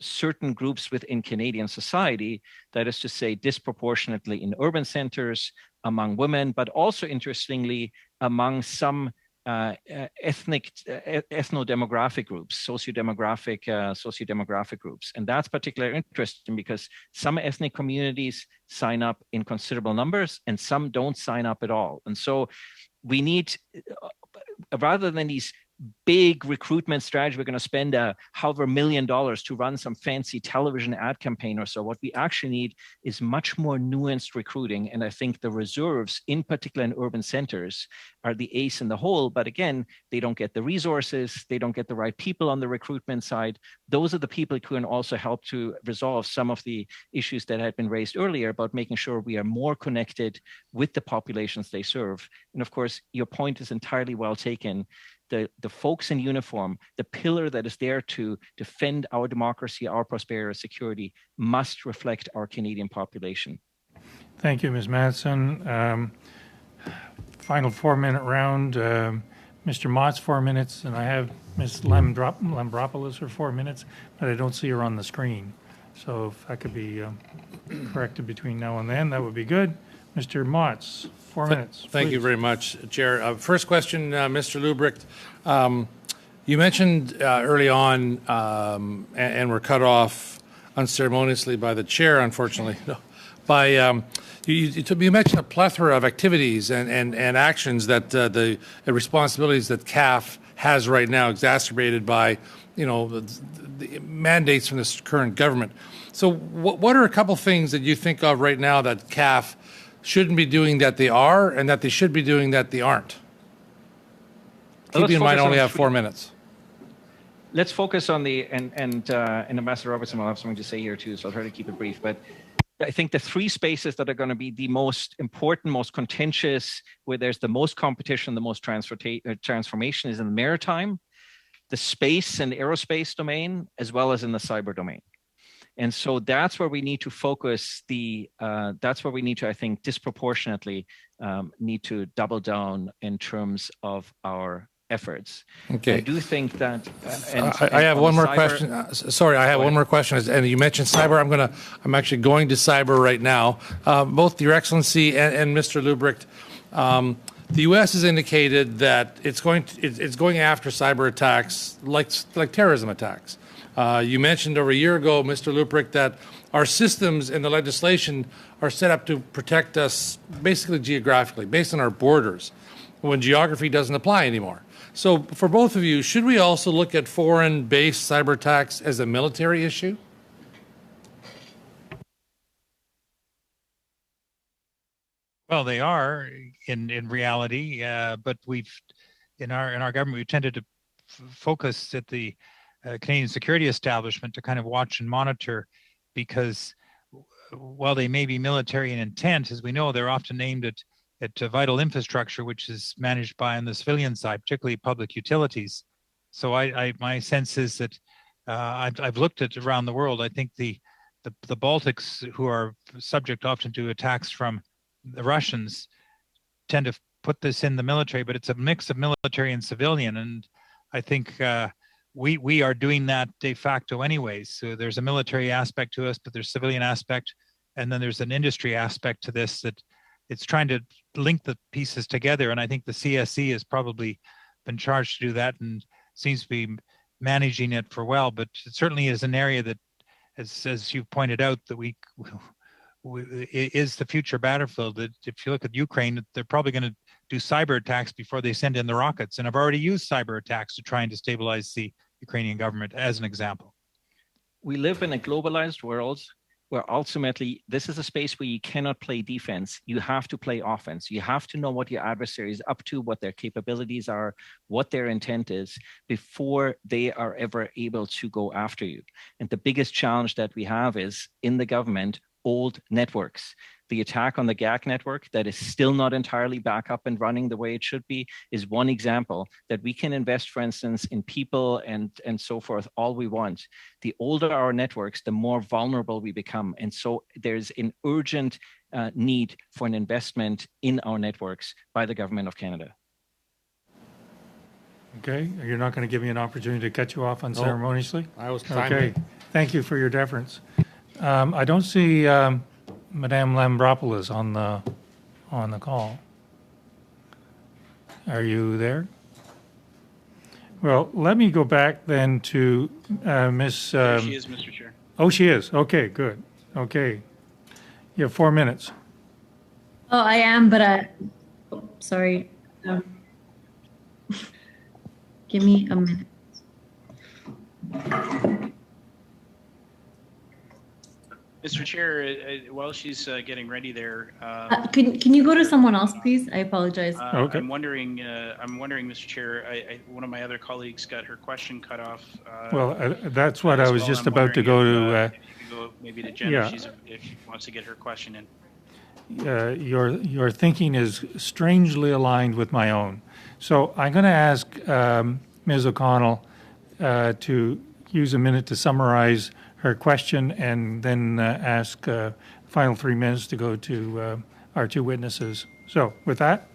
certain groups within Canadian society, that is to say disproportionately in urban centers, among women, but also interestingly among some ethnodemographic groups, sociodemographic groups. And that's particularly interesting because some ethnic communities sign up in considerable numbers and some don't sign up at all. And so we need, rather than these big recruitment strategy, we're going to spend however $1 million to run some fancy television ad campaign or so. What we actually need is much more nuanced recruiting. And I think the reserves, in particular in urban centers, are the ace in the hole. But again, they don't get the resources. They don't get the right people on the recruitment side. Those are the people who can also help to resolve some of the issues that had been raised earlier about making sure we are more connected with the populations they serve. And of course, your point is entirely well taken. The folks in uniform, the pillar that is there to defend our democracy, our prosperity, our security, must reflect our Canadian population. Thank you, Ms. Matson. Final 4-minute round. Mr. Mott's 4 minutes, and I have Ms. Lambropoulos for 4 minutes, but I don't see her on the screen. So if that could be corrected between now and then, that would be good. Mr. Motz, 4 minutes. Thank you very much, Chair. First question, Mr. Lubrecht. You mentioned early on, and were cut off unceremoniously by the chair, unfortunately, you mentioned a plethora of activities and actions that the responsibilities that CAF has right now, exacerbated by the mandates from this current government. So what are a couple things that you think of right now that CAF shouldn't be doing that they are, and that they should be doing that they aren't? Keeping in mind I only have 4 minutes. Let's focus on and Ambassador Robertson will have something to say here too, so I'll try to keep it brief. But I think the three spaces that are going to be the most important, most contentious, where there's the most competition, the most transformation is in the maritime, the space and aerospace domain, as well as in the cyber domain. And so that's where we need to focus that's where we need to, I think, disproportionately need to double down in terms of our efforts. Okay. I do think that. I have one more question. Sorry, I have one more question. And you mentioned cyber. I'm actually going to cyber right now. Both Your Excellency and Mr. Lubrecht, the U.S. has indicated that it's going after cyber attacks like terrorism attacks. You mentioned over a year ago, Mr. Lubrecht, that our systems and the legislation are set up to protect us basically geographically, based on our borders. when geography doesn't apply anymore. So for both of you, should we also look at foreign-based cyber attacks as a military issue? Well, they are in reality, but we've in our government we've tended to focus at the Canadian security establishment to kind of watch and monitor, because while they may be military in intent, as we know, they're often aimed at vital infrastructure, which is managed by on the civilian side, particularly public utilities. So my sense is that I've looked at around the world. I think the Baltics, who are subject often to attacks from the Russians, tend to put this in the military, but it's a mix of military and civilian. And I think we are doing that de facto anyways. So there's a military aspect to us, but there's civilian aspect. And then there's an industry aspect to this that it's trying to link the pieces together. And I think the CSE has probably been charged to do that and seems to be managing it for well. But it certainly is an area that, as you pointed out, that we is the future battlefield. That if you look at Ukraine, they're probably going to do cyber attacks before they send in the rockets, and have already used cyber attacks to try and destabilize the Ukrainian government, as an example. We live in a globalized world where ultimately this is a space where you cannot play defense. You have to play offense. You have to know what your adversary is up to, what their capabilities are, what their intent is, before they are ever able to go after you. And the biggest challenge that we have is in the government, old networks. The attack on the GAC network that is still not entirely back up and running the way it should be is one example that we can invest, for instance, in people and so forth, all we want. The older our networks, the more vulnerable we become. And so there's an urgent need for an investment in our networks by the Government of Canada. Okay, you're not going to give me an opportunity to cut you off unceremoniously? I was okay. Thank you for your deference. I don't see Madame Lambropoulos on the call. Are you there? Well, let me go back then to Miss. There she is, Mr. Chair. Oh, she is. Okay, good. Okay, you have 4 minutes. Oh, I am, but sorry. Give me a minute. Mr. Chair, while she's getting ready there, Can you go to someone else, please? I apologize. Okay. I'm wondering, Mr. Chair. One of my other colleagues got her question cut off. Well, that's what I was just I'm about to go wondering to. if you could go maybe to Jen yeah. if she wants to get her question in. Your thinking is strangely aligned with my own. So I'm going to ask Ms. O'Connell to use a minute to summarize her question, and then ask final 3 minutes to go to our two witnesses. So with that,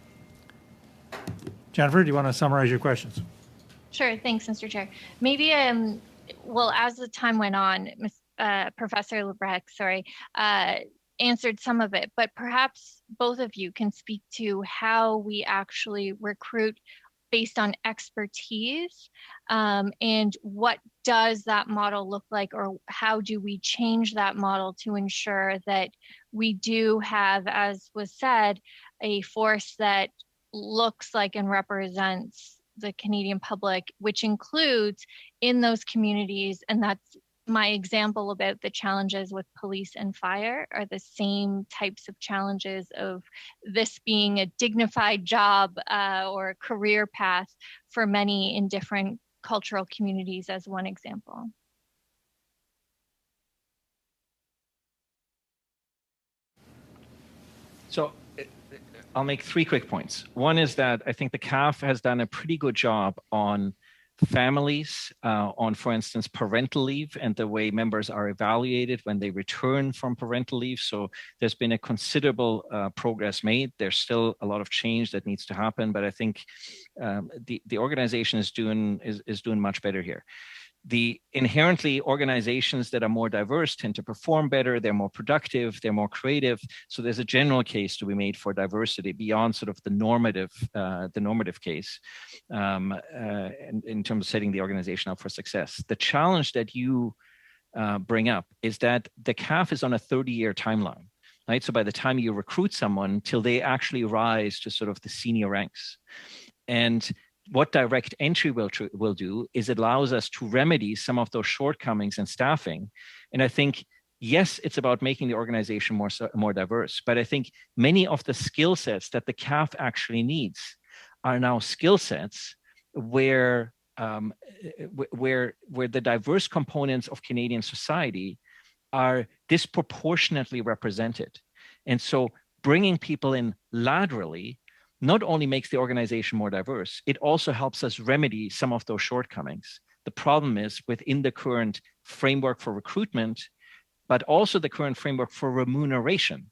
Jennifer, do you want to summarize your questions? Sure. Thanks, Mr. Chair. Maybe, well, as the time went on, Professor Lebrecht, answered some of it, but perhaps both of you can speak to how we actually recruit based on expertise, and what does that model look like, or how do we change that model to ensure that we do have, as was said, a force that looks like and represents the Canadian public, which includes in those communities, and that's my example about the challenges with police and fire are the same types of challenges of this being a dignified job or career path for many in different cultural communities, as one example. So I'll make 3 quick points. One is that I think the CAF has done a pretty good job on families, on, for instance, parental leave and the way members are evaluated when they return from parental leave. So there's been a considerable progress made. There's still a lot of change that needs to happen, but I think the organization is doing much better here. The inherently organizations that are more diverse tend to perform better, they're more productive, they're more creative. So there's a general case to be made for diversity beyond sort of the normative case in terms of setting the organization up for success. The challenge that you bring up is that the CAF is on a 30-year timeline. right? So by the time you recruit someone till they actually rise to sort of the senior ranks. And what direct entry will do is it allows us to remedy some of those shortcomings in staffing. And I think, yes, it's about making the organization more diverse, but I think many of the skill sets that the CAF actually needs are now skill sets where the diverse components of Canadian society are disproportionately represented. And so bringing people in laterally not only makes the organization more diverse, it also helps us remedy some of those shortcomings. The problem is within the current framework for recruitment, but also the current framework for remuneration.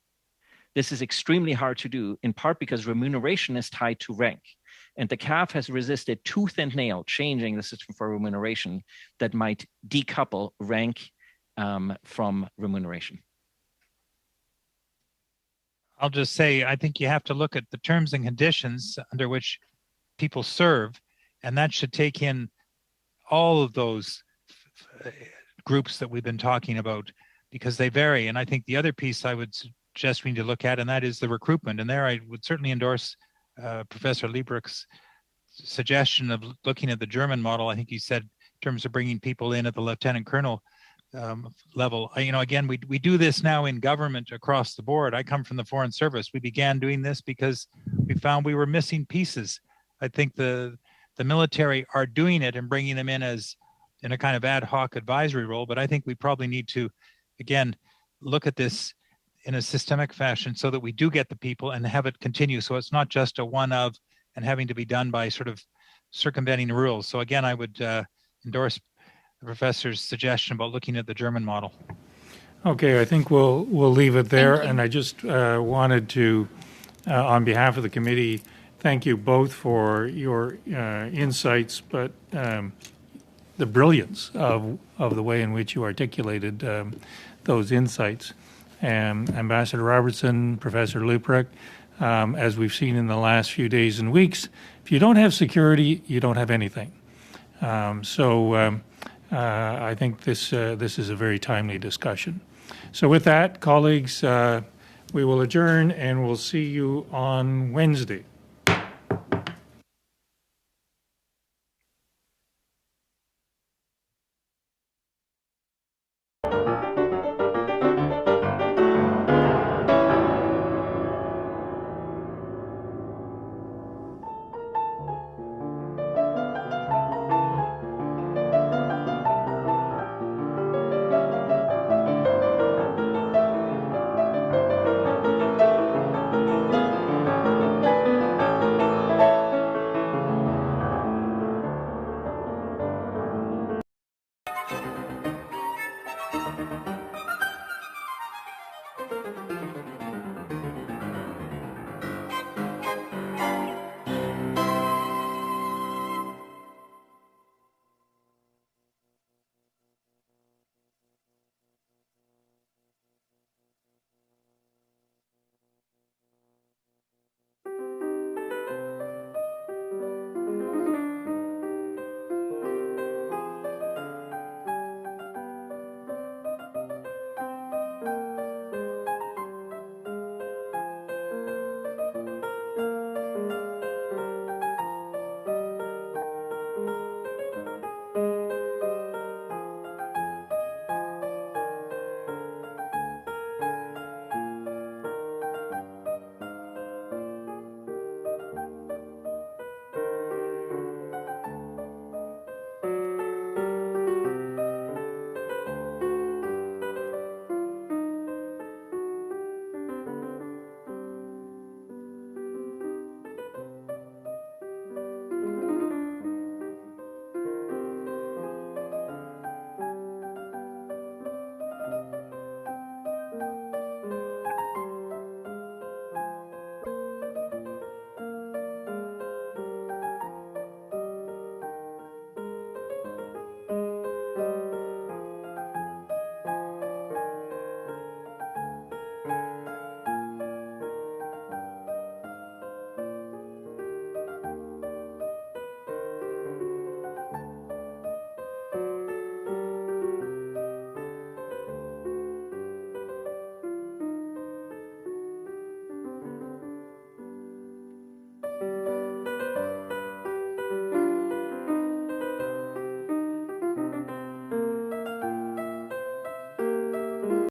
This is extremely hard to do, in part because remuneration is tied to rank. And the CAF has resisted tooth and nail changing the system for remuneration that might decouple rank from remuneration. I'll just say, I think you have to look at the terms and conditions under which people serve, and that should take in all of those groups that we've been talking about, because they vary. And I think the other piece I would suggest we need to look at, and that is the recruitment. And there I would certainly endorse Professor Liebrecht's suggestion of looking at the German model. I think he said in terms of bringing people in at the lieutenant colonel level. Again, we do this now in government across the board. I come from the Foreign Service. We began doing this because we found we were missing pieces. I think the military are doing it and bringing them in as in a kind of ad hoc advisory role, but I think we probably need to, again, look at this in a systemic fashion so that we do get the people and have it continue. So it's not just a one of and having to be done by sort of circumventing the rules. So again, I would endorse the professor's suggestion about looking at the German model. Okay, I think we'll leave it there. And I just wanted to, on behalf of the committee, thank you both for your insights, but the brilliance of the way in which you articulated those insights. Ambassador Robertson, Professor Liebrecht, as we've seen in the last few days and weeks, if you don't have security, you don't have anything. I think this is a very timely discussion. So with that, colleagues, we will adjourn and we'll see you on Wednesday.